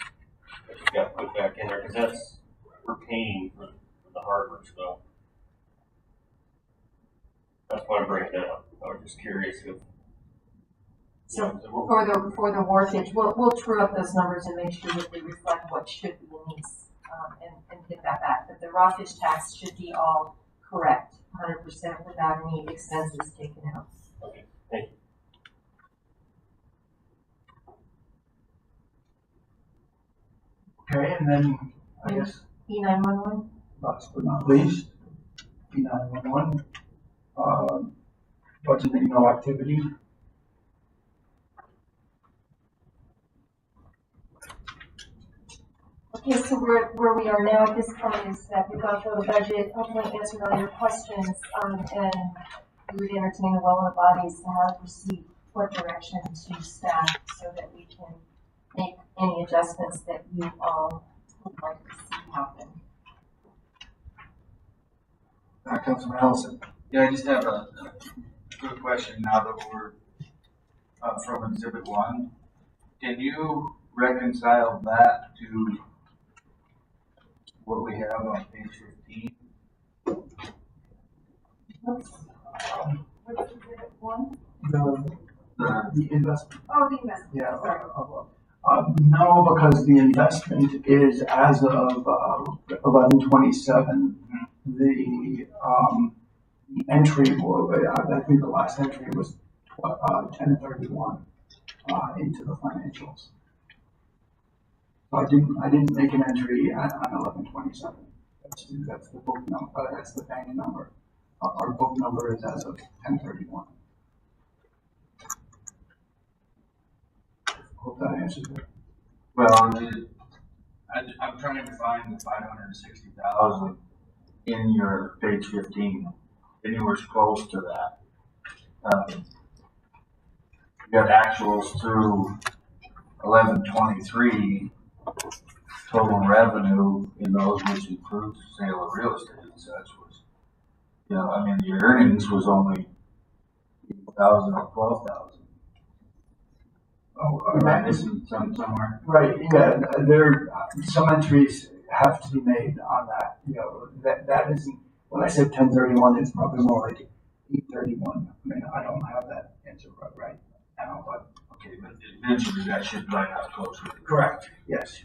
if it got put back in there, because we're paying for the harbor, so that's why I'm bringing it up. I was just curious if. So for the wharfage, we'll true up those numbers and make sure that they reflect what should be in these, and get that back. But the raw fish tax should be all correct, 100% without any expenses taken out. Okay, thank you. Okay, and then I guess E911? last but not least, E911, budgeting no activity. Okay, so where we are now at this point is that we've gone through the budget, hopefully answered all your questions, and we would entertain the will of the bodies to have received what direction to staff so that we can make any adjustments that you all would like to see happen. Councilman Allison. Yeah, I just have a quick question now that we're from Exhibit 1. Can you reconcile that to what we have on page 15? What's Exhibit 1? The investment. Oh, the investment. Yeah. Sorry. No, because the investment is as of 11/27. The entry, I think the last entry was 10/31 into the financials. So I didn't make an entry on 11/27. That's the book number. That's the bank number. Our book number is as of 10/31. answers it. Well, I'm trying to find the 560,000 in your page 15. Anywhere close to that. You got actuals through 11/23, total revenue in those, which includes sale of real estate and such, was, I mean, the earnings was only 8,000 or 12,000. Oh, Am I missing somewhere? right, yeah, some entries have to be made on that, that isn't, when I said 1031, it's probably more like 831. I mean, I don't have that answer right now, but. Okay, but eventually that should line up closer. Correct, yes.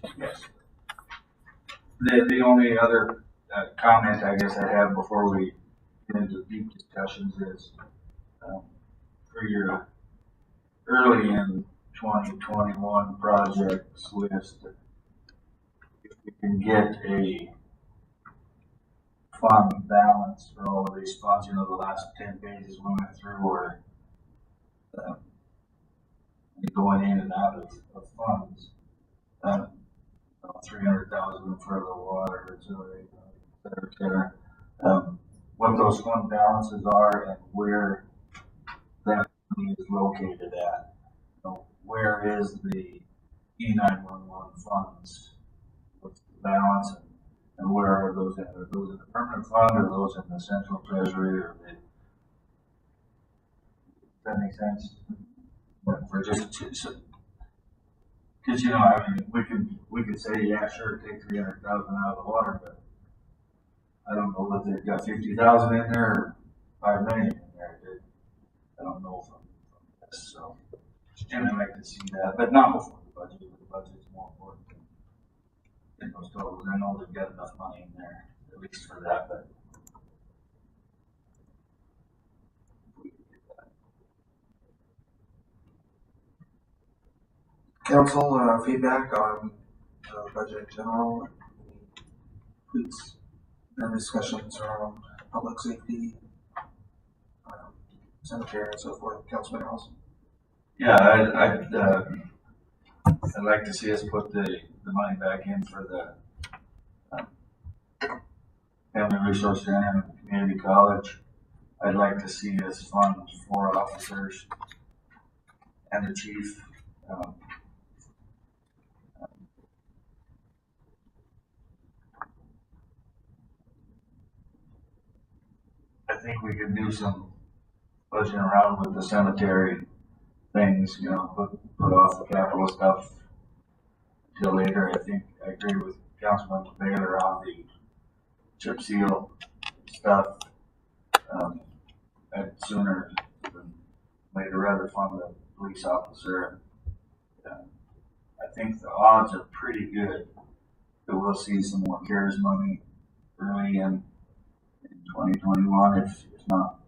The only other comment I guess I have before we get into deep discussions is for your early in 2021 projects list, if we can get a fund balance for all of these funds, the last 10 pages we went through were going in and out of funds. 300,000 for the water, et cetera. What those fund balances are and where that money is located at. Where is the E911 funds? What's the balance and where are those in? Are those in the permanent fund or those in the central treasury or does that make sense? But for just because I mean, we could say, yeah, sure, take 300,000 out of the water, but I don't know that they've got 50,000 in there or 5 million in there. I don't know from this, so and I'd like to see that, but not before the budget. The budget is more important than those totals. I know they've got enough money in there, at least for that, but. Council, feedback on budget in general, please, and discussions around public safety, cemetery and so forth. Councilman House. Yeah, I'd like to see us put the money back in for the Family Resource Center and Community College. I'd like to see us fund 4 officers and the chief. I think we could do some pushing around with the cemetery things, put off the capital stuff until later. I agree with Councilman Baylor on the chip seal stuff. I'd sooner than later rather fund the police officer. I think the odds are pretty good that we'll see some more CARES money early in 2021, if not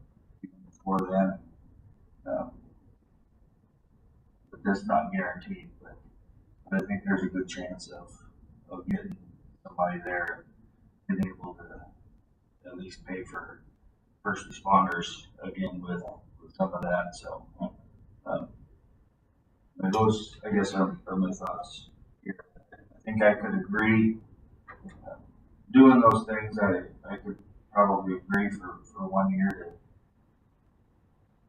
even before then. But that's not guaranteed, but I think there's a good chance of getting somebody there and being able to at least pay for first responders again with some of that. So those, I guess, are my thoughts here. I think I could agree doing those things. I could probably agree for 1 year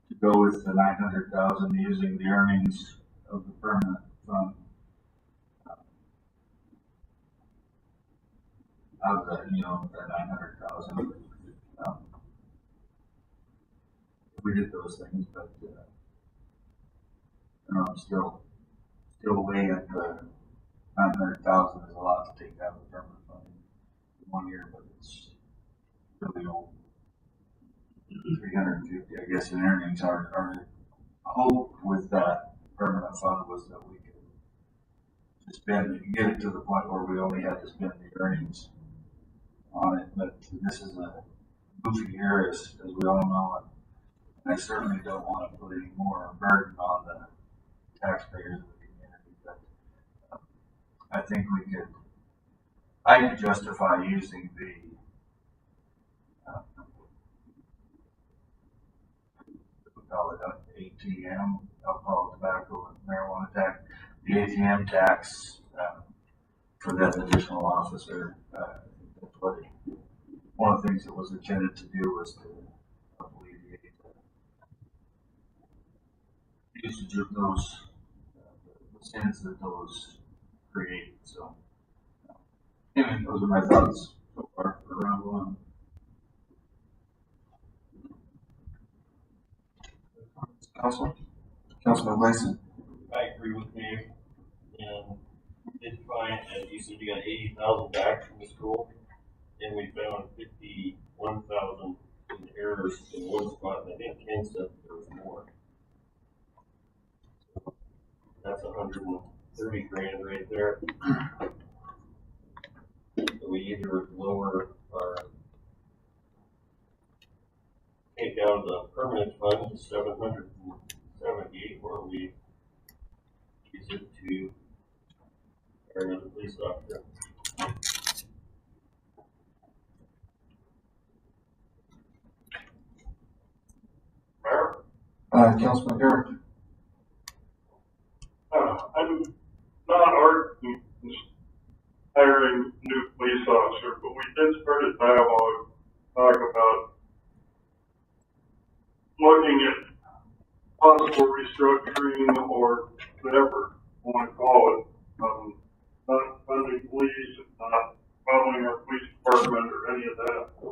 to go with the 900,000 using the earnings of the permanent fund out of the 900,000. If we did those things, but I'm still way at the 900,000 is a lot to take out of the permanent fund in 1 year, but it's really old. 350, I guess, in earnings. Our hope with that permanent fund was that we could get it to the point where we only had to spend the earnings on it. But this is a goofy year, as we all know, and I certainly don't want to put any more burden on the taxpayers of the community. But I think I could justify using the call it ATM, alcohol, tobacco, and marijuana tax, the ATM tax, for that additional officer. That's what one of the things that was intended to do was to alleviate the usage of those, the sins that those create. So, anyway, those are my thoughts so far for round one. Councilman Gleason. I agree with you, and we did find, as you said, you got 80,000 back from the school, and we found 51,000 in errors in one spot, and I think Ken said there was more. That's 130 grand right there. So we either lower our, take out the permanent fund to 770, or we use it to hire another police officer. Councilman Eric. I'm not arguing hiring new police officer, but we did start a dialogue, talk about looking at possible restructuring or whatever you want to call it. Not funding police, not following our police department or any of that. We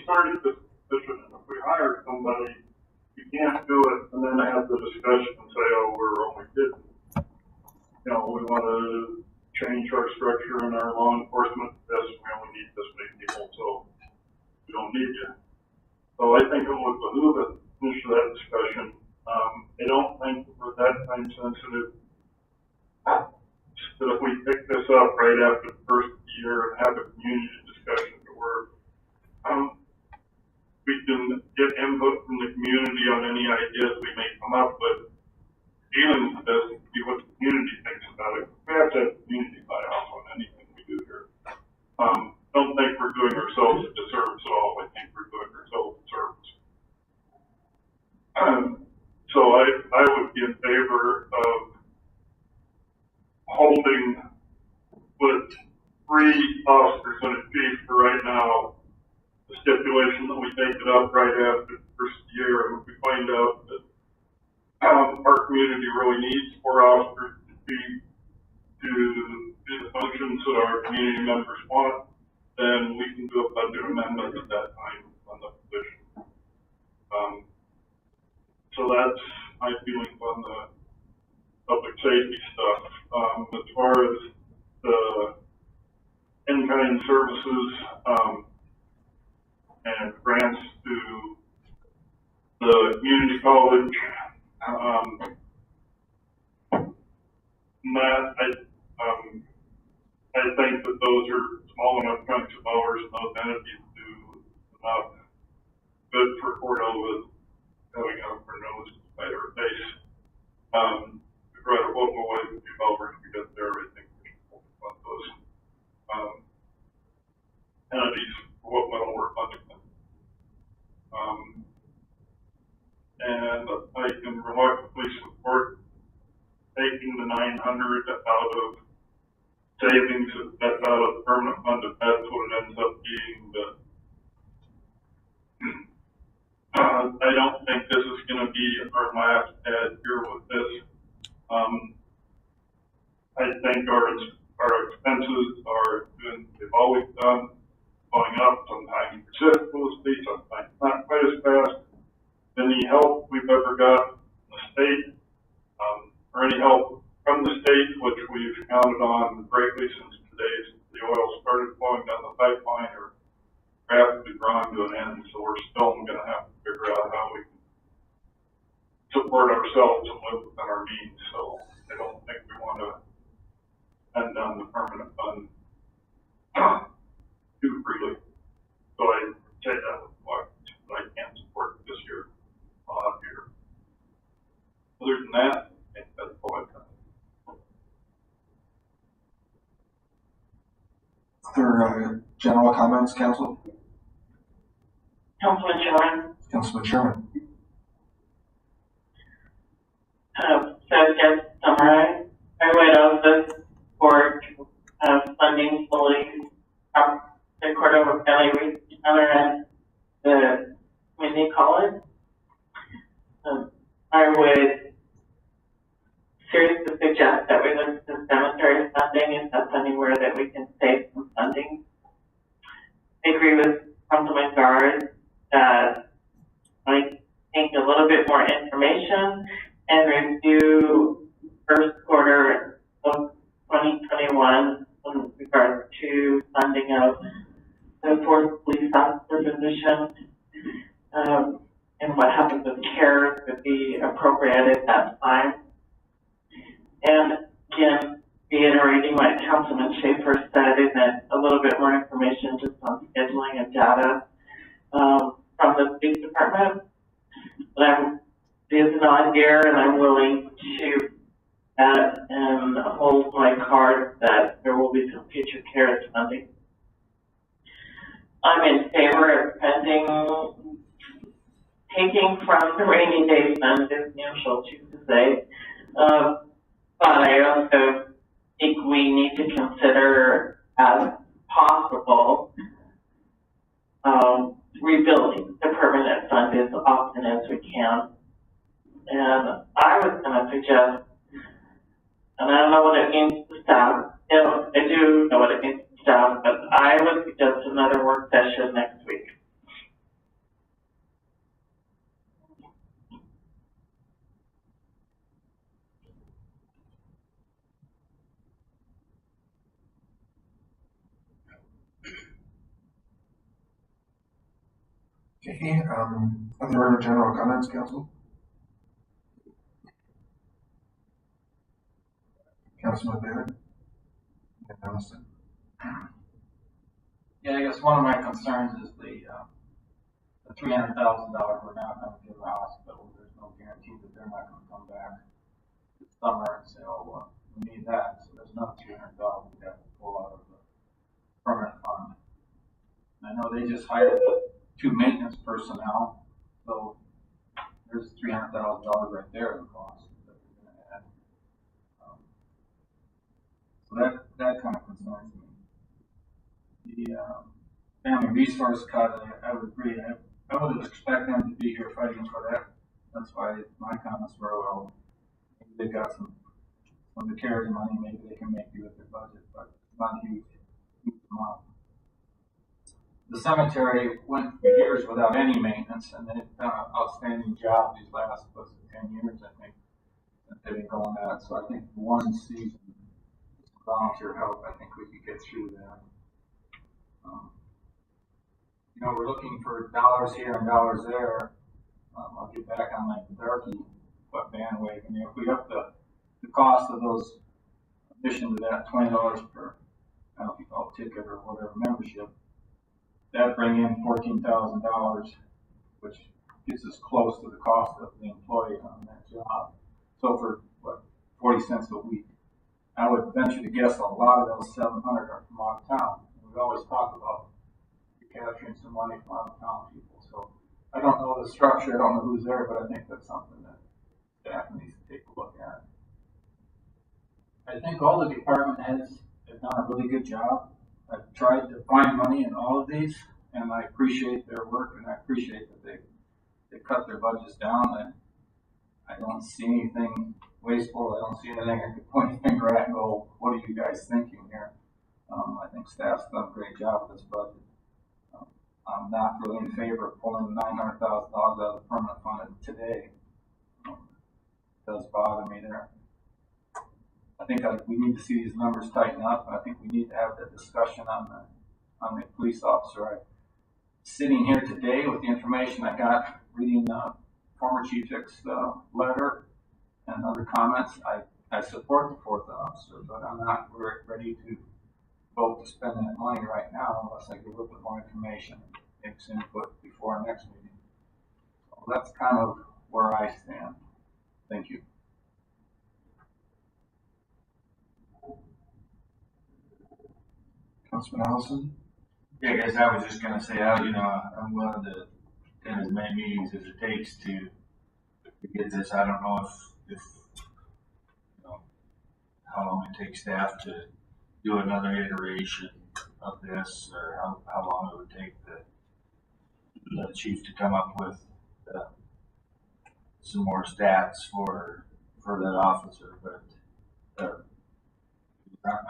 started this discussion, and if we hire somebody, you can't do it and then have the discussion and say, oh, we're only kidding. You know, we want to change our structure in our law enforcement. Yes, we only need this many people, so we don't need you. So I think it would behoove us to finish that discussion. I don't think we're that time sensitive. That if we pick this up right after the first year and have a community discussion where we can get input from the community on any ideas we may come up with, dealing with this, see what the community thinks about it. We have to have community buy-off on anything we do here. Don't think we're doing ourselves a disservice at all. I think we're doing ourselves a service. So I would be in favor of holding with 3 officers and a chief for right now, the stipulation that we take it up right after the first year, and if we find out that our community really needs 4 officers to do the functions that our community members want, then we can do a budget amendment at that time on the position. So that's my feelings on the public safety stuff. As far as the in-kind services and grants to the community college, I think that those are small enough chunks of hours and those entities do enough good for Cordova having up our nose by our face. To try to vote away the developers because there, I think we should focus on those entities for what little we're funding them. And I can reluctantly support taking the 900 out of savings, that's out of the permanent fund, if that's what it ends up being. But I don't think this is going to be our last ad here with this. I think our expenses are doing, they've always done, going up, sometimes precipitously, sometimes not quite as fast. Any help we've ever got from the state, or any help from the state, which we've counted on greatly since the oil started flowing down the pipeline, or rapidly drawing to an end. So we're still going to have to figure out how we can support ourselves and live within our means. So I don't think we want to spend down the permanent fund too freely. So I say that with luck, but I can't support this year. Here. Other than that, I think that's all I've got. Other general comments, Council? Councilman Sherman? Councilman Sherman. So just summarize, I would curious to suggest that we look at the cemetery funding, if that's anywhere that we can save some funding. I agree with Councilman Guard that I think a little bit more information and review first quarter of 2021 in regards to funding of the fourth police officer position. And what happens with CARES would be appropriate at that time. And again, reiterating what Councilman Schaefer said, is that a little bit more information just on scheduling and data from the police department. But it's an odd year, and I'm willing to add and hold my card that there will be some future CARES funding. I'm in favor of spending, taking from the rainy day fund, as Neil shall choose to say. But I also think we need to consider, as possible, rebuilding the permanent fund as often as we can. And I was going to suggest, and I don't know what it means to staff, I do know what it means to staff, but I would suggest another work session next week. Okay, other general comments, council? Councilman Barrett? And Allison? Yeah, I guess one of my concerns is the $300,000 we're now going to give the hospital. There's no guarantee that they're not going to come back this summer and say, oh, well, we need that. So there's another $300,000 we have to pull out of the permanent fund. And I know they just hired 2 maintenance personnel, so there's $300,000 right there in the cost that we're going to add. So that kind of concerns me. The family resource cut, I would agree. I would expect them to be here fighting for that. That's why my comments were, well, maybe they've got some of the CARES money, maybe they can make do with their budget, but not a huge amount. The cemetery went for years without any maintenance, and they've done an outstanding job these last 10 years, I think, that they've been going at. So I think one season, volunteer help, I think we could get through that. You know, we're looking for dollars here and dollars there. I'll get back on my darky bandwagon. If we up the cost of those, in addition to that $20 per, I don't think I'll ticket or whatever membership, that bring in $14,000, which gets us close to the cost of the employee on that job. So for what, 40 cents a week, I would venture to guess a lot of those 700 are from out of town. We always talk about capturing some money from out of town people. So I don't know the structure, I don't know who's there, but I think that's something that staff needs to take a look at. I think all the department heads have done a really good job. I've tried to find money in all of these, and I appreciate their work, and I appreciate that they cut their budgets down. And I don't see anything wasteful. I don't see anything I could point a finger at and go, what are you guys thinking here? I think staff's done a great job with this budget. I'm not really in favor of pulling $900,000 out of the permanent fund today. It does bother me there. I think we need to see these numbers tighten up. I think we need to have that discussion on the police officer. Sitting here today with the information I got, reading former Chief Vick's letter and other comments, I support the 4th officer, but I'm not ready to vote to spend that money right now unless I get a little bit more information and make some input before our next meeting. So that's kind of where I stand. Thank you. Councilman Allison? Yeah, guys, I was just gonna say, I'm willing to attend as many meetings as it takes to get this. I don't know if how long it takes staff to do another iteration of this, or how long it would take the chief to come up with some more stats for for that officer, but,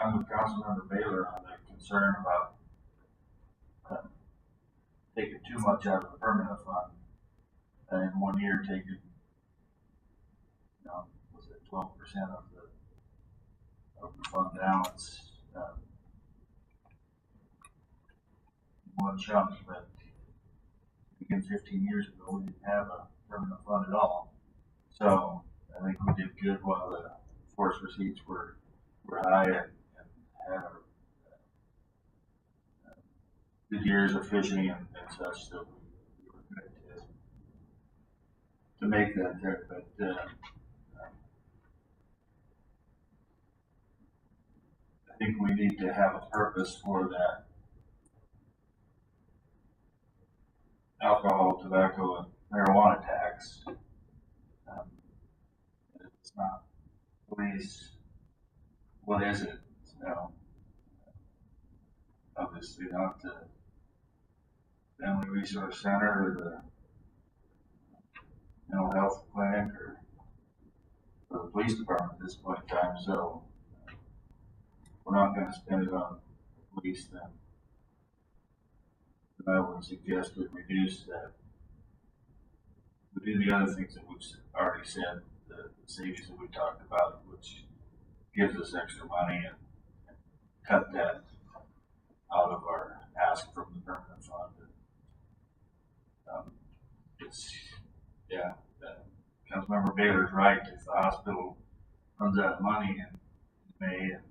I'm with Councilmember Baylor on the concern about, taking too much out of the permanent fund, and in 1 year taking, was it 12% of the fund balance, one chunk, but again, 15 years ago, we didn't have a permanent fund at all. So I think we did good while the force receipts were high and had our good years of fishing and such, so we were good to make that there. But I think we need to have a purpose for that alcohol, tobacco, and marijuana tax. It's not police. What is it? Obviously not the Family Resource Center or the mental health clinic or the police department at this point in time. So we're not going to spend it on the police then. But I would suggest we reduce that. We do the other things that we've already said, the savings that we talked about, which gives us extra money, and cut that out of our ask from the permanent fund. Councilmember Baylor's right. If the hospital runs out of money in May and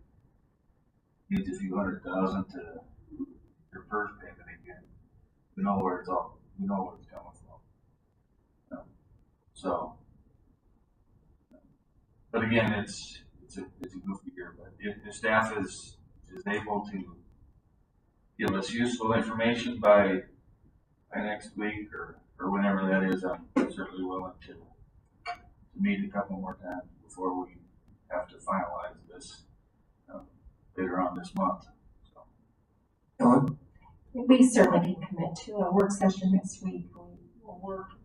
needs a few $100,000 to their first payment again, we know where it's coming from. So, but again, it's a goofy year. But if the staff is able to give us useful information by next week or whenever that is, I'm certainly willing to meet a couple more times before we have to finalize this later on this month. Ellen? We certainly can commit to a work session next week.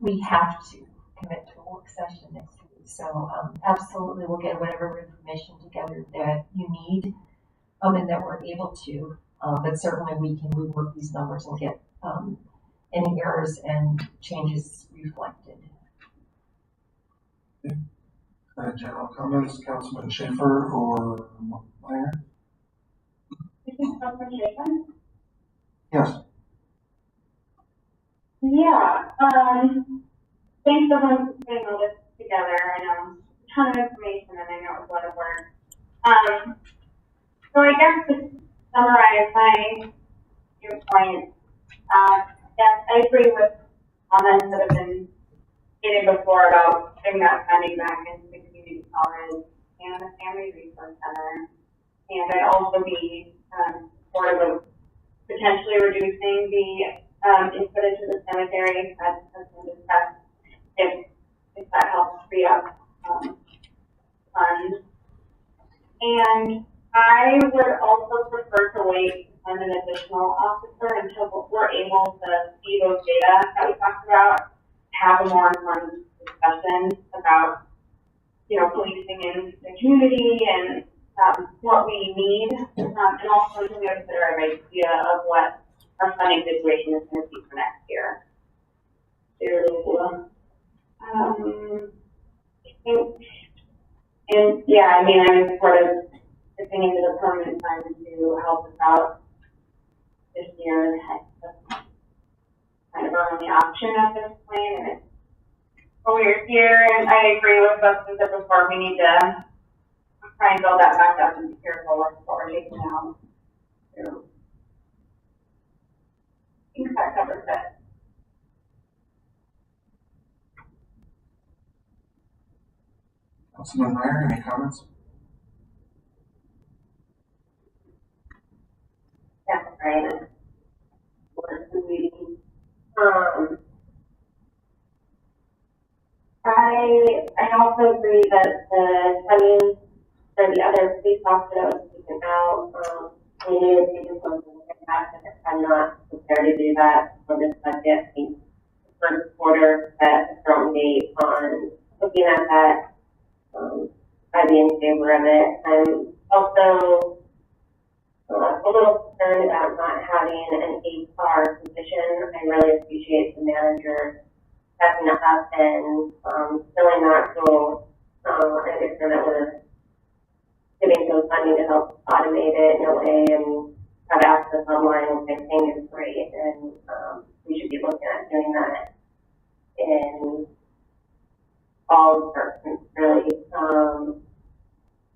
We have to commit to a work session next week. So absolutely, we'll get whatever information together that you need and that we're able to. But certainly we can rework these numbers and get any errors and changes reflected. General comments, Councilman Schaefer or Meyer? Councilman Schaefer? Yes. Yeah, thanks everyone for putting all this together. I know a ton of information and I know it was a lot of work. So I guess to summarize your point, yes, I agree with comments that have been stated before about putting that funding back into the community college and the Family Resource Center. And I'd also be supportive of potentially reducing the input into the cemetery as been discussed if that helps free up funds. And I would also prefer to wait to send an additional officer until we're able to see those data that we talked about, have a more informed discussion about, policing in the community and what we need, and also to consider an idea of what our funding situation is going to be for next year. And yeah, I mean, I'm sort of dipping into the permanent fund to help us out this year. That's kind of our only option at this point, and it's a weird year. And I agree with what we said before. We need to try and build that back up and be careful with what we're taking out. So, I think that covers it. Councilman Meyer, any comments? That's right. I also agree that the funding for the other police officer that was speaking about, we need to take something like that, and I'm not prepared to do that for this budget. I think the first quarter set a strong date on looking at that I'd be in favor of it. I'm also a little concerned about not having an HR position. I really appreciate the manager stepping up and filling that role. I understand that we're giving some funding to help automate it in a way and have access online, which I think is great. And we should be looking at doing that in all departments, really.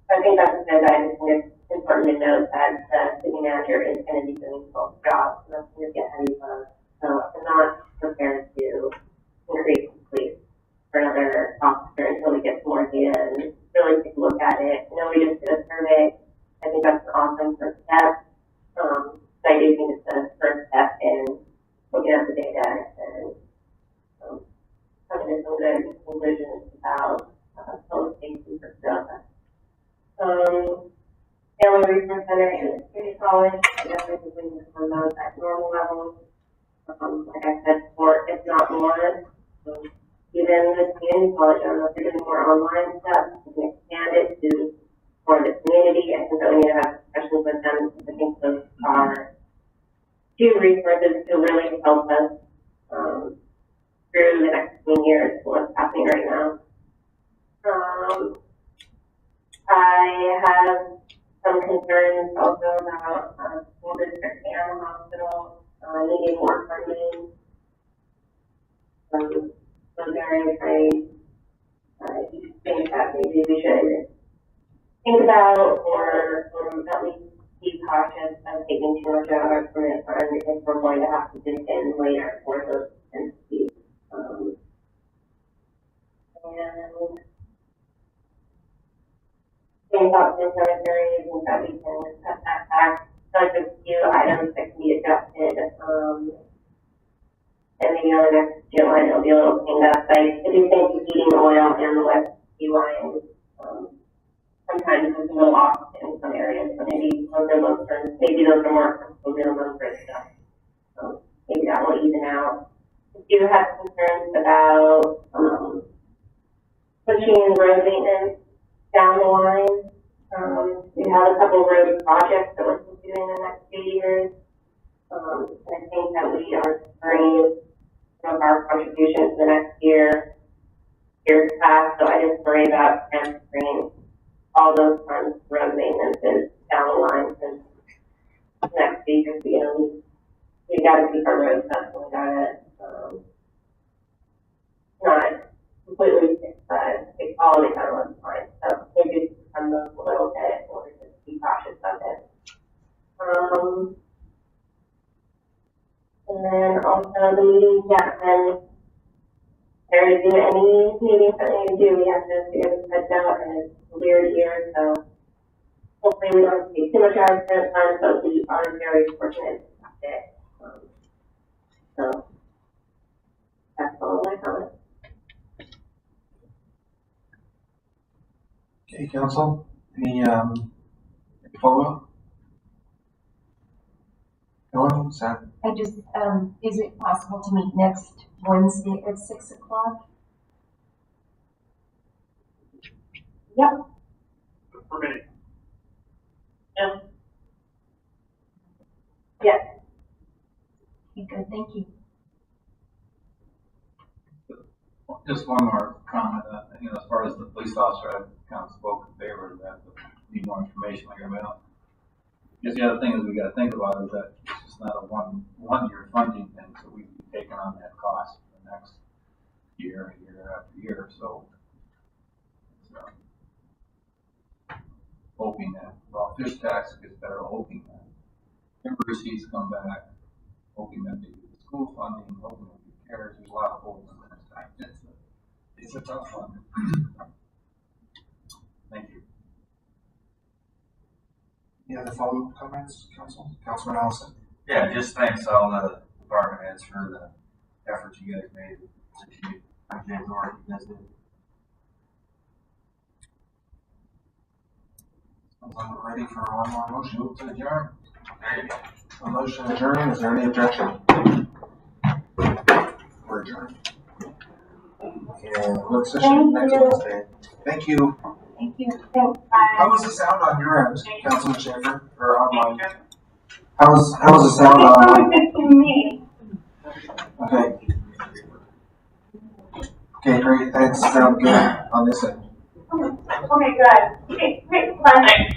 I think that's good. I just think it's important to note that the city manager is going to be doing both jobs, and that's going to get heavy load. So I'm not prepared to increase the police for another officer until we get some more data and really take a look at it. I know we just did a survey. I think that's an awesome first step. So I do think it's the first step in looking at the data and coming to some good conclusions about public safety for Cordova. Family Resource Center and the Community College, I definitely think we need to fund those at normal levels. Like I said before, if not more. Even the community college, I don't know if they're doing more online stuff, we can expand it to more of the community. I think that we need to have discussions with them because I think those are two resources to really help us through the next 10 years, what's happening right now. I have some concerns also about school district and the hospital needing more funding. Those areas I think that maybe we should think about or at least be cautious of taking too much out of our permanent fund if we're going to have to dip in later for those entities. And think about the cemeteries and that we can cut that back. Like a few items that can be adjusted, and maybe on the next year line it'll be a little cleaned up. But I do think the heating oil and the West Sea line sometimes is a little off in some areas, so maybe those are more minimum for stuff. Maybe that will even out. I do have concerns about pushing road maintenance down the line. We have a couple of road projects that we're doing in the next few years. And I think that we are deferring some of our contributions the next years past. So I just worry about transferring all those funds to road maintenance down the line since the next few years, we got to keep our roads up and we got to not completely fix all of it at one time. So maybe just fund those a little bit or just be cautious of it. And then also the meetings, and there to do any meetings that we need to do, we have to figure this heads out, and it's a weird year, so hopefully we don't take too much out of the fund, but we are very fortunate to have it. So that's all my comments. Okay, council, any follow-up? No, Sam? I just, is it possible to meet next Wednesday at 6 o'clock? Yep. For me. Yeah. Yes. Okay, good, thank you. Just one more comment, as far as the police officer, I've kind of spoken in favor of that, but need more information like everybody else. Because the other thing is we got to think about is that it's just not a one-year funding thing, so we'd be taking on that cost for the next year after year. So hoping that, fish tax gets better, hoping that timber receipts come back, hoping that they do the school funding, hoping that they care. There's a lot of holes in that. It's a tough one. Thank you. Any other follow-up comments, council? Councilman Allison? Yeah, just thanks all the department heads for the efforts you guys made. Appreciate the work you guys did. Sounds like we're ready for one more motion. Move to adjourn. A motion adjourning. Is there any objection? We're adjourned. And work session next Wednesday. Thank you. you. Thanks, bye. How was the sound on your end, Councilman Schaefer, or online? How was the sound It online? sounded good to me. Okay. Okay, great, thanks, sound good on this end. Okay, good. Okay, great, fun night.